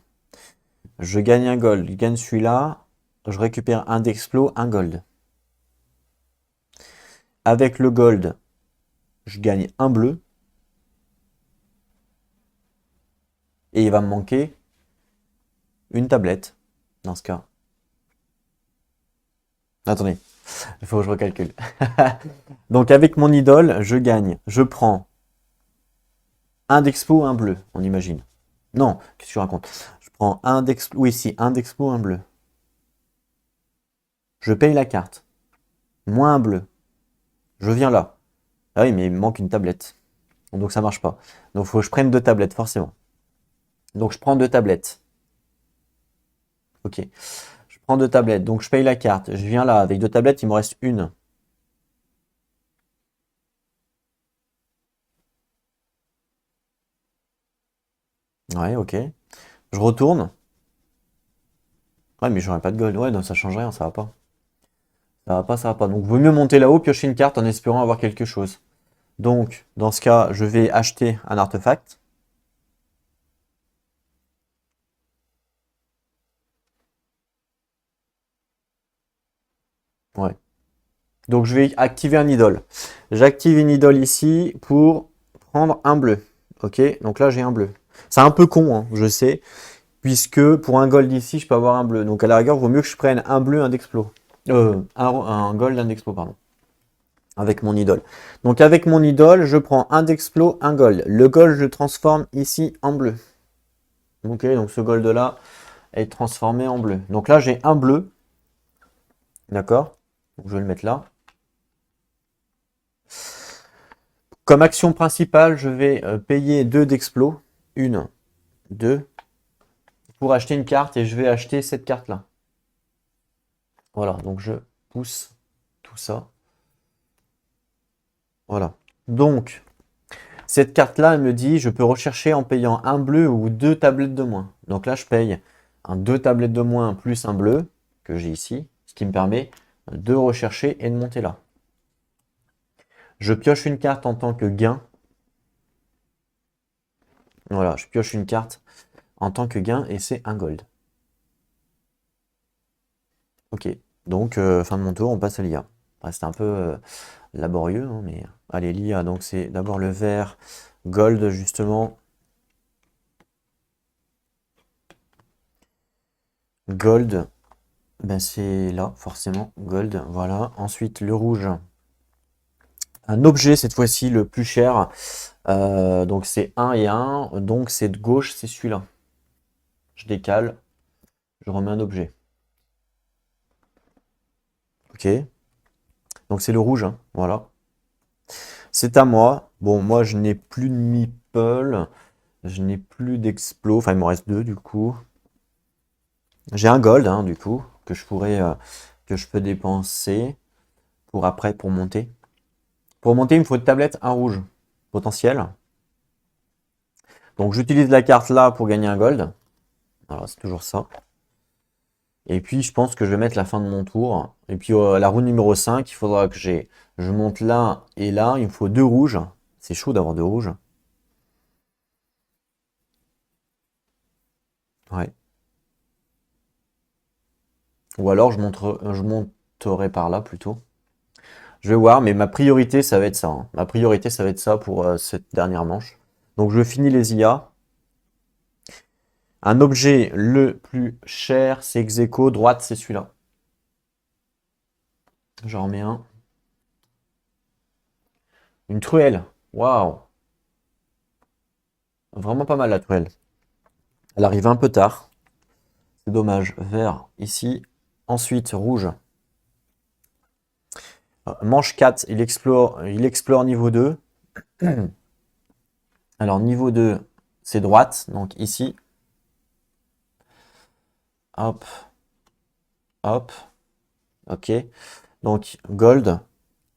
Je gagne un gold. Je gagne celui-là. Je récupère un d'explos, un gold. Avec le gold, je gagne un bleu. Et il va me manquer une tablette dans ce cas. Attendez, il faut que je recalcule. Donc avec mon idole, je gagne. Je prends un d'expo, un bleu, on imagine. Non, qu'est-ce que je raconte? Je prends un d'expo, oui, si, un d'expo, un bleu. Je paye la carte. Moins un bleu. Je viens là. Ah oui, mais il me manque une tablette. Donc ça marche pas. Donc il faut que je prenne deux tablettes, forcément. Donc je prends deux tablettes. Ok. Je prends deux tablettes. Donc je paye la carte. Je viens là. Avec deux tablettes, il me reste une. Ouais, ok. Je retourne. Ouais, mais j'aurais pas de gold. Ouais, non, ça change rien, ça va pas. Ça va pas, ça va pas. Donc vaut mieux monter là-haut, piocher une carte en espérant avoir quelque chose. Donc, dans ce cas, je vais acheter un artefact. Ouais. Donc je vais activer un idole. J'active une idole ici pour prendre un bleu. Ok, donc là j'ai un bleu. C'est un peu con, hein, je sais, puisque pour un gold ici, je peux avoir un bleu. Donc à la rigueur, il vaut mieux que je prenne un bleu, un d'explo. Un gold, un d'explo, pardon. Avec mon idole. Donc avec mon idole, je prends un d'explo, un gold. Le gold, je le transforme ici en bleu. Ok, donc ce gold là est transformé en bleu. Donc là j'ai un bleu. D'accord. Donc je vais le mettre là. comme action principale, je vais payer 2 d'explos. 1, 2. Pour acheter une carte et je vais acheter cette carte-là. Voilà, donc je pousse tout ça. Voilà. Donc, cette carte-là, elle me dit, je peux rechercher en payant un bleu ou 2 tablettes de moins. Donc là, je paye un 2 tablettes de moins plus un bleu, que j'ai ici, ce qui me permet de rechercher et de monter là. Je pioche une carte en tant que gain. Voilà, je pioche une carte en tant que gain et c'est un gold. Ok, donc fin de mon tour, on passe à l'IA. C'était un peu laborieux, hein, mais allez, l'IA, donc c'est d'abord le vert, gold justement. Gold, ben c'est là, forcément, gold, voilà. Ensuite, le rouge, un objet cette fois-ci le plus cher. Donc c'est 1 et 1, donc c'est de gauche, c'est celui-là. Je décale, je remets un objet. Ok, donc c'est le rouge, hein, voilà. C'est à moi. Bon, moi je n'ai plus de meeple, je n'ai plus d'explos, enfin il me reste 2 du coup. J'ai un gold, hein, du coup, que je pourrais, que je peux dépenser pour après, pour monter. Pour monter, il me faut une tablette, un rouge potentiel. Donc j'utilise la carte là pour gagner un gold. Voilà, c'est toujours ça. Et puis je pense que je vais mettre la fin de mon tour. Et puis la roue numéro 5, il faudra que je monte là et là. Il me faut 2 rouges. C'est chaud d'avoir 2 rouges. Ouais. Ou alors je monterai par là plutôt. Je vais voir, mais ma priorité, ça va être ça, hein. Ma priorité, ça va être ça pour cette dernière manche. Donc je finis les IA. Un objet le plus cher, c'est ex aequo. Droite, c'est celui-là. J'en remets un. Une truelle. Waouh. Vraiment pas mal la truelle. Elle arrive un peu tard. C'est dommage. Vert ici. Ensuite, rouge. Manche 4, il explore niveau 2. Alors, niveau 2, c'est droite. Donc ici. Hop. Hop. Ok. Donc, gold.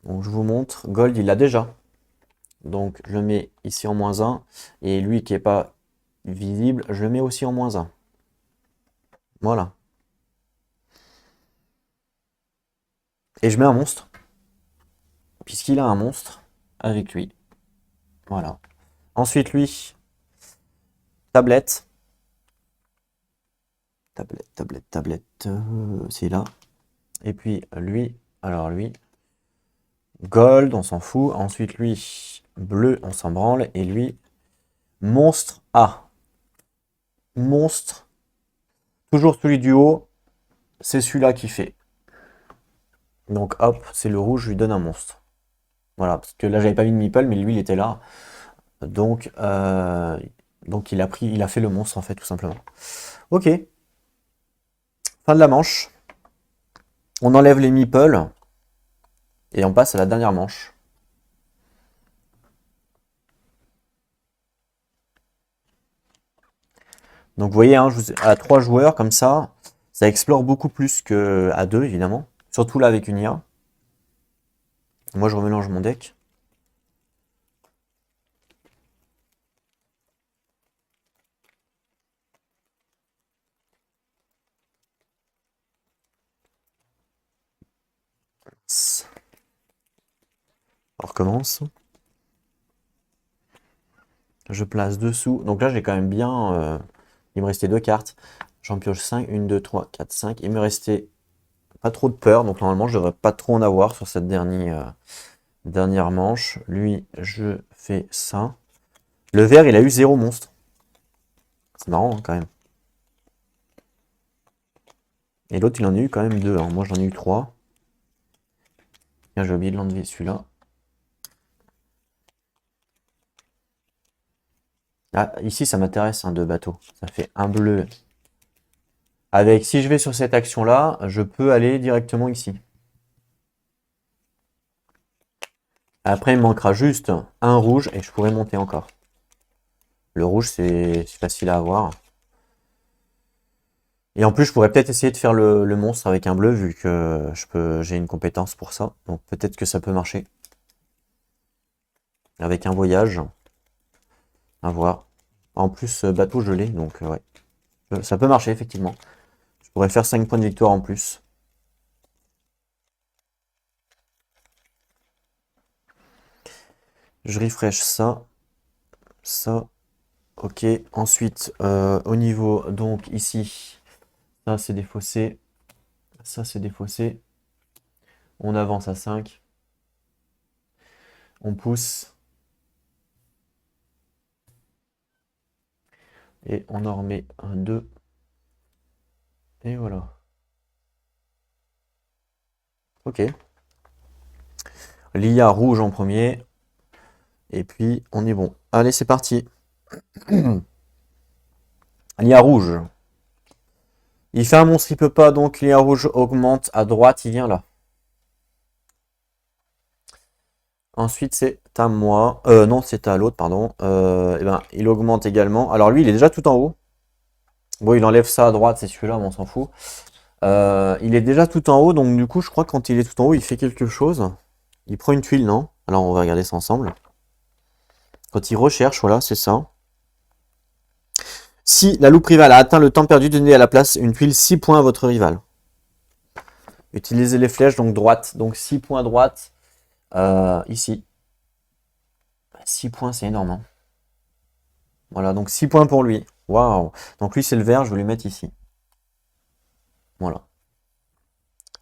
Donc, je vous montre. Gold, il l'a déjà. Donc, je le mets ici en -1. Et lui qui n'est pas visible, je le mets aussi en -1. Voilà. Et je mets un monstre. Puisqu'il a un monstre avec lui. Voilà. Ensuite, lui, tablette. Tablette, tablette, tablette. C'est là. Et puis, lui, alors lui, gold, on s'en fout. Ensuite, lui, bleu, on s'en branle. Et lui, monstre A. Monstre. Toujours celui du haut. C'est celui-là qui fait. Donc, hop, c'est le rouge, je lui donne un monstre. Voilà, parce que là, j'avais pas mis de meeple, mais lui, il était là. Donc, il a fait le monstre, en fait, tout simplement. Ok. Fin de la manche. On enlève les meeples. Et on passe à la dernière manche. Donc vous voyez, hein, à 3 joueurs comme ça explore beaucoup plus qu'à 2 évidemment. Surtout là avec une IA. Moi je remélange mon deck. On recommence. Je place dessous. Donc là j'ai quand même bien... il me restait 2 cartes. J'en pioche 5. 1, 2, 3, 4, 5. Il me restait pas trop de peur. Donc normalement je devrais pas trop en avoir sur cette dernière manche. Lui, je fais ça. Le vert, il a eu 0 monstre. C'est marrant hein, quand même. Et l'autre, il en a eu quand même 2. Hein. Moi, j'en ai eu 3. J'ai oublié de l'enlever celui-là. Ah, ici, ça m'intéresse, hein, 2 bateaux. Ça fait un bleu. Avec, si je vais sur cette action-là, je peux aller directement ici. Après, il me manquera juste un rouge et je pourrais monter encore. Le rouge, c'est facile à avoir. Et en plus, je pourrais peut-être essayer de faire le monstre avec un bleu, vu que j'ai une compétence pour ça. Donc peut-être que ça peut marcher. Avec un voyage. À voir. En plus, bateau, je l'ai, donc ouais. Ça peut marcher, effectivement. Je pourrais faire 5 points de victoire en plus. Je refresh ça. Ça. Ok. Ensuite, au niveau, donc ici, ça c'est des fossés. Ça c'est des fossés. On avance à 5. On pousse. Et on en remet un 2. Et voilà. Ok. L'IA rouge en premier. Et puis, on est bon. Allez, c'est parti. L'IA rouge. Il fait un monstre, il peut pas, donc l'IA rouge augmente à droite, il vient là. Ensuite, c'est à moi. Non, c'est à l'autre, pardon. Eh ben, il augmente également. Alors lui, il est déjà tout en haut. Bon, il enlève ça à droite, c'est celui-là, mais on s'en fout. Il est déjà tout en haut, donc du coup, je crois que quand il est tout en haut, il fait quelque chose. Il prend une tuile, non? Alors, on va regarder ça ensemble. Quand il recherche, voilà, c'est ça. Si la loupe rivale a atteint le temps perdu, donnez à la place une tuile 6 points à votre rival. Utilisez les flèches, donc droite. Donc 6 points à droite. Ici. 6 points, c'est énorme. Hein. Voilà, donc 6 points pour lui. Waouh. Donc lui, c'est le vert, je vais lui mettre ici. Voilà.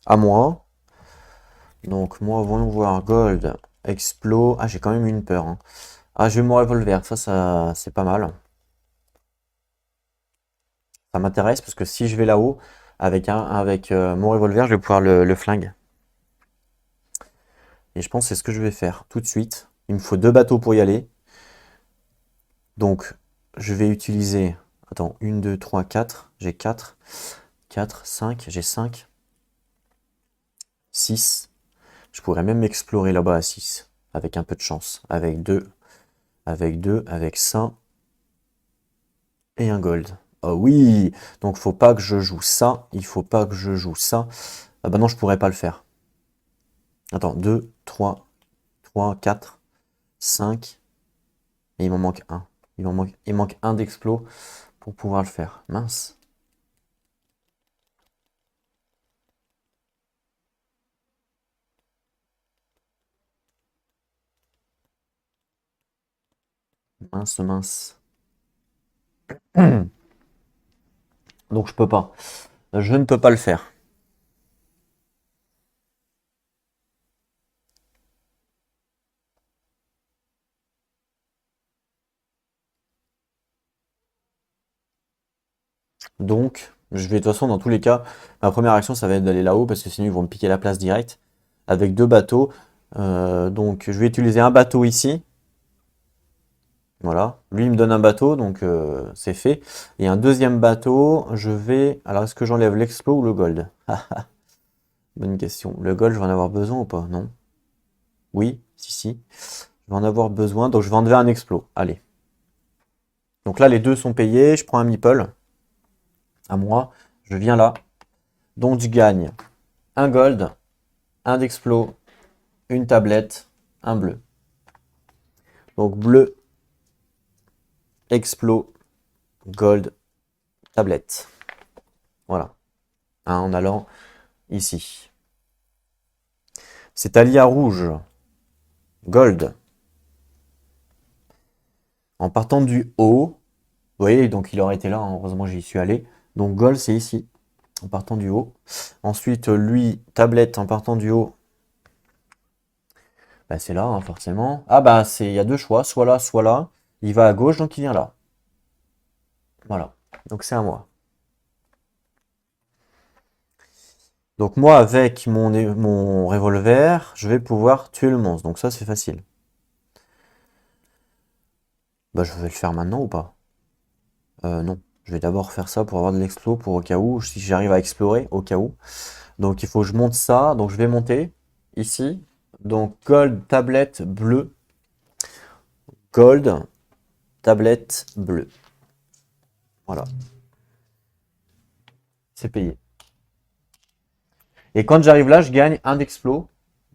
À moi. Donc moi, voyons voir. Gold. Explo. Ah, j'ai quand même une peur. Hein. Ah, j'ai mon revolver. Ça c'est pas mal. Ça m'intéresse parce que si je vais là-haut, avec mon revolver, je vais pouvoir le flingue. Et je pense que c'est ce que je vais faire tout de suite. Il me faut 2 bateaux pour y aller. Donc, je vais utiliser... Attends, 1, 2, 3, 4. J'ai 4. 4, 5. J'ai 5. 6. Je pourrais même explorer là-bas à 6. Avec un peu de chance. Avec 2. Avec 2. Avec ça. Et un gold. Oh oui! Donc, faut pas que je joue ça. Il faut pas que je joue ça. Ah bah non, je pourrais pas le faire. Attends, 2, 3, 4, 5. Et il m'en manque un. Il manque un d'explos pour pouvoir le faire. Mince. Mince, mince. Donc je peux pas. Je ne peux pas le faire. Donc, je vais de toute façon, dans tous les cas, ma première action, ça va être d'aller là-haut, parce que sinon ils vont me piquer la place directe, avec 2 bateaux. Donc je vais utiliser un bateau ici. Voilà. Lui, il me donne un bateau, donc c'est fait. Et un deuxième bateau, je vais... Alors, est-ce que j'enlève l'explo ou le gold? Bonne question. Le gold, je vais en avoir besoin ou pas? Non. Oui, si. Je vais en avoir besoin, donc je vais enlever un explo. Allez. Donc là, les deux sont payés. Je prends un meeple. À moi. Je viens là. Donc je gagne un gold, un d'explo, une tablette, un bleu. Donc bleu, explo, gold, tablette. Voilà. En allant ici. C'est Alia rouge. Gold. En partant du haut. Vous voyez, donc il aurait été là. Hein, heureusement, j'y suis allé. Donc gold, c'est ici. En partant du haut. Ensuite, lui, tablette en partant du haut. Bah, c'est là, hein, forcément. Ah bah, il y a 2 choix. Soit là, soit là. Il va à gauche, donc il vient là. Voilà. Donc c'est à moi. Donc moi, avec mon revolver, je vais pouvoir tuer le monstre. Donc ça, c'est facile. Bah, je vais le faire maintenant ou pas? Non. Je vais d'abord faire ça pour avoir de l'explo, pour au cas où, si j'arrive à explorer, au cas où. Donc il faut que je monte ça. Donc je vais monter ici. Donc gold, tablette bleue. Gold, tablette bleue. Voilà. C'est payé. Et quand j'arrive là, je gagne un d'explo.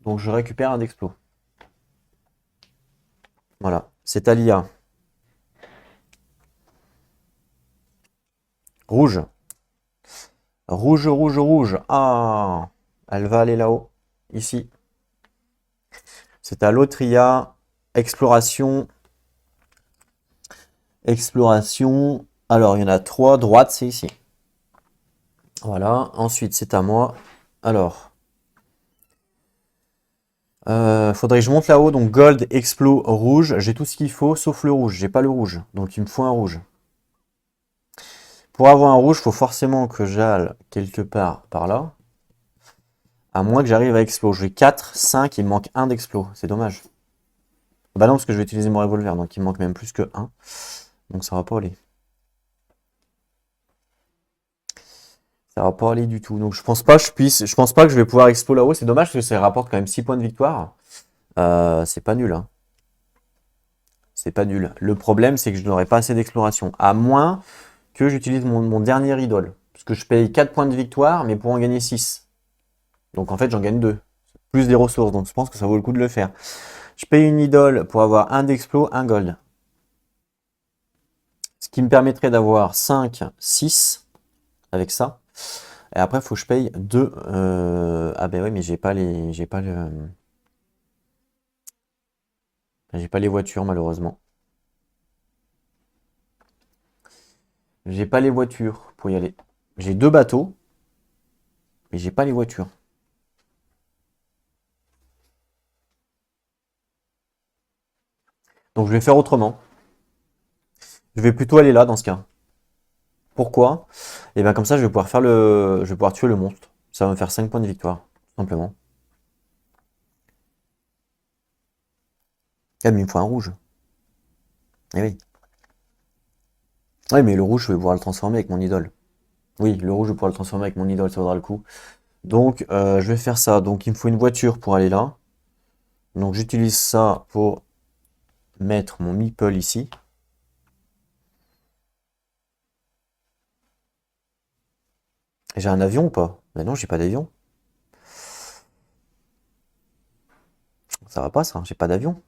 Donc je récupère un d'explo. Voilà. C'est à l'IA. Rouge. Rouge, rouge, rouge. Ah, elle va aller là-haut. Ici. C'est à l'autre IA. Exploration. Exploration. Alors, il y en a 3. Droite, c'est ici. Voilà. Ensuite, c'est à moi. Alors. Faudrait que je monte là-haut. Donc, gold, explo, rouge. J'ai tout ce qu'il faut, sauf le rouge. J'ai pas le rouge. Donc, il me faut un rouge. Pour avoir un rouge, il faut forcément que j'aille quelque part par là. À moins que j'arrive à explo. J'ai 4, 5, il me manque un d'explo. C'est dommage. Bah non, parce que je vais utiliser mon revolver, donc il me manque même plus que 1. Donc ça va pas aller. Ça va pas aller du tout. Donc je pense pas que je pense pas que je vais pouvoir expo là-haut. C'est dommage parce que ça rapporte quand même 6 points de victoire. C'est pas nul, hein. C'est pas nul. Le problème, c'est que je n'aurai pas assez d'exploration. À moins que j'utilise mon dernier idole. Parce que je paye 4 points de victoire, mais pour en gagner 6. Donc en fait, j'en gagne 2. Plus des ressources. Donc je pense que ça vaut le coup de le faire. Je paye une idole pour avoir un d'explo, un gold. Ce qui me permettrait d'avoir 5, 6 avec ça. Et après, il faut que je paye 2. Ah ben oui, mais j'ai pas les. J'ai pas les voitures, malheureusement. J'ai pas les voitures pour y aller. J'ai 2 bateaux, mais j'ai pas les voitures. Donc je vais faire autrement. Je vais plutôt aller là dans ce cas. Pourquoi? Et bien comme ça, je vais pouvoir faire le. Je vais pouvoir tuer le monstre. Ça va me faire 5 points de victoire, tout simplement. Ah mais il me faut un rouge. Eh oui. Oui, mais le rouge, je vais pouvoir le transformer avec mon idole. Oui, le rouge, je vais pouvoir le transformer avec mon idole, ça vaudra le coup. Donc, je vais faire ça. Donc, il me faut une voiture pour aller là. Donc, j'utilise ça pour mettre mon meeple ici. J'ai un avion ou pas? Ben non, j'ai pas d'avion. Ça va pas ça, j'ai pas d'avion.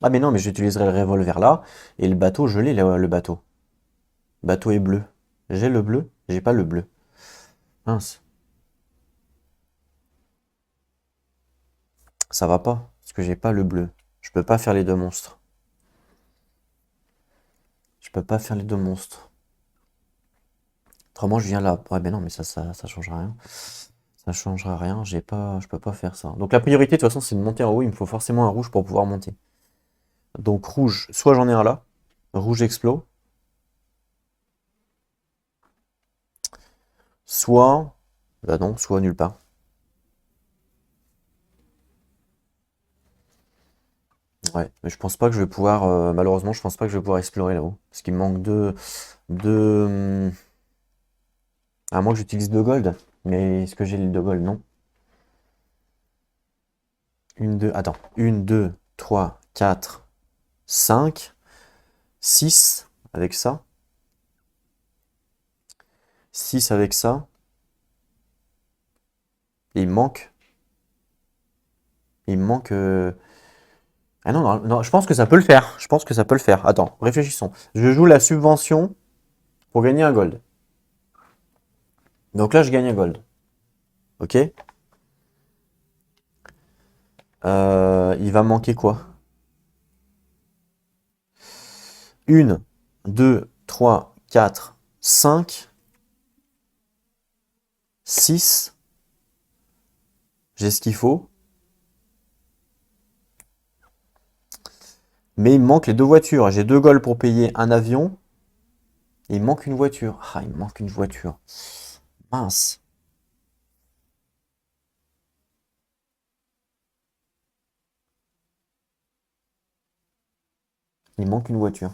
Ah mais non, mais j'utiliserai le revolver là. Et le bateau, je l'ai le bateau. Le bateau est bleu. J'ai le bleu? J'ai pas le bleu. Mince, ça va pas. Parce que j'ai pas le bleu. Je peux pas faire les deux monstres. Je peux pas faire les deux monstres. Autrement, je viens là. Ouais, mais non, mais ça changera rien. Ça changera rien. J'ai pas, je peux pas faire ça. Donc la priorité, de toute façon, c'est de monter en haut. Il me faut forcément un rouge pour pouvoir monter. Donc rouge, soit j'en ai un là. Rouge explo. Soit, bah non, soit nulle part. Ouais, mais je pense pas que je vais pouvoir, malheureusement, je pense pas que je vais pouvoir explorer là-haut. Parce qu'il me manque de, à moins que j'utilise 2 gold. Mais est-ce que j'ai les 2 gold? Non. Une, deux, attends. Une, 2, 3, 4, 5, 6 avec ça. 6 avec ça. Et il me manque. Ah non, non, non, je pense que ça peut le faire. Je pense que ça peut le faire. Attends, réfléchissons. Je joue la subvention pour gagner un gold. Donc là, je gagne un gold. Ok? Il va manquer quoi? Une, 2, 3, 4, 5, 6. J'ai ce qu'il faut. Mais il me manque les 2 voitures. J'ai 2 golds pour payer un avion. Et il me manque une voiture. Ah, il me manque une voiture. Mince. Il me manque une voiture.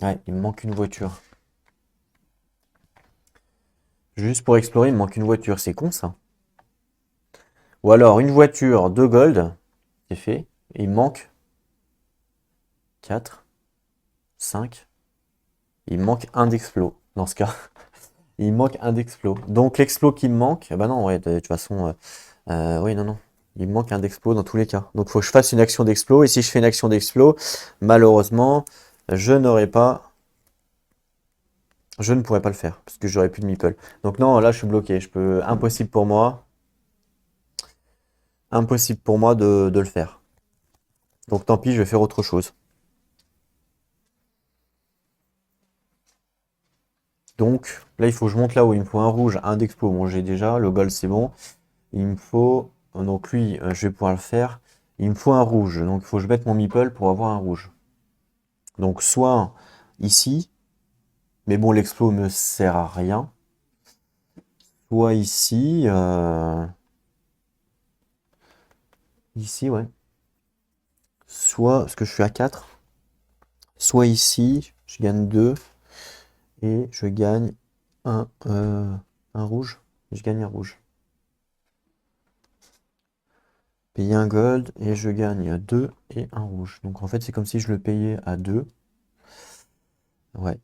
Ouais, il me manque une voiture. Juste pour explorer, il me manque une voiture. C'est con ça. Ou alors une voiture, 2 gold. C'est fait. Et il me manque 4, 5. Il me manque un d'explo dans ce cas. Il me manque un d'explo. Donc l'explo qui me manque, bah non, ouais, de toute façon, oui, non, non. Il me manque un d'explo dans tous les cas. Donc il faut que je fasse une action d'explo. Et si je fais une action d'explo, malheureusement, je n'aurai pas. Je ne pourrais pas le faire parce que j'aurais plus de meeple. Donc non, là je suis bloqué. Je peux. Impossible pour moi. Impossible pour moi de le faire. Donc tant pis, je vais faire autre chose. Donc là, il faut que je monte là-haut. Il me faut un rouge, un d'explo. Bon, j'ai déjà. Le gold, c'est bon. Il me faut. Donc lui, je vais pouvoir le faire. Il me faut un rouge. Donc il faut que je mette mon meeple pour avoir un rouge. Donc soit ici. Mais bon, l'explo me sert à rien. Soit ici. Ici, ouais. Soit, parce que je suis à 4. Soit ici, je gagne 2. Et je gagne un rouge. Je gagne un rouge. Payer un gold et je gagne 2 et un rouge. Donc en fait, c'est comme si je le payais à 2. Ouais.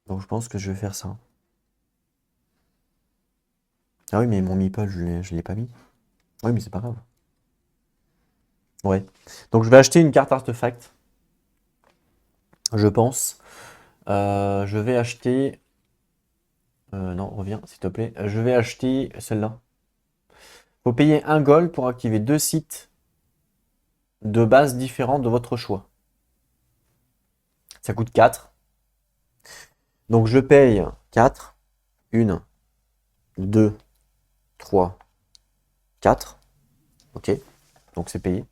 Donc je pense que je vais faire ça. Ah oui, mais mon meeple, je l'ai pas mis. Oui, mais c'est pas grave. Ouais. Donc je vais acheter une carte artefact. Je pense. Je vais acheter. Non, reviens, s'il te plaît. Je vais acheter celle-là. Faut payer un gold pour activer 2 sites de base différents de votre choix. Ça coûte 4. Donc je paye 4. 1, 2, 3, 4. Ok. Donc c'est payé.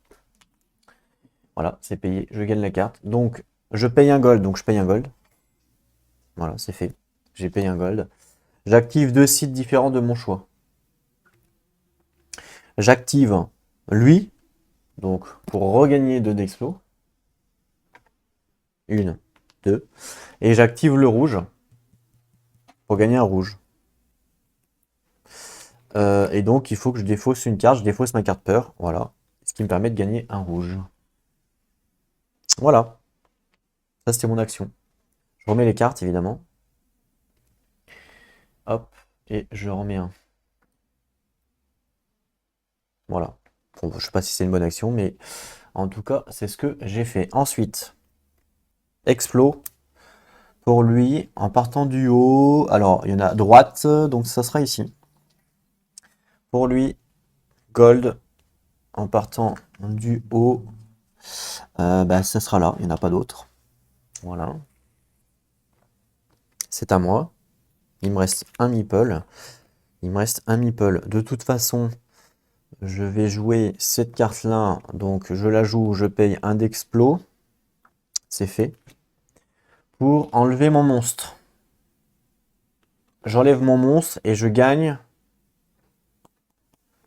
Voilà, c'est payé. Je gagne la carte. Donc je paye un gold. Donc je paye un gold. Voilà, c'est fait. J'ai payé un gold. J'active 2 sites différents de mon choix. J'active lui. Donc pour regagner 2 d'explo. 1, 2. Et j'active le rouge. Pour gagner un rouge. Et donc il faut que je défausse une carte. Je défausse ma carte peur. Voilà. Ce qui me permet de gagner un rouge. Voilà. Ça c'était mon action. Je remets les cartes évidemment. Hop. Et je remets un. Voilà. Bon, je sais pas si c'est une bonne action, mais en tout cas, c'est ce que j'ai fait. Ensuite, explo. Pour lui, en partant du haut. Alors, il y en a à droite, donc ça sera ici. Pour lui, gold. En partant du haut, bah, ça sera là. Il n'y en a pas d'autre. Voilà. C'est à moi. Il me reste un meeple. Il me reste un meeple. De toute façon, je vais jouer cette carte-là. Donc, je la joue, je paye un d'explo. C'est fait. Pour enlever mon monstre. J'enlève mon monstre et je gagne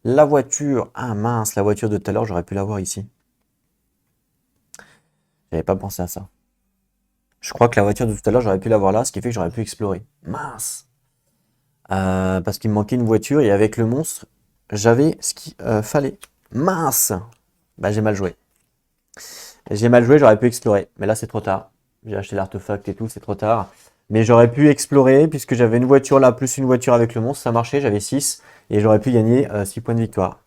la voiture. Ah mince, la voiture de tout à l'heure, j'aurais pu l'avoir ici. J'avais pas pensé à ça. Je crois que la voiture de tout à l'heure, j'aurais pu l'avoir là, ce qui fait que j'aurais pu explorer. Mince. Parce qu'il me manquait une voiture et avec le monstre, j'avais ce qu'il fallait. Mince. Bah j'ai mal joué. J'ai mal joué, j'aurais pu explorer. Mais là, c'est trop tard. J'ai acheté l'artefact et tout, c'est trop tard. Mais j'aurais pu explorer puisque j'avais une voiture là, plus une voiture avec le monstre. Ça marchait, j'avais 6. Et j'aurais pu gagner 6 points de victoire.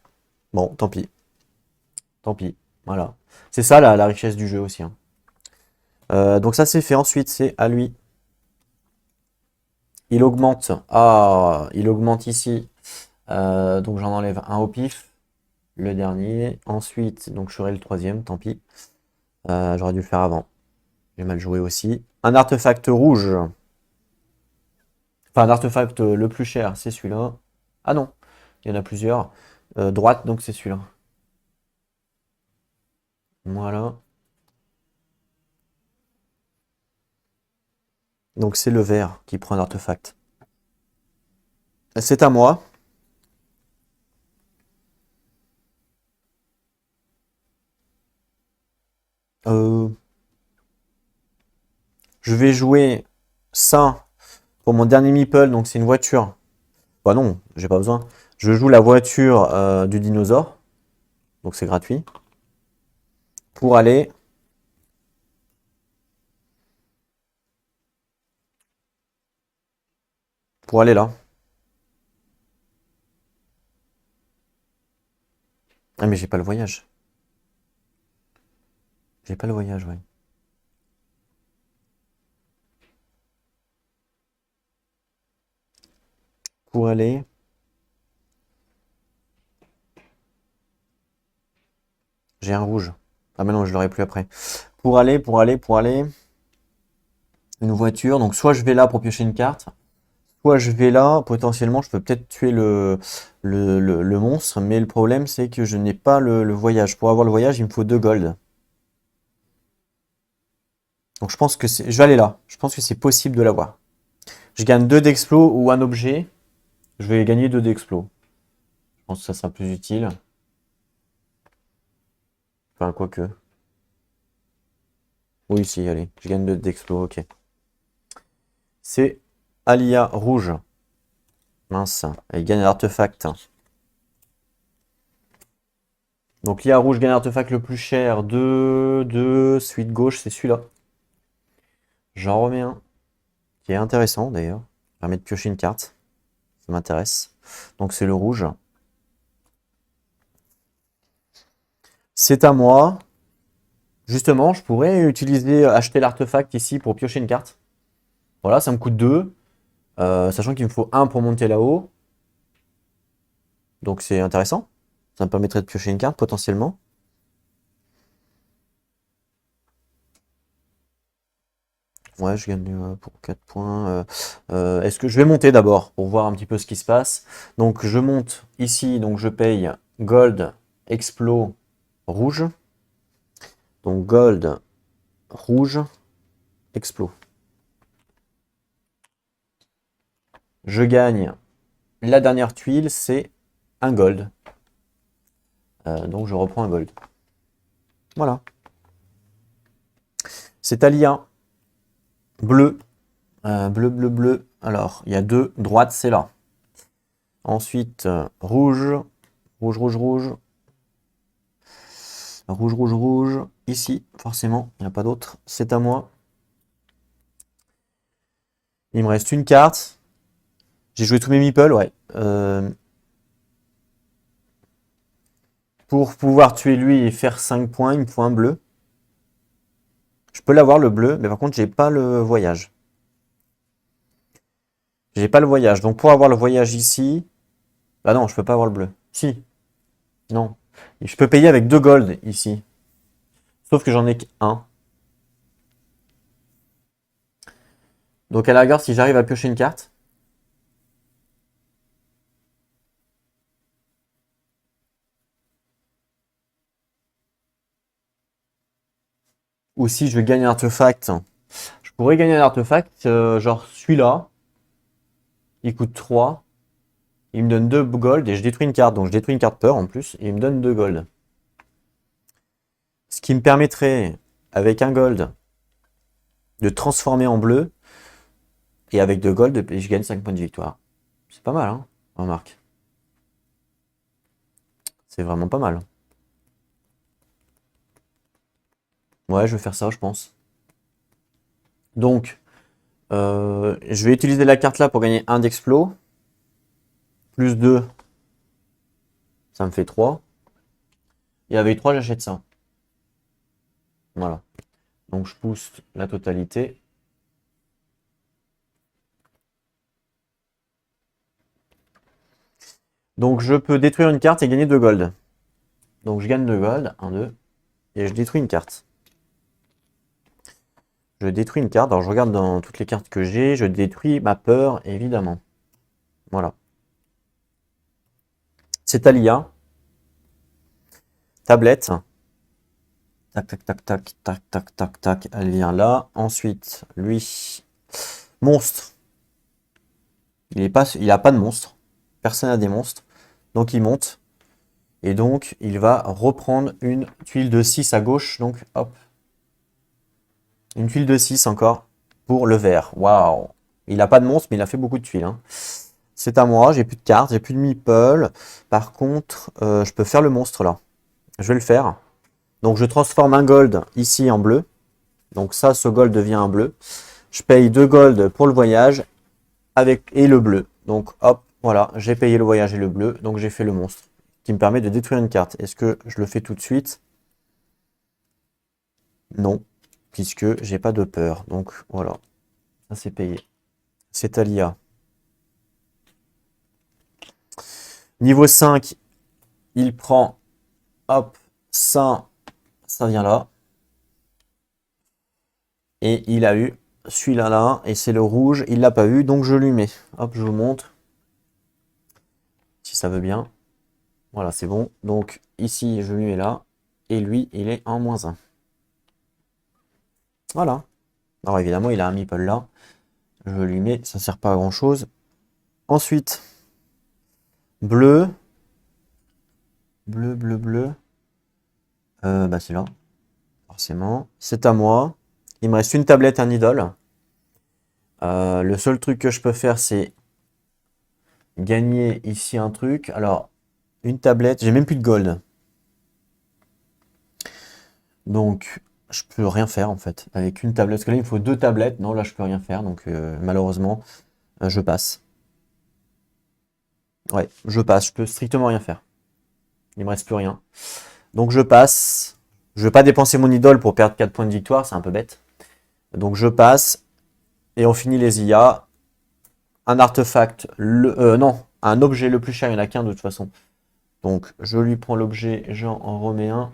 Bon, tant pis. Tant pis. Voilà. C'est ça la richesse du jeu aussi, hein. Donc ça c'est fait. Ensuite, c'est à lui. Il augmente. Ah, il augmente ici. Donc j'en enlève un au pif. Le dernier. Ensuite, donc je ferai le troisième, tant pis. J'aurais dû le faire avant. J'ai mal joué aussi. Un artefact rouge. Enfin, un artefact le plus cher, c'est celui-là. Ah non, il y en a plusieurs. Droite, donc c'est celui-là. Voilà. Donc c'est le vert qui prend un artefact. C'est à moi. Euh, je vais jouer ça pour mon dernier meeple, donc c'est une voiture. Bah non, j'ai pas besoin. Je joue la voiture du dinosaure, donc c'est gratuit. Pour aller là. Ah mais j'ai pas le voyage. J'ai pas le voyage, ouais. Pour aller. J'ai un rouge. Ah mais non, je l'aurai plus après. Pour aller. Une voiture. Donc soit je vais là pour piocher une carte. Soit je vais là, potentiellement, je peux peut-être tuer le monstre. Mais le problème, c'est que je n'ai pas le voyage. Pour avoir le voyage, il me faut 2 gold. Donc je pense que je vais aller là. Je pense que c'est possible de l'avoir. Je gagne 2 d'explos ou un objet. Je vais gagner 2 d'explos. Je pense que ça sera plus utile. Enfin, quoique. Oui, si, allez. Je gagne 2 d'explos, ok. C'est Alia rouge. Mince. Elle gagne l'artefact. Donc l'IA rouge gagne l'artefact le plus cher. 2, suite gauche, c'est celui-là. J'en remets un. Qui est intéressant d'ailleurs. Ça permet de piocher une carte. Ça m'intéresse. Donc c'est le rouge. C'est à moi. Justement, je pourrais acheter l'artefact ici pour piocher une carte. Voilà, ça me coûte 2. Sachant qu'il me faut 1 pour monter là-haut. Donc c'est intéressant. Ça me permettrait de piocher une carte potentiellement. Ouais, je gagne pour 4 points. Est-ce que je vais monter d'abord pour voir un petit peu ce qui se passe. Donc je monte ici, donc je paye gold, explo, rouge. Donc gold, rouge, explo. Je gagne la dernière tuile, c'est un gold. Donc je reprends un gold. Voilà. C'est Alia. Bleu. Bleu, bleu, bleu. Alors, il y a 2. Droite, c'est là. Ensuite, rouge. Rouge, rouge, rouge. Rouge, rouge, rouge. Ici, forcément, il n'y a pas d'autre. C'est à moi. Il me reste une carte. J'ai joué tous mes meeples, ouais. Pour pouvoir tuer lui et faire 5 points, il me faut un bleu. Je peux l'avoir le bleu, mais par contre, j'ai pas le voyage. J'ai pas le voyage. Donc pour avoir le voyage ici. Bah non, je peux pas avoir le bleu. Si. Non. Et je peux payer avec 2 gold ici. Sauf que j'en ai qu'un. Donc à la rigueur, si j'arrive à piocher une carte. Ou si je gagne un artefact. Je pourrais gagner un artefact, genre celui-là. Il coûte 3. Il me donne 2 gold et je détruis une carte. Donc je détruis une carte peur en plus. Et il me donne 2 gold. Ce qui me permettrait, avec un gold, de transformer en bleu. Et avec 2 gold, je gagne 5 points de victoire. C'est pas mal, hein, remarque. C'est vraiment pas mal. Ouais, je vais faire ça, je pense. Donc, je vais utiliser la carte là pour gagner 1 d'explos. Plus 2, ça me fait 3. Et avec 3, j'achète ça. Voilà. Donc je pousse la totalité. Donc je peux détruire une carte et gagner 2 gold. Donc je gagne 2 gold, 1, 2. Et je détruis une carte. Je détruis une carte. Alors je regarde dans toutes les cartes que j'ai. Je détruis ma peur, évidemment. Voilà. C'est Alia. Tablette. Tac, tac, tac, tac, tac, tac, tac, tac. Elle vient là. Ensuite, lui. Monstre. Il a pas de monstre. Personne n'a des monstres. Donc il monte. Et donc il va reprendre une tuile de 6 à gauche. Donc hop. Une tuile de 6 encore pour le vert. Waouh. Il n'a pas de monstre, mais il a fait beaucoup de tuiles, hein. C'est à moi, j'ai plus de cartes, j'ai plus de meeple. Par contre, je peux faire le monstre là. Je vais le faire. Donc je transforme un gold ici en bleu. Donc ça, ce gold devient un bleu. Je paye 2 gold pour le voyage et le bleu. Donc hop, voilà, j'ai payé le voyage et le bleu. Donc j'ai fait le monstre qui me permet de détruire une carte. Est-ce que je le fais tout de suite? Non, puisque j'ai pas de peur. Donc voilà, ça c'est payé. C'est à l'IA. Niveau 5, il prend, hop, ça vient là. Et il a eu celui-là là, et c'est le rouge, il l'a pas eu, donc je lui mets. Hop, je vous montre. Si ça veut bien. Voilà, c'est bon. Donc ici, je lui mets là, et lui, il est en -1. Voilà. Alors évidemment, il a un meeple là. Je lui mets, ça sert pas à grand chose. Ensuite, bleu. Bleu, bleu, bleu. Bah c'est là. Forcément. C'est à moi. Il me reste une tablette, un idole. Le seul truc que je peux faire, c'est gagner ici un truc. Alors, une tablette. J'ai même plus de gold. Donc, je peux rien faire en fait. Avec une tablette. Parce que là, il me faut 2 tablettes. Non, là, je peux rien faire. Donc, malheureusement, je passe. Ouais, je passe. Je peux strictement rien faire. Il me reste plus rien. Donc, je passe. Je vais pas dépenser mon idole pour perdre 4 points de victoire. C'est un peu bête. Donc, je passe. Et on finit les IA. Un artefact. Non, un objet le plus cher. Il n'y en a qu'un de toute façon. Donc, je lui prends l'objet. J'en remets un.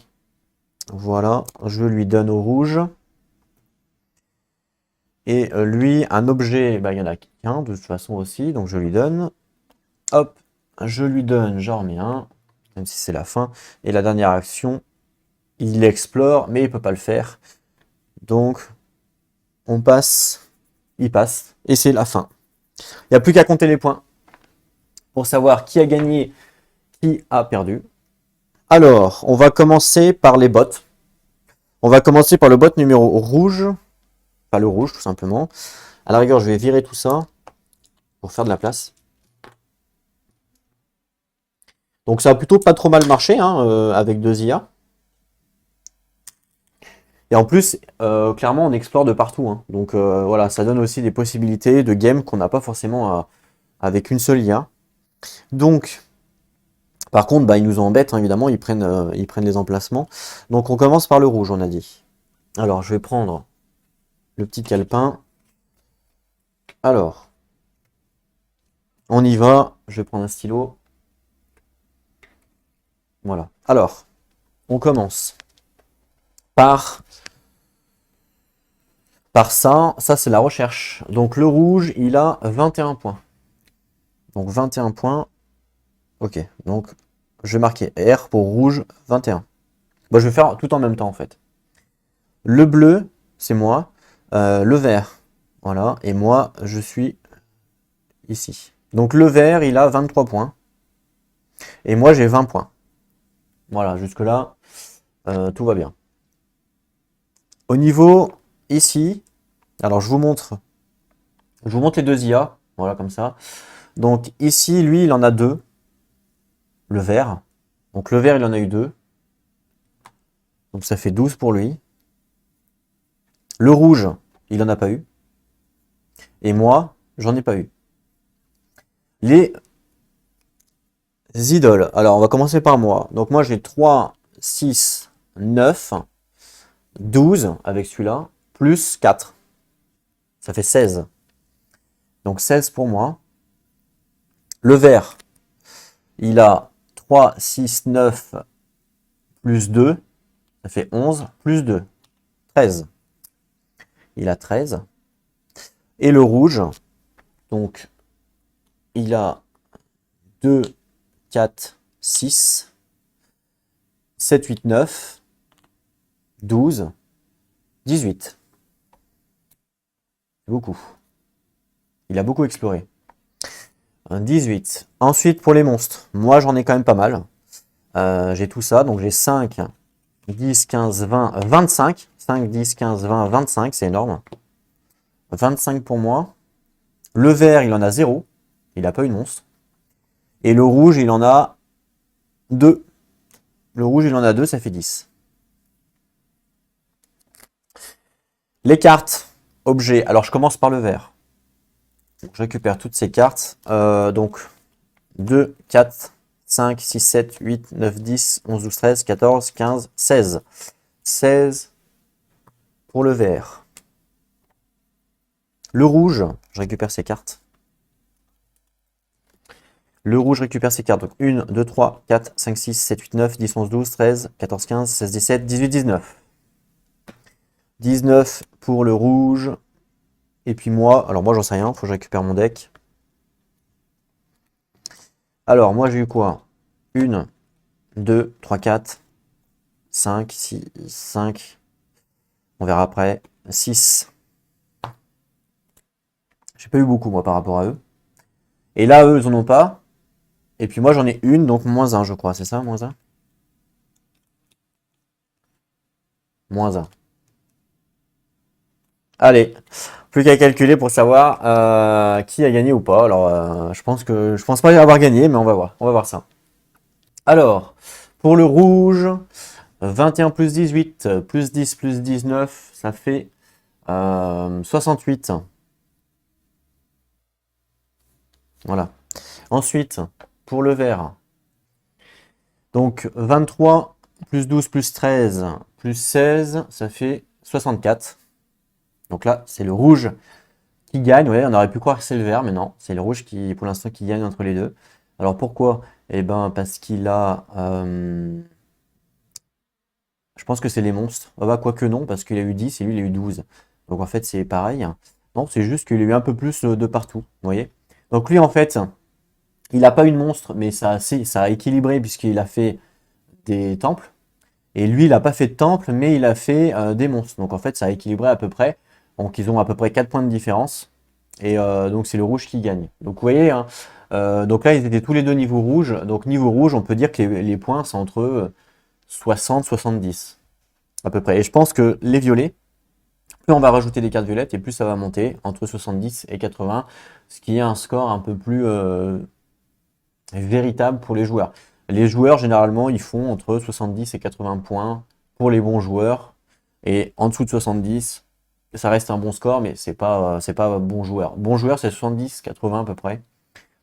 Voilà. Je lui donne au rouge. Et lui, un objet, bah, il y en a qu'un de toute façon aussi, donc je lui donne. Hop, je lui donne, j'en remets un, même si c'est la fin. Et la dernière action, il explore, mais il peut pas le faire. Donc, on passe, il passe, et c'est la fin. Il n'y a plus qu'à compter les points pour savoir qui a gagné, qui a perdu. Alors, on va commencer par les bots. On va commencer par le bot numéro rouge. Pas le rouge, tout simplement. À la rigueur, je vais virer tout ça pour faire de la place. Donc ça a plutôt pas trop mal marché hein, avec 2 IA. Et en plus, clairement, on explore de partout, hein. Donc voilà, ça donne aussi des possibilités de game qu'on n'a pas forcément avec une seule IA. Donc, par contre, bah, ils nous embêtent, hein, évidemment, ils prennent les emplacements. Donc on commence par le rouge, on a dit. Alors, je vais prendre le petit calepin. Alors, on y va. Je vais prendre un stylo. Voilà. Alors, on commence par ça. Ça, c'est la recherche. Donc, le rouge, il a 21 points. Donc, 21 points. Ok. Donc, je vais marquer R pour rouge, 21. Bon, je vais faire tout en même temps, en fait. Le bleu, c'est moi. Le vert, voilà. Et moi, je suis ici. Donc, le vert, il a 23 points. Et moi, j'ai 20 points. Voilà, jusque-là, tout va bien. Au niveau ici, alors je vous montre les 2 IA, voilà comme ça. Donc ici, lui, il en a 2, le vert. Donc le vert, il en a eu 2. Donc ça fait 12 pour lui. Le rouge, il en a pas eu. Et moi, j'en ai pas eu. Les idoles. Alors on va commencer par moi. Donc moi j'ai 3, 6, 9, 12 avec celui-là, plus 4. Ça fait 16. Donc 16 pour moi. Le vert, il a 3, 6, 9, plus 2. Ça fait 11, plus 2. 13. Il a 13. Et le rouge, donc, il a 2, 4, 6, 7, 8, 9, 12, 18. C'est beaucoup. Il a beaucoup exploré. 18. Ensuite, pour les monstres, moi j'en ai quand même pas mal. J'ai tout ça, donc j'ai 5, 10, 15, 20, 25. 5, 10, 15, 20, 25, c'est énorme. 25 pour moi. Le vert, il en a 0. Il n'a pas eu de monstre. Et le rouge, il en a 2. Le rouge, il en a 2, ça fait 10. Les cartes, objets. Alors, je commence par le vert. Donc, je récupère toutes ces cartes. Donc, 2, 4, 5, 6, 7, 8, 9, 10, 11, 12, 13, 14, 15, 16. 16 pour le vert. Le rouge, je récupère ces cartes. Le rouge récupère ses cartes. Donc 1, 2, 3, 4, 5, 6, 7, 8, 9, 10, 11, 12, 13, 14, 15, 16, 17, 18, 19. 19 pour le rouge. Et puis moi, alors moi j'en sais rien, il faut que je récupère mon deck. Alors moi j'ai eu quoi? 1, 2, 3, 4, 5, 6, 5. On verra après. 6. J'ai pas eu beaucoup moi par rapport à eux. Et là eux ils en ont pas. Et puis moi j'en ai une, donc moins 1 je crois, c'est ça, moins 1? Moins 1. Allez, plus qu'à calculer pour savoir qui a gagné ou pas. Alors je pense pas avoir gagné, mais on va voir ça. Alors, pour le rouge, 21 plus 18, plus 10, plus 19, ça fait 68. Voilà. Ensuite, pour le vert, donc 23 plus 12 plus 13 plus 16, ça fait 64. Donc là, c'est le rouge qui gagne. Ouais, on aurait pu croire que c'est le vert, mais non, c'est le rouge qui, pour l'instant, qui gagne entre les deux. Alors pourquoi? Eh ben, parce qu'il a... je pense que c'est les monstres. Ah bah, quoique non, parce qu'il a eu 10 et lui, il a eu 12. Donc en fait, c'est pareil. Non, c'est juste qu'il a eu un peu plus de partout. Vous voyez? Donc lui, en fait, il n'a pas eu de monstre, mais ça a équilibré puisqu'il a fait des temples. Et lui, il n'a pas fait de temple, mais il a fait des monstres. Donc en fait, ça a équilibré à peu près. Donc ils ont à peu près 4 points de différence. Et donc c'est le rouge qui gagne. Donc vous voyez, hein, donc là, ils étaient tous les deux niveau rouge. Donc niveau rouge, on peut dire que les points sont entre 60 70 à peu près. Et je pense que les violets, plus on va rajouter des cartes violettes, et plus ça va monter entre 70 et 80, ce qui est un score un peu plus véritable pour les joueurs. Les joueurs, généralement, ils font entre 70 et 80 points pour les bons joueurs. Et en dessous de 70, ça reste un bon score, mais c'est pas bon joueur. Bon joueur, c'est 70, 80 à peu près.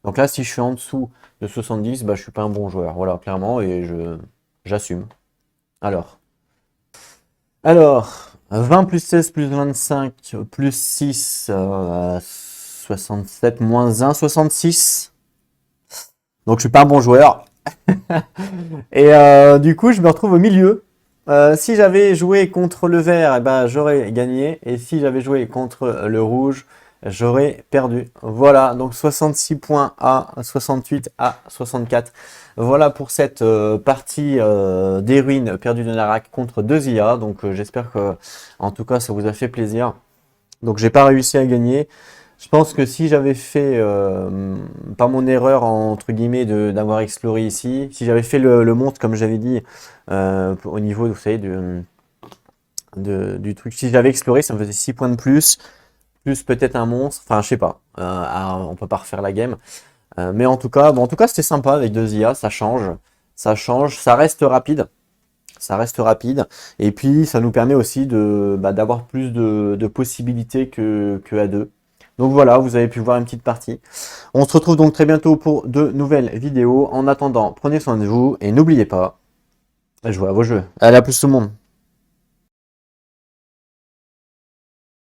Donc là, si je suis en dessous de 70, bah, je suis pas un bon joueur. Voilà, clairement, et j'assume. Alors, 20 plus 16 plus 25 plus 6, 67 moins 1, 66. Donc je suis pas un bon joueur. Et du coup, je me retrouve au milieu. Si j'avais joué contre le vert, eh ben, j'aurais gagné. Et si j'avais joué contre le rouge, j'aurais perdu. Voilà, donc 66 points à 68 à 64. Voilà pour cette partie des ruines perdues de Narak contre 2 IA. Donc j'espère que, en tout cas, ça vous a fait plaisir. Donc j'ai pas réussi à gagner. Je pense que si j'avais fait, pas mon erreur entre guillemets d'avoir exploré ici, si j'avais fait le monstre comme j'avais dit au niveau, vous savez, du truc, si j'avais exploré, ça me faisait 6 points de plus, plus peut-être un monstre, enfin je sais pas, on peut pas refaire la game. Mais en tout cas, c'était sympa avec 2 IA, ça change, ça reste rapide. Ça reste rapide et puis ça nous permet aussi d'avoir plus de possibilités que à deux. Donc voilà, vous avez pu voir une petite partie. On se retrouve donc très bientôt pour de nouvelles vidéos. En attendant, prenez soin de vous et n'oubliez pas, jouez à vos jeux. Allez, à plus tout le monde.